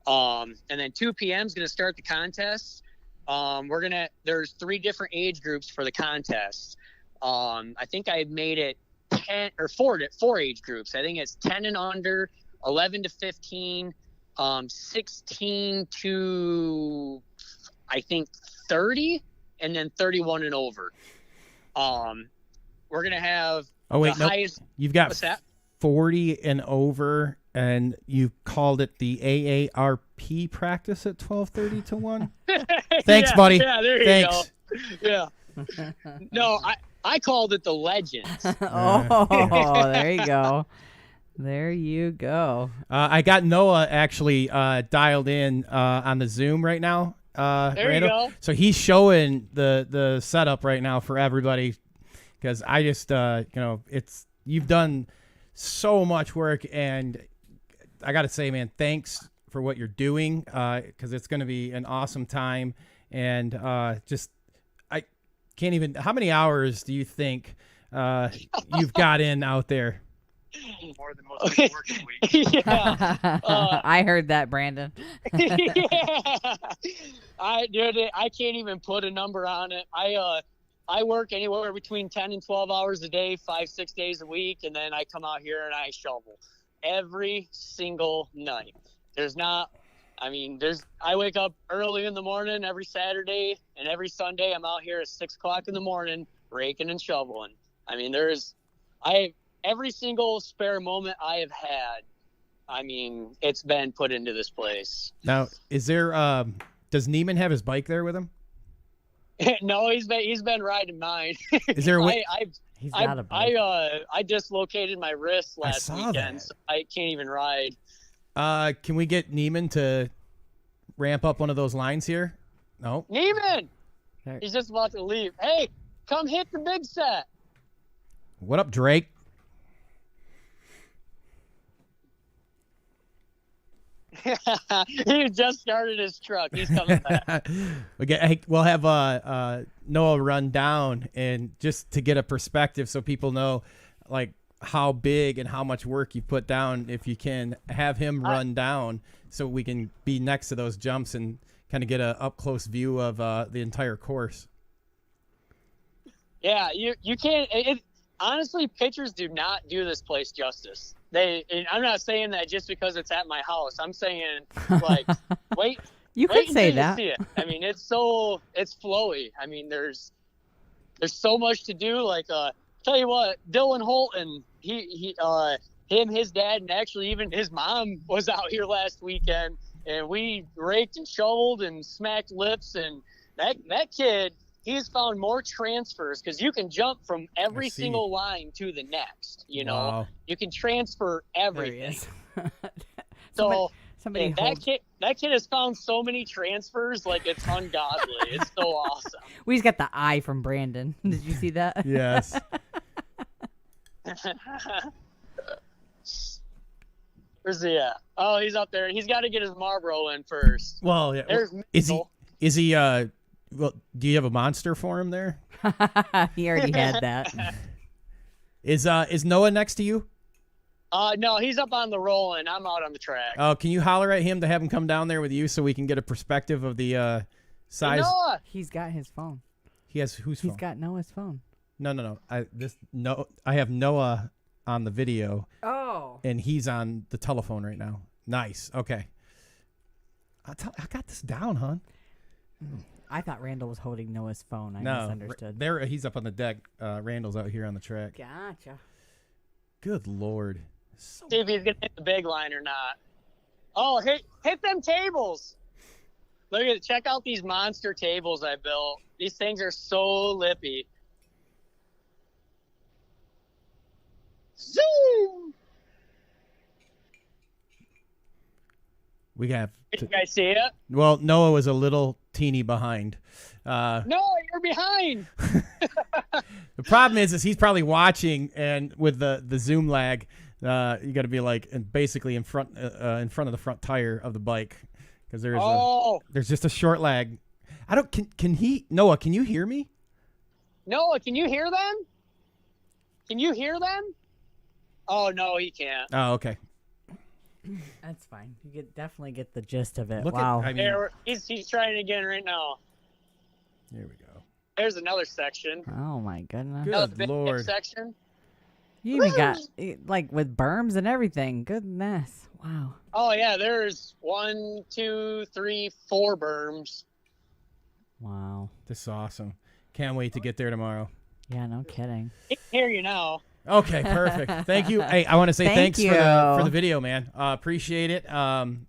And then 2 p.m. is going to start the contest. There's 3 different age groups for the contest. I think I made it 10 or 4 age groups. I think it's 10 and under, 11 to 15, 16 to I think 30, and then 31 and over. We're gonna have highest. You've got what's that? 40 and over, and you called it the AARP practice at 12:30 to 1. Thanks, buddy. Yeah, there Thanks. you go. Yeah. No, I called it the Legends. Oh, there you go. There you go. I got Noah actually dialed in on the Zoom right now. There you go. So he's showing the setup right now for everybody, because I just you've done so much work, and I got to say, man, thanks for what you're doing, because it's going to be an awesome time, and I can't even. How many hours do you think you've got in out there? More than most people work in a week. Yeah. I heard that, Brandon. Yeah. I can't even put a number on it. I work anywhere between 10 and 12 hours a day, 5-6 days a week, and then I come out here and I shovel every single night. I wake up early in the morning every Saturday, and every Sunday I'm out here at 6 o'clock in the morning raking and shoveling. I mean, every single spare moment I have had, it's been put into this place. Now, is there? Does Neiman have his bike there with him? No, he's been riding mine. Is there a way? He's got a bike. I dislocated my wrist last weekend, that. so I can't even ride. Can we get Neiman to ramp up one of those lines here? No. Neiman! He's just about to leave. Hey, come hit the big set. What up, Drake? He just started his truck. He's coming back. We'll have Noah run down, and just to get a perspective so people know like how big and how much work you put down, if you can have him run down so we can be next to those jumps and kind of get a up close view of the entire course. Yeah, you can't. Honestly, pictures do not do this place justice. I'm not saying that just because it's at my house. I'm saying, like, wait. You could say you that. See it. I mean, it's flowy. I mean, there's so much to do. Like, tell you what, Dylan Holton, his dad, and actually even his mom was out here last weekend, and we raked and shoveled and smacked lips, and that kid. He's found more transfers, because you can jump from every single line to the next. Wow. You can transfer everything. There he is. So somebody that kid has found so many transfers, like it's ungodly. It's so awesome. We just got the eye from Brandon. Did you see that? Yes. Where's he at? Oh, he's up there. He's got to get his Marlboro in first. Well, yeah. There's Is he? Well, do you have a monster for him there? He already had that. Is Noah next to you? No, he's up on the roll, and I'm out on the track. Oh, can you holler at him to have him come down there with you so we can get a perspective of the size? Hey, Noah! He's got his phone. He has whose phone? He's got Noah's phone. No. I have Noah on the video. Oh. And he's on the telephone right now. Nice. Okay. I got this down, hon. I thought Randall was holding Noah's phone. I No, misunderstood. there he's up on the deck. Randall's out here on the track. Gotcha. Good Lord. See if he's gonna hit the big line or not. Oh, hit them tables. Check out these monster tables I built. These things are so lippy. Zoom! We have. Did you guys see it? Well, Noah was a little teeny behind. No, you're behind. The problem is he's probably watching, and with the zoom lag, you got to be like basically in front of the front tire of the bike, because there's just a short lag. I don't. Can he? Noah, can you hear me? Noah, can you hear them? Can you hear them? Oh no, he can't. Oh, okay. That's fine. You definitely get the gist of it. Look wow. I mean, There, he's trying again right now. here we go. There's another section. Oh my goodness. Good That was the big Lord. section. You even got like with berms and everything. Goodness. Wow. Oh yeah, there's 1, 2, 3, 4 berms. Wow. This is awesome. Can't wait to get there tomorrow. Yeah, no kidding. He can hear you now. Okay, perfect. Thank you. Hey, I want to say Thank thanks you. for the video, man. Appreciate it. And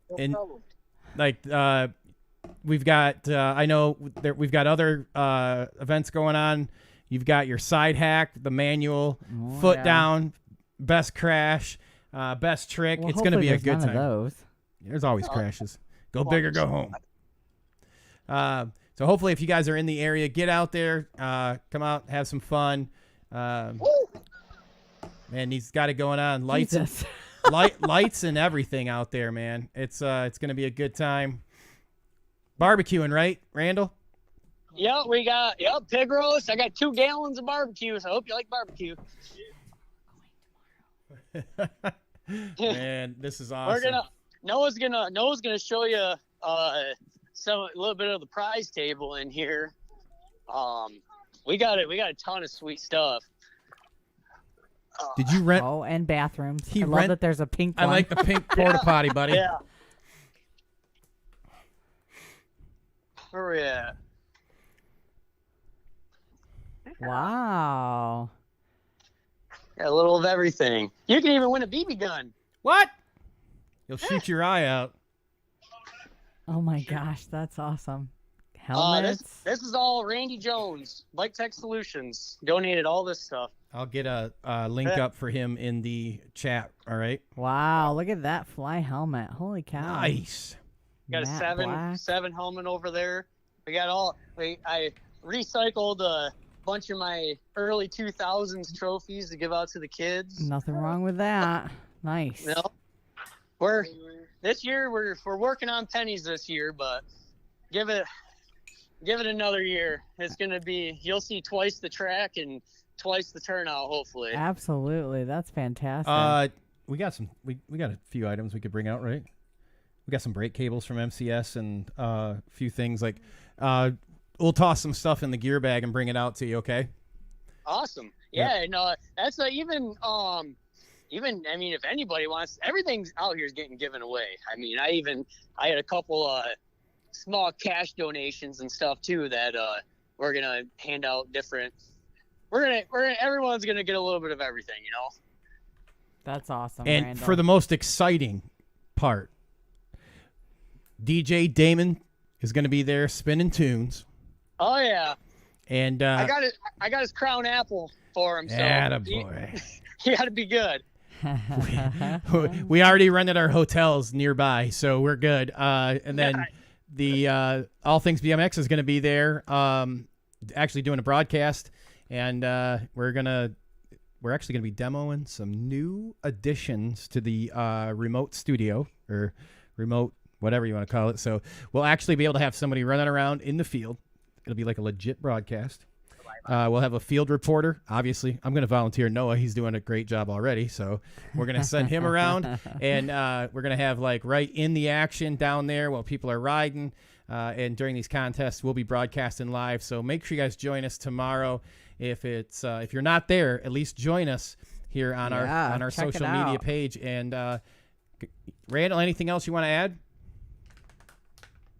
like we've got I know we've got other events going on. You've got your side hack, the manual, foot down, best crash, best trick. Well, it's going to be a hopefully good there's none time. of those. There's always crashes. Go big or go home. So hopefully if you guys are in the area, get out there, come out, have some fun. Man, he's got it going on. Lights and, lights and everything out there, man. It's going to be a good time. Barbecuing, right, Randall? Yep, we got pig roast. I got 2 gallons of barbecue, so I hope you like barbecue. Man, this is awesome. Noah's gonna show you a little bit of the prize table in here. We got a ton of sweet stuff. Did you rent? Oh, and bathrooms. He I love rent- that there's a pink I one. like the pink porta potty, buddy. Yeah. Where are we at? Wow. Got a little of everything. You can even win a BB gun. What? You'll shoot your eye out. Oh my gosh, that's awesome. Helmets. This is all Randy Jones, Bike Tech Solutions. Donated all this stuff. I'll get a link up for him in the chat. All right. Wow, look at that fly helmet. Holy cow. Nice. Got Matte a black. 7 helmet over there. We got I recycled a bunch of my early 2000s trophies to give out to the kids. Nothing wrong with that. Nice. No. This year we're working on pennies this year, but give it another year. It's gonna be, you'll see twice the track and twice the turnout, hopefully. Absolutely. That's fantastic. We got a few items we could bring out, right? We got some brake cables from MCS and a few things like we'll toss some stuff in the gear bag and bring it out to you, okay? Awesome. Yeah, no, that's even I mean, if anybody wants, everything's out here is getting given away. I mean, I had a couple small cash donations and stuff too that we're gonna hand out different. Everyone's gonna get a little bit of everything, you know. That's awesome. And Randall. for the most exciting part, DJ Damon is going to be there spinning tunes. Oh yeah. And I got his crown apple for him. So attaboy. he got to be good. We already rented our hotels nearby, so we're good. And then the All Things BMX is going to be there, actually doing a broadcast, and we're actually going to be demoing some new additions to the remote studio or remote whatever you want to call it. So we'll actually be able to have somebody running around in the field. It'll be like a legit broadcast. We'll have a field reporter. Obviously, I'm going to volunteer Noah. He's doing a great job already. So we're going to send him around, and we're going to have like right in the action down there while people are riding. And during these contests, we'll be broadcasting live. So make sure you guys join us tomorrow. If you're not there, at least join us here on our social media page. And Randall, anything else you want to add?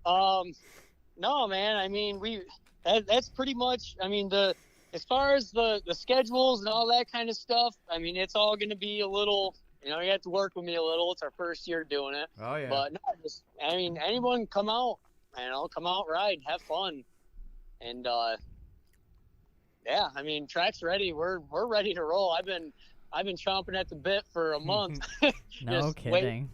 No, man. I mean, that's pretty much. I mean, as far as the schedules and all that kind of stuff. I mean, it's all going to be a little. You know, you have to work with me a little. It's our first year doing it. Oh yeah. But no, anyone come out. Come out, ride, have fun, and yeah. I mean, track's ready. We're ready to roll. I've been chomping at the bit for a month. No kidding.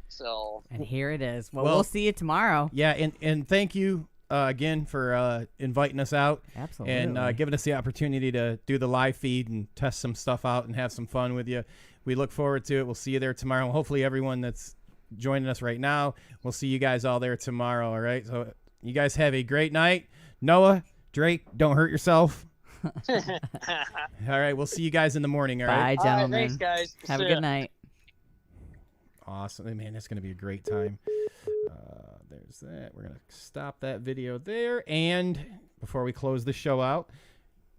So. And here it is. Well, we'll see you tomorrow. Yeah, and thank you again for inviting us out. Absolutely. And giving us the opportunity to do the live feed and test some stuff out and have some fun with you. We look forward to it. We'll see you there tomorrow. Hopefully everyone that's joining us right now, we'll see you guys all there tomorrow. All right. So you guys have a great night. Noah, Drake, don't hurt yourself. All right, we'll see you guys in the morning. All right. Bye, gentlemen. Thanks, guys. Have a See ya. good night. Awesome, man. That's gonna be a great time. There's that. We're gonna stop that video there. And before we close the show out,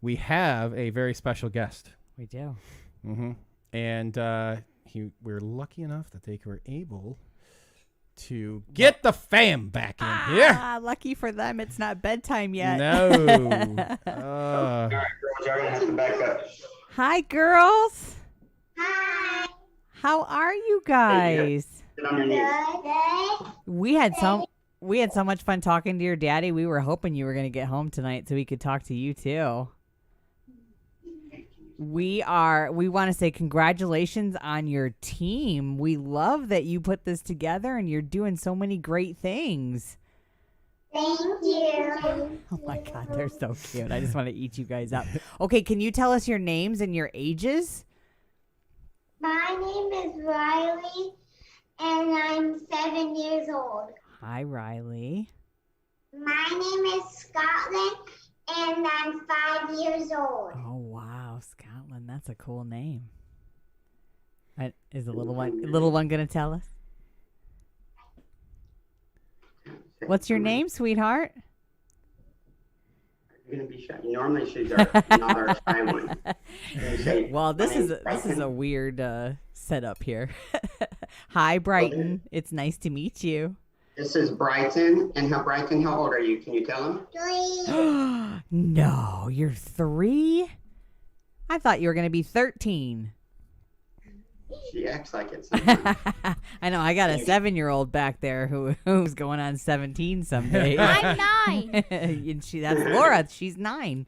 we have a very special guest. We do. Mm-hmm. And we're lucky enough that they were able to get the fam back in here. Lucky for them, it's not bedtime yet. No. All right, girls, y'all gonna have to back up. Hi, girls. Hi. How are you guys? Get on your knees. We had so much fun talking to your daddy. We were hoping you were going to get home tonight so we could talk to you too. We want to say congratulations on your team. We love that you put this together and you're doing so many great things. Thank you. Oh my God, they're so cute. I just want to eat you guys up. Okay, can you tell us your names and your ages? My name is Riley, and I'm 7 years old. Hi, Riley. My name is Scotland, and I'm 5 years old. Oh, wow, Scotland. That's a cool name. Is the little one going to tell us? What's your name, sweetheart? You're gonna be shy. Normally she's not our shy one. Well, this is a weird setup here. Hi, Brighton. It's nice to meet you. This is Brighton, and Brighton, how old are you? Can you tell him? 3. No, you're 3? I thought you were going to be 13. She acts like it sometimes. I know. I got a 7-year-old back there who's going on 17 someday. I'm 9. And that's Laura. She's 9.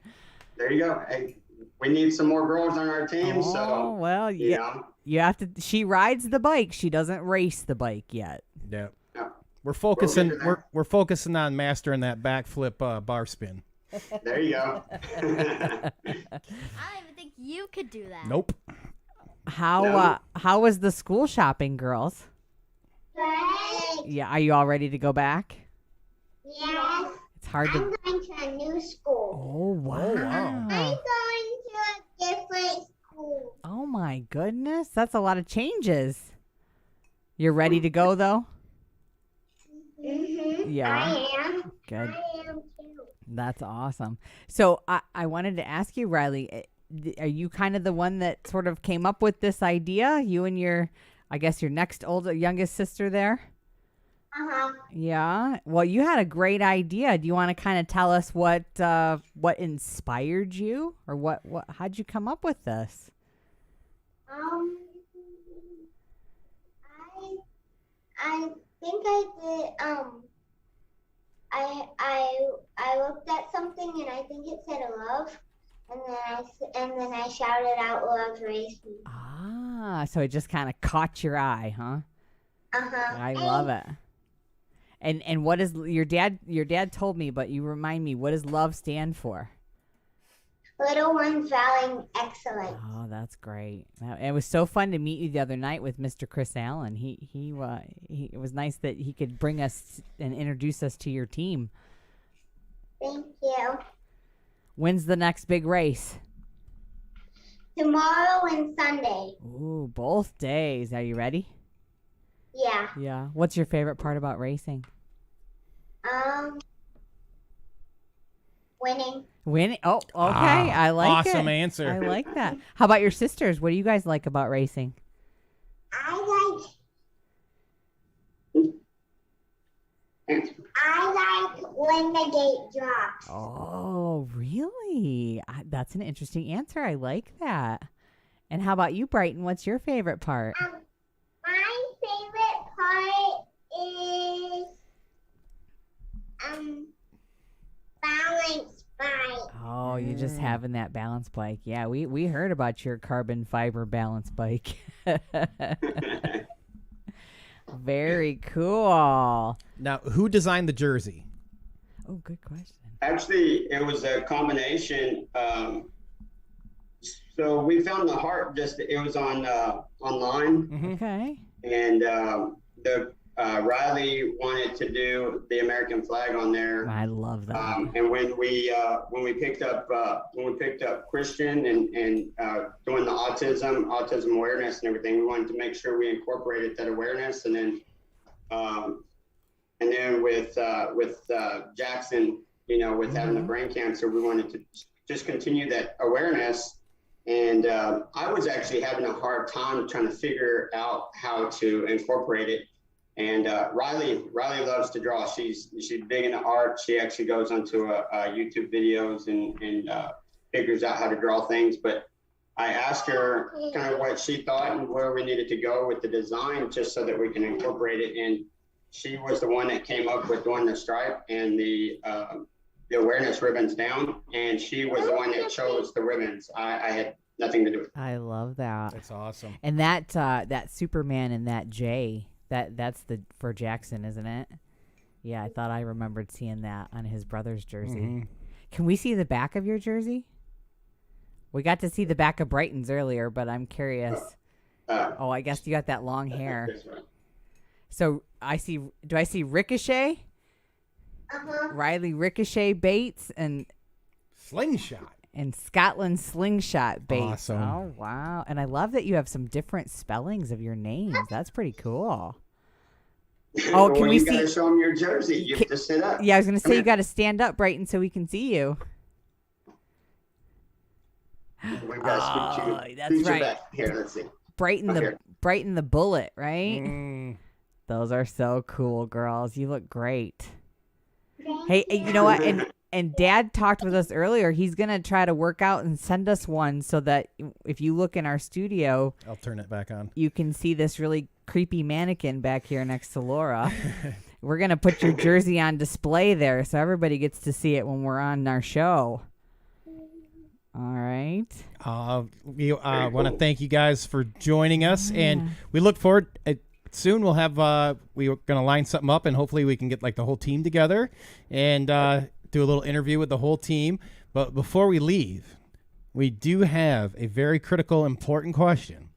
There you go. Hey, we need some more girls on our team. Oh, so well, you know. You have to. She rides the bike. She doesn't race the bike yet. Yeah. No. We're focusing. We're focusing on mastering that backflip bar spin. There you go. I don't even think you could do that. Nope. How was the school shopping, girls? Great. Yeah, are you all ready to go back? Yes. It's hard I'm to. going to a new school. Oh wow! I'm going to a different school. Oh my goodness, that's a lot of changes. You're ready to go though? Mm-hmm. Yeah. I am. Good. I am too. That's awesome. So I wanted to ask you, Riley, are you kind of the one that sort of came up with this idea? You and your next youngest sister there? Uh-huh. Yeah. Well, you had a great idea. Do you want to kind of tell us what inspired you, or how'd you come up with this? I think I did. I looked at something and I think it said love, and then I shouted out "Love raised me." Ah, so it just kind of caught your eye, huh? Uh-huh. I love it. And what is your dad told me, but you remind me, what does love stand for? Little ones valuing excellence. Oh, that's great. It was so fun to meet you the other night with Mr. Chris Allen. It was nice that he could bring us and introduce us to your team. Thank you. When's the next big race? Tomorrow and Sunday. Ooh, both days. Are you ready? Yeah. Yeah. What's your favorite part about racing? Winning. Winning. Oh, okay. I like it. Awesome answer. I like that. How about your sisters? What do you guys like about racing? I like when the gate drops. Oh, really? That's an interesting answer. I like that. And how about you, Brighton? What's your favorite part? My favorite part is balance bike. Oh, you're just having that balance bike. Yeah, we heard about your carbon fiber balance bike. Very cool. Now, who designed the jersey? Oh, good question. Actually, it was a combination. So we found the heart. It was on online. Okay. And the Riley wanted to do the American flag on there. I love that. And when we picked up Christian and doing the autism awareness and everything, we wanted to make sure we incorporated that awareness. And then with Jackson, with having the brain cancer, we wanted to just continue that awareness. And I was actually having a hard time trying to figure out how to incorporate it. And Riley loves to draw. She's big into art. She actually goes onto YouTube videos and figures out how to draw things. But I asked her kind of what she thought and where we needed to go with the design, just so that we can incorporate it. And she was the one that came up with doing the stripe and the awareness ribbons down. And she was the one that chose the ribbons. I had nothing to do with it. I love that. That's awesome. And that Superman and that J. That's for Jackson, isn't it? Yeah, I thought I remembered seeing that on his brother's jersey. Mm-hmm. Can we see the back of your jersey? We got to see the back of Brighton's earlier, but I'm curious. Oh, I guess you got that long hair. So do I see Ricochet? Riley Ricochet Bates and Slingshot. And Scotland Slingshot Bates. Awesome. Oh, wow. And I love that you have some different spellings of your names. That's pretty cool. Oh, can we you see? gotta show them your jersey. You have to sit up. Yeah, I was going to say you got to stand up, Brighton, so we can see you. We've got to scoot you. That's Scoot you right. back. Here, let's see. Brighton the Bullet, right? Mm. Those are so cool, girls. You look great. Hey, you know what? And Dad talked with us earlier. He's going to try to work out and send us one so that if you look in our studio, I'll turn it back on. You can see this really creepy mannequin back here next to Laura. We're going to put your jersey on display there so everybody gets to see it when we're on our show. All right. We want to thank you guys for joining us, and we look forward. Soon we're going to line something up, and hopefully we can get like the whole team together and do a little interview with the whole team. But before we leave, we do have a very critical, important question.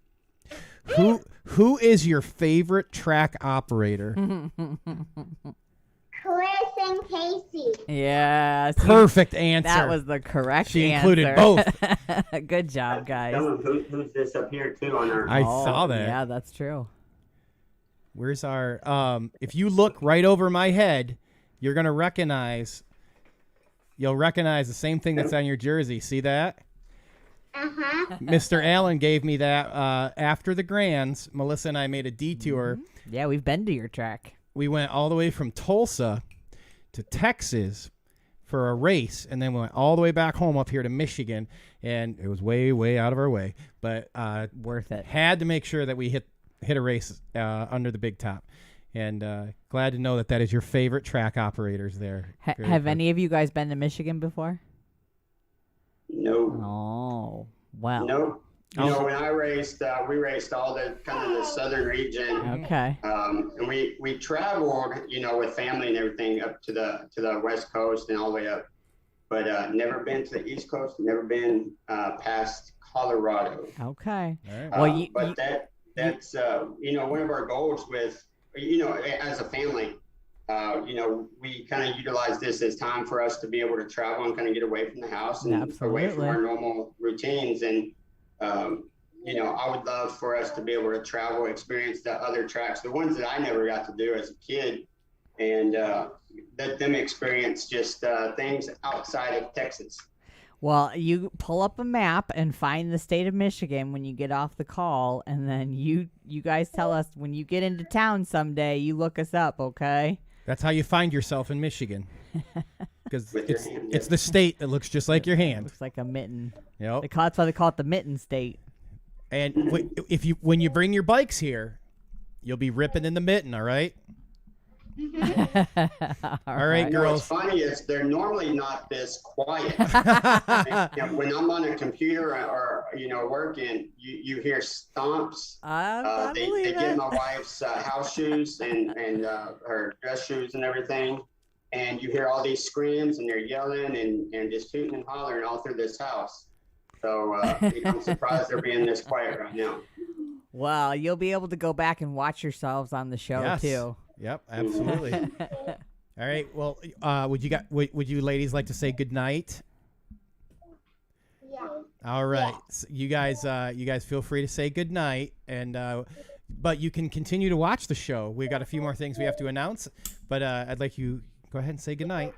Who is your favorite track operator? Chris and Casey. Yeah. Perfect answer. That was the correct She answer. included both. Good job, guys. Who's this up here too on our? I saw that. Yeah, that's true. Where's our? If you look right over my head, you're gonna recognize. You'll recognize the same thing that's on your jersey. See that? Mr. Allen gave me that after the Grands. Melissa and I made a detour. Mm-hmm. Yeah, we've been to your track. We went all the way from Tulsa to Texas for a race, and then we went all the way back home up here to Michigan, and it was way, way out of our way, but worth it. Had to make sure that we hit a race under the big top, and glad to know that is your favorite track operators there. Have any of you guys been to Michigan before? No. Oh, wow. No. You know, when I raced, we raced all the kind of the southern region. Okay. And we traveled, with family and everything up to the West Coast and all the way up, but never been to the East Coast. Never been past Colorado. Okay. All right. Well, that's one of our goals with, as a family. We kind of utilize this as time for us to be able to travel and kind of get away from the house and away from our normal routines. And I would love for us to be able to travel, experience the other tracks, the ones that I never got to do as a kid, and let them experience just things outside of Texas. Well, you pull up a map and find the state of Michigan when you get off the call, and then you guys tell us when you get into town someday, you look us up, okay? That's how you find yourself in Michigen. Because it's the state that looks just like your hand. Looks like a mitten. Yep. That's why they call it the mitten state. And when you bring your bikes here, you'll be ripping in the mitten, all right? All right, girls. What's funny is they're normally not this quiet. When I'm on a computer or working, you hear stomps. They get my wife's house shoes and her dress shoes and everything, and you hear all these screams and they're yelling and just hooting and hollering all through this house. So I'm surprised they're being this quiet right now. Well, you'll be able to go back and watch yourselves on the show too. Yep, absolutely. All right. Well, would you ladies like to say good night? Yeah. All right. So you guys feel free to say good night, and but you can continue to watch the show. We've got a few more things we have to announce, but I'd like you go ahead and say good night.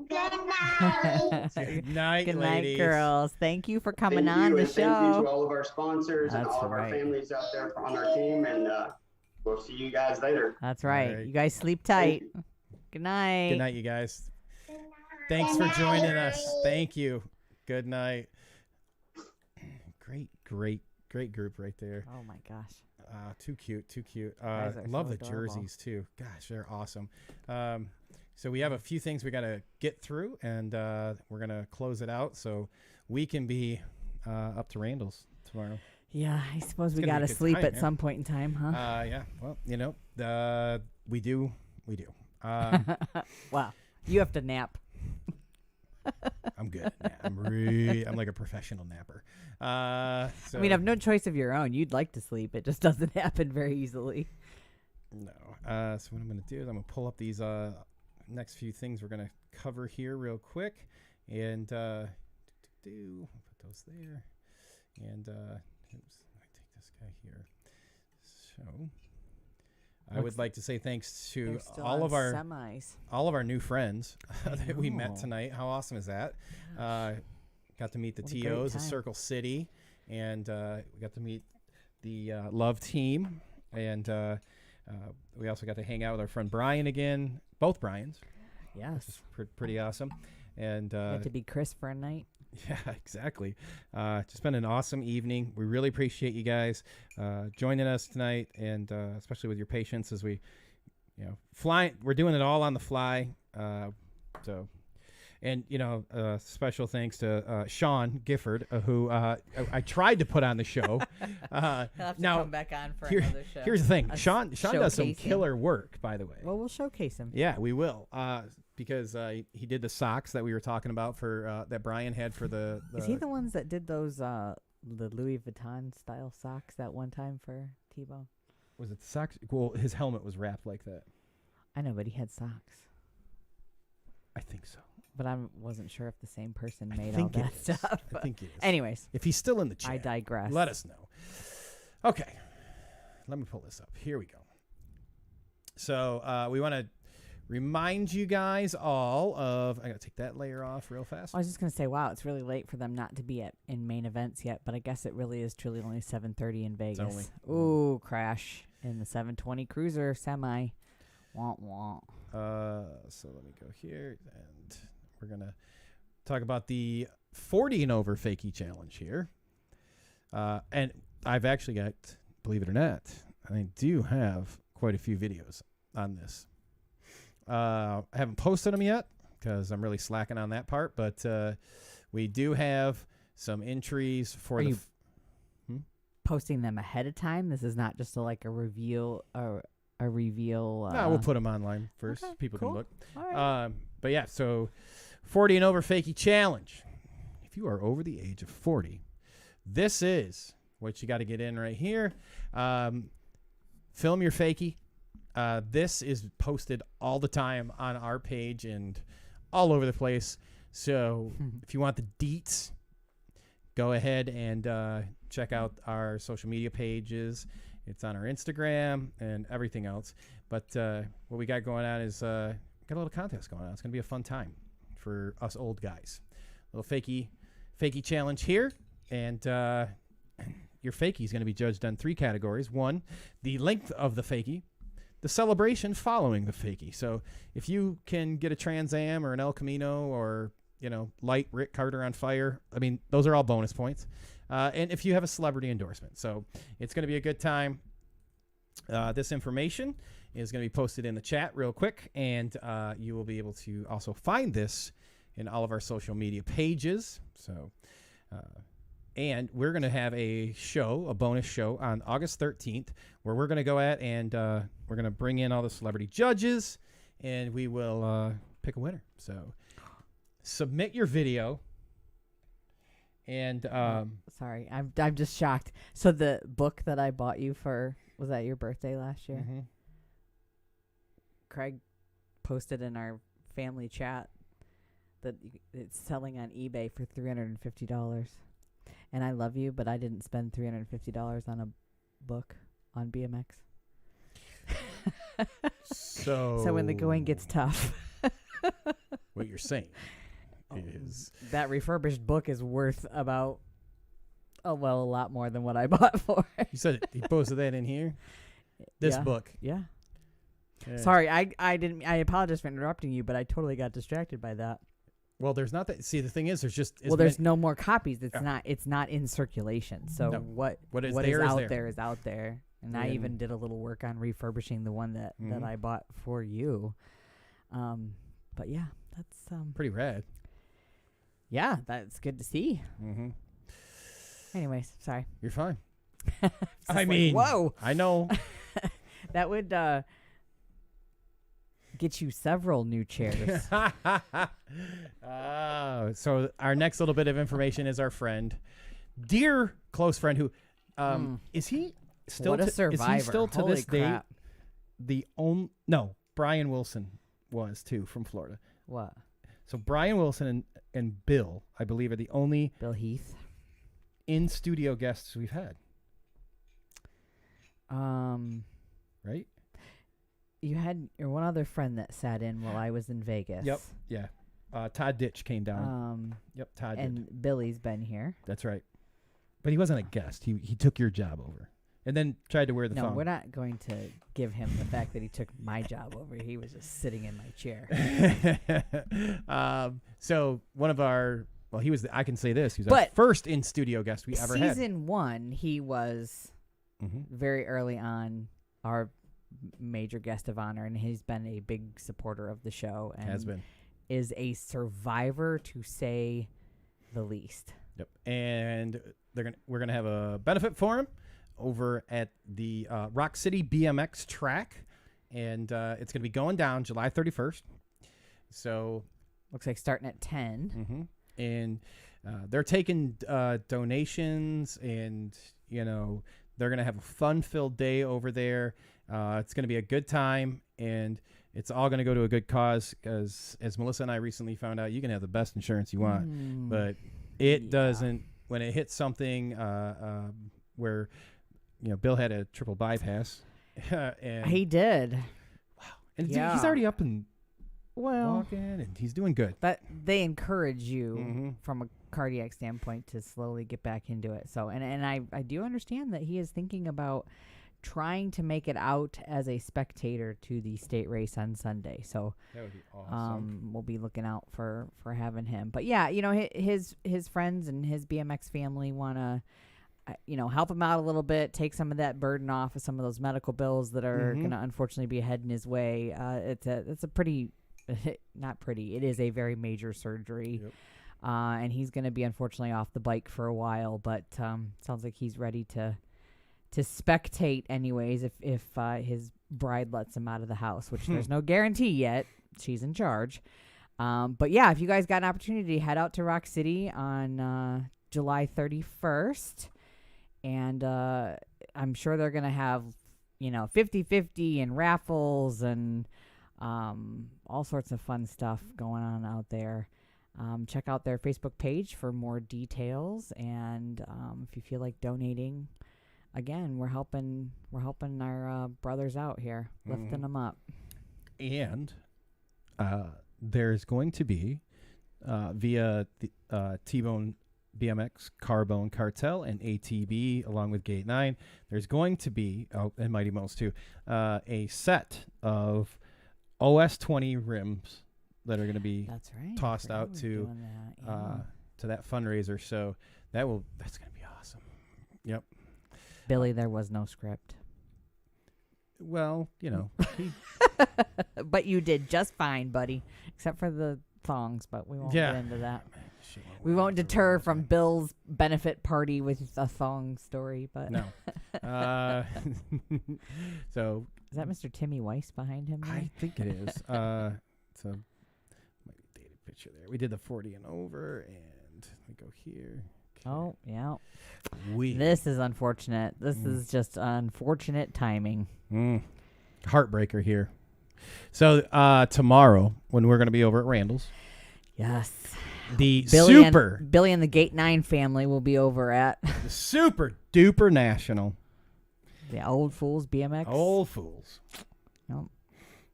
Good night. Good night, Good ladies. night, girls. Thank you for coming Thank on you, the and thank you to show. all of our sponsors and That's all of our right. families out there on our team, and we'll see you guys later. That's right. All right. You guys sleep tight. Good night. Good night, you guys. Thanks for joining us. Thank you. Good night. Great group right there. Oh my gosh. Too cute. Guys are Love so the adorable. jerseys too. Gosh, they're awesome. So we have a few things we got to get through, and we're gonna close it out so we can be up to Randall's tomorrow. Yeah, I suppose we gonna be a gotta good sleep time, at yeah. some point in time, huh? Yeah. Well, we do. Wow. You have to nap. I'm good. I'm like a professional napper. So, I mean, I've no choice of your own. You'd like to sleep. It just doesn't happen very easily. No. So what I'm going to do is I'm going to pull up these next few things we're going to cover here real quick. And put those there. And oops, I take this guy here. So I would like to say thanks to They're still all on of our semis. all of our new friends that we met know. tonight. How awesome is that? Got to meet the What a great TOs of time. Circle City, and we got to meet the Love team, and we also got to hang out with our friend Brian again. Both Brians. Yes. Pretty awesome. And Get to be Chris for a night. yeah, exactly. Just been an awesome evening. We really appreciate you guys joining us tonight, and especially with your patience as we, fly. We're doing it all on the fly. So, and special thanks to Sean Gifford, who I tried to put on the show. He'll have to now, come back on for another show. Here's the thing, Us Sean does some showcasing. killer work, by the way. Well, we'll showcase him. Yeah, we will. Because he did the socks that we were talking about for that Brian had for the Is he the ones that did those the Louis Vuitton style socks that one time for Tebow? Was it the socks? Well, his helmet was wrapped like that. I know, but he had socks. I think so. But I wasn't sure if the same person made all think it that is. stuff. I think it is. Anyways, if he's still in the chat, I digress. let us know. Okay, let me pull this up. Here we go. So we want to remind you guys all of. I gotta take that layer off real fast. I was just gonna say, wow, it's really late for them not to be in main events yet, but I guess it really is truly only 7:30 in Vegas. Ooh, crash in the 720 Cruiser semi. Wah wah. So let me go here, and we're gonna talk about the 40 and over fakie challenge here. And I've actually got, believe it or not, I do have quite a few videos on this. I haven't posted them yet because I'm really slacking on that part, but we do have some entries for Are the. you posting them ahead of time? This is not just like a reveal or a reveal. No, we'll put them online first. Okay, People cool. can look. All right. But yeah, so 40 and over fakie challenge. If you are over the age of 40, this is what you got to get in right here. Film your fakie. This is posted all the time on our page and all over the place. So if you want the deets, go ahead and check out our social media pages. It's on our Instagram and everything else. But what we got going on is got a little contest going on. It's going to be a fun time for us old guys. Little fakie challenge here. And your fakie is going to be judged on 3 categories. 1, the length of the fakie. The celebration following the fakie. So if you can get a Trans Am or an El Camino or, light Rick Carter on fire, I mean, those are all bonus points. And if you have a celebrity endorsement. So it's going to be a good time. This information is going to be posted in the chat real quick. And you will be able to also find this in all of our social media pages. So, and we're going to have a bonus show on August 13th, where we're going to go at and we're going to bring in all the celebrity judges, and we will pick a winner. So submit your video. And sorry, I'm just shocked. So the book that I bought you for Was that your birthday last year? Mm-hmm. Craig posted in our family chat that it's selling on eBay for $350. And I love you, but I didn't spend $350 on a book on BMX. So when the going gets tough, what you're saying is that refurbished book is worth about a lot more than what I bought for. You said he posted that in here. This book. Yeah. Yeah. Sorry, I didn't. I apologize for interrupting you, but I totally got distracted by that. Well, there's not that. See, the thing is, there's just there's no more copies. It's not in circulation. So No. what What is is out there. there is out there. And I even did a little work on refurbishing the one that I bought for you. But yeah, that's pretty rad. Yeah, that's good to see. Mm-hmm. Anyways, sorry. You're fine. I mean, whoa! I know. That would get you several new chairs. So our next little bit of information is our friend, dear close friend, who is he still? What a survivor! Is he still to Holy this crap. day the only? No, Brian Wilson was too from Florida. What? So Brian Wilson and Bill, I believe, are the only Bill Heath in studio guests we've had. Right? You had your one other friend that sat in while I was in Vegas. Yep. Yeah. Todd Ditch came down. Yep. Todd and did. Billy's been here. That's right. But he wasn't a guest. He took your job over, and then tried to wear the No, thong. we're not going to give him the fact that he took my job over. He was just sitting in my chair. So one of our, well, he was. I can say this. He was our first in studio guest we ever had. Season 1, he was very early on our major guest of honor, and he's been a big supporter of the show. And Has been. Is a survivor, to say the least. Yep. And we're gonna have a benefit for him over at the Rock City BMX track, and it's gonna be going down July 31st. So looks like starting at 10. And they're taking donations, and they're gonna have a fun-filled day over there. It's gonna be a good time, and it's all going to go to a good cause, because as Melissa and I recently found out, you can have the best insurance you want, but it doesn't when it hits something where Bill had a triple bypass. And he did. Wow. And he's already up and walking, and he's doing good. But they encourage you from a cardiac standpoint to slowly get back into it. So and I do understand that he is thinking about trying to make it out as a spectator to the state race on Sunday. So that would be awesome. We'll be looking out for having him. But yeah, his friends and his BMX family want to help him out a little bit, take some of that burden off of some of those medical bills that are going to unfortunately be heading his way. It's a pretty not pretty. It is a very major surgery. Yep. And he's going to be unfortunately off the bike for a while, but sounds like he's ready to spectate anyways if his bride lets him out of the house, which there's no guarantee yet. She's in charge. But yeah, if you guys got an opportunity, head out to Rock City on July 31st. And I'm sure they're going to have, 50-50 and raffles and all sorts of fun stuff going on out there. Check out their Facebook page for more details. And if you feel like donating, again, we're helping our brothers out here, lifting them up. And there's going to be via the T-Bone BMX, Carbone Cartel, and ATB, along with Gate 9, there's going to be, and Mighty Mouse too, a set of OS 20 rims that are going to be tossed out to that fundraiser. So that's going to be awesome. Yep. Billy, there was no script. Well, but you did just fine, buddy, except for the thongs, but we won't get into that. We won't deter from Bill's benefit party with a thong story, but no. So is that Mr. Timmy Weiss behind him there? I think it is. So might be dated picture there. We did the 40 and over, and we go here. Oh, yeah. We This is unfortunate. This is just unfortunate timing. heartbreaker here. So tomorrow, when we're going to be over at Randall's, Yes. the Billy and the Gate 9 family will be over at the super duper national. the Old Fools BMX. Old Fools. Yep.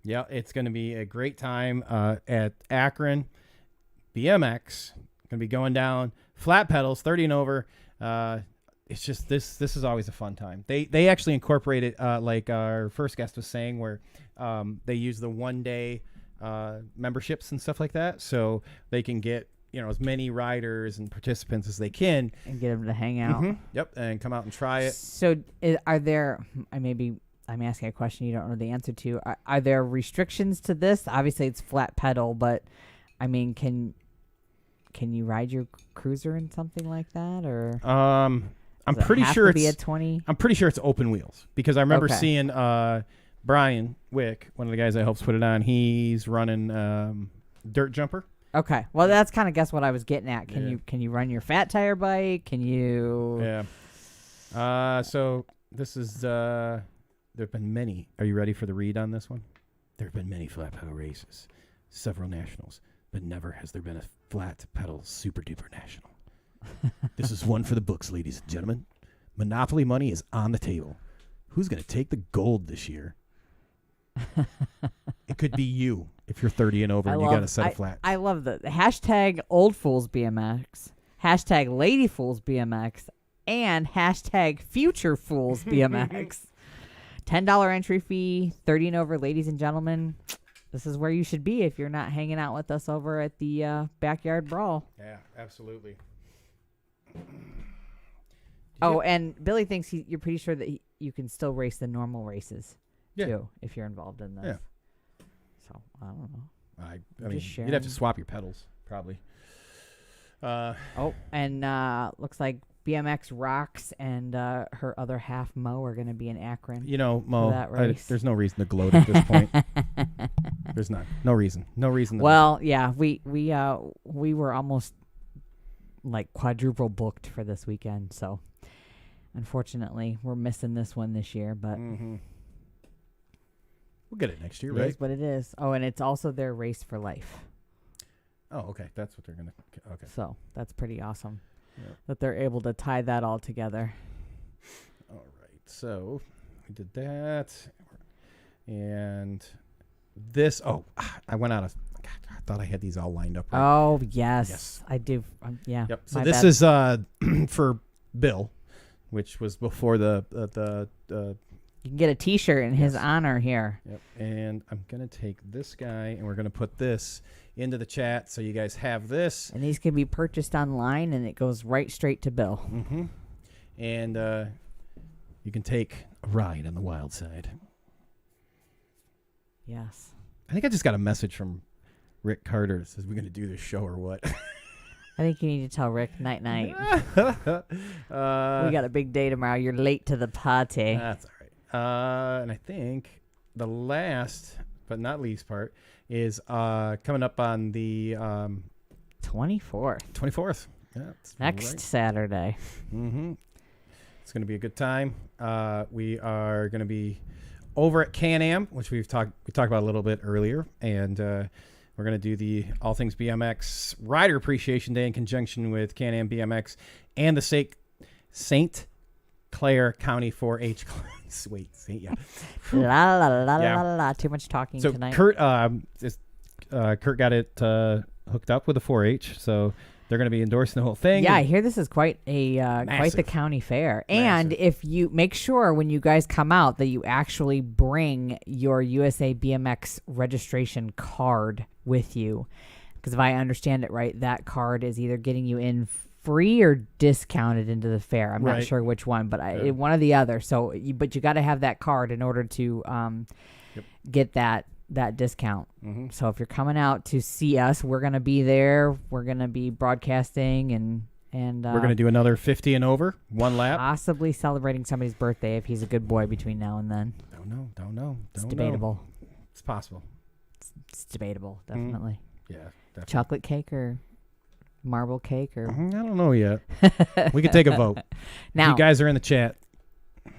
Yeah, it's going to be a great time at Akron. BMX going to be going down flat pedals, 30 and over. It's just this is always a fun time. They actually incorporated like our first guest was saying, where they use the 1 day memberships and stuff like that, so they can get as many riders and participants as they can And get them to hang out. Yep, and come out and try it. So are there, I'm asking a question you don't know the answer to. Are there restrictions to this? Obviously it's flat pedal, but I mean, can you ride your cruiser in something like that, or I'm pretty sure it's be a 20. I'm pretty sure it's open wheels, because I remember Okay. seeing Brian Wick, one of the guys that helps put it on. He's running dirt jumper. Okay, well that's kind of guess what I was getting at. Yeah. Can you run your fat tire bike? Can you? Yeah. So this is there have been many. Are you ready for the read on this one? There have been many flat pedal races, several nationals, but never has there been a flat pedal super duper national. This is one for the books, ladies and gentlemen. Monopoly money is on the table. Who's going to take the gold this year? It could be you if you're 30 and over and you got a set of flats. I love the hashtag Old Fools BMX, hashtag Lady Fools BMX, and hashtag Future Fools BMX. $10 entry fee, 30 and over, ladies and gentlemen. This is where you should be if you're not hanging out with us over at the Backyard Brawl. Yeah, absolutely. Oh, and Billy thinks you're pretty sure that you can still race the normal races, too, if you're involved in this. Yeah. So, I don't know. I mean, you'd have to swap your pedals, probably. And looks like BMX Rocks and her other half, Mo, are going to be in Akron. Mo, that race. there's no reason to gloat at this point. There's none. No reason. No reason to Well, yeah, we were almost like quadruple booked for this weekend, so unfortunately we're missing this one this year, but we'll get it next year, it right? is what it is. Oh, and it's also their race for life. Oh, okay. That's what they're going to... Okay. So that's pretty awesome Yep. that they're able to tie that all together. All right. So we did that. And this... Oh, I went out of... God, I thought I had these all lined up right. Oh, yes. I do. Yeah. Yep. So my this bad. is for Bill, which was before the You can get a T-shirt in his honor here. Yep. And I'm going to take this guy, and we're going to put this into the chat so you guys have this. And these can be purchased online, and it goes right straight to Bill. Mm-hmm. And you can take a ride on the wild side. Yes. I think I just got a message from Rick Carter that says we're going to do this show or what. I think you need to tell Rick night-night. We got a big day tomorrow. You're late to the party. That's all right. And I think the last but not least part is coming up on the 24th. 24th. Yeah, that's Next right. Saturday. Mm-hmm. It's going to be a good time. We are going to be over at Can-Am, which we talked about a little bit earlier, and we're going to do the All Things BMX Rider Appreciation Day in conjunction with Can-Am BMX and the St. Clair County 4-H. Wait, yeah. La la la Yeah. la la la. Too much talking So tonight. Kurt got it hooked up with a 4-H, so they're going to be endorsing the whole thing. Yeah, I hear this is quite the county fair. And if you make sure when you guys come out that you actually bring your USA BMX registration card with you, because if I understand it right, that card is either getting you in free or discounted into the fair. I'm not Right. sure which one, but one or the other. So, but you got to have that card in order to get that discount. Mm-hmm. So if you're coming out to see us, we're gonna be there. We're gonna be broadcasting and we're going to do another 50 and over, one lap. possibly celebrating somebody's birthday if he's a good boy between now and then. Don't know. It's debatable. It's possible. It's debatable, definitely. Yeah, definitely. Chocolate cake or Marble cake or... I don't know yet. We could take a vote. Now, you guys are in the chat.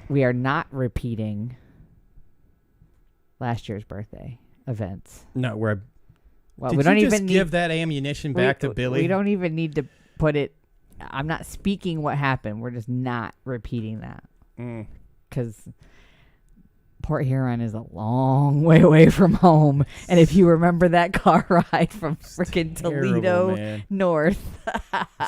We are not repeating last year's birthday events. No, we're... Well, Did we don't you even just give that ammunition back to Billy? We don't even need to put it... I'm not speaking what happened. We're just not repeating that. Because Port Huron is a long way away from home. And if you remember that car ride from freaking Toledo north.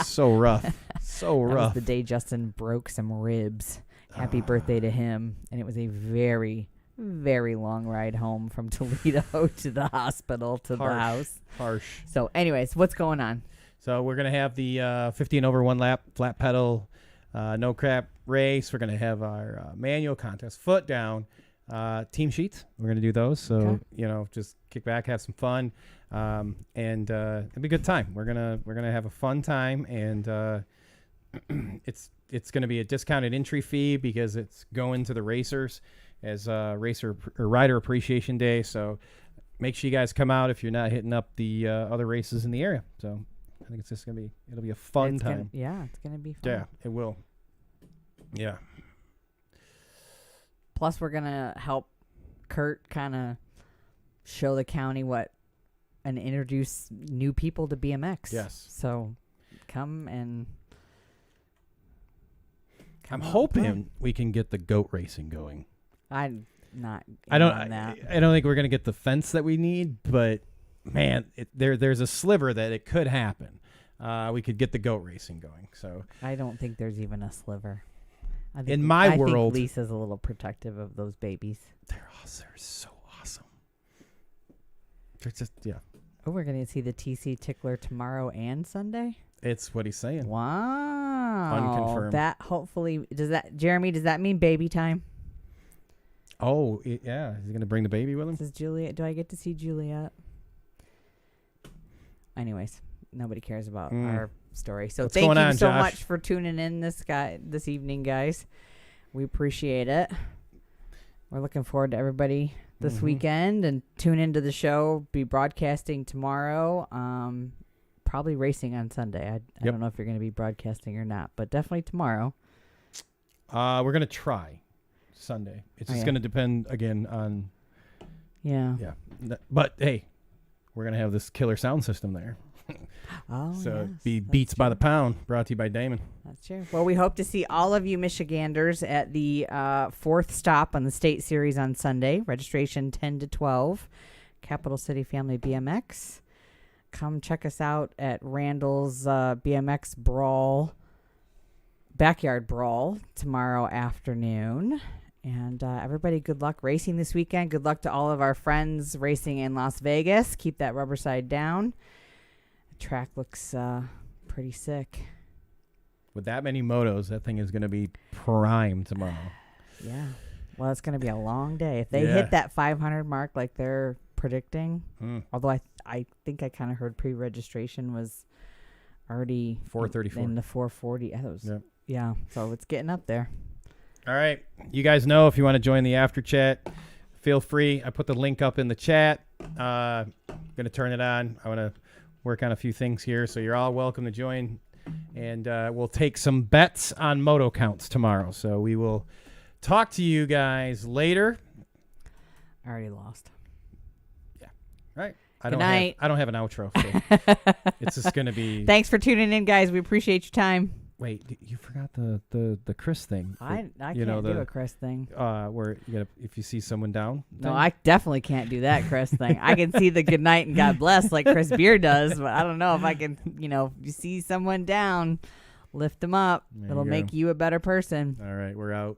So rough. So rough. That was the day Justin broke some ribs. Happy birthday to him. And it was a very, very long ride home from Toledo to the hospital to the house. Harsh. So anyways, what's going on? So we're going to have the 15 over one lap flat pedal no crap race. We're going to have our manual contest, foot down, team sheets. We're going to do those. So, just kick back, have some fun. And it'll be a good time. We're going to have a fun time, and it's going to be a discounted entry fee because it's going to the racers as Rider Appreciation Day. So make sure you guys come out if you're not hitting up the other races in the area. So I think it's just it'll be a fun time. It's going to be fun. Yeah, it will. Yeah. Plus, we're going to help Kurt kind of show the county and introduce new people to BMX. Yes. So come and... I'm hoping we can get the goat racing going. I'm not. I don't think we're going to get the fence that we need, but man, there's a sliver that it could happen. We could get the goat racing going. So I don't think there's even a sliver. I think I think Lisa's a little protective of those babies. They're so awesome. They're just Oh, we're going to see the TC Tickler tomorrow and Sunday? It's what he's saying. Wow. Unconfirmed. That hopefully Jeremy, does that mean baby time? Oh, yeah. Is he going to bring the baby with him? This is Juliet. Do I get to see Juliet? Anyways, nobody cares about our story. So What's thank going you on, so Josh? much for tuning in this evening, guys. We appreciate it. We're looking forward to everybody this weekend, and tune into the show. Be broadcasting tomorrow. Probably racing on Sunday. I don't know if you're going to be broadcasting or not, but definitely tomorrow. We're going to try Sunday. It's just going to depend again on. Yeah. But hey, we're going to have this killer sound system there. So yes, Beats by the Pound, brought to you by Damon. That's true. Well, we hope to see all of you Michiganders at the fourth stop on the State Series on Sunday. Registration 10 to 12. Capital City Family BMX. Come check us out at Randall's BMX Brawl, Backyard Brawl tomorrow afternoon. And everybody, good luck racing this weekend. Good luck to all of our friends racing in Las Vegas. Keep that rubber side down. The track looks pretty sick. With that many motos, that thing is going to be prime tomorrow. Yeah. Well, it's going to be a long day. If they hit that 500 mark like they're predicting, although I think I kind of heard pre-registration was already 434 in the 440. Yeah, so it's getting up there. All right. You guys know if you want to join the after chat, feel free. I put the link up in the chat. I'm going to turn it on. I want to work on a few things here, so you're all welcome to join. And we'll take some bets on moto counts tomorrow. So we will talk to you guys later. I already lost. Yeah. All right. Good night. I don't have an outro. So it's just going to be. Thanks for tuning in, guys. We appreciate your time. Wait, you forgot the Chris thing. I can't do a Chris thing. Where you gotta, if you see someone down. No, I definitely can't do that Chris thing. I can see the good night and God bless like Chris Beer does, but I don't know if I can. You see someone down, lift them up. It'll make you a better person. All right, we're out.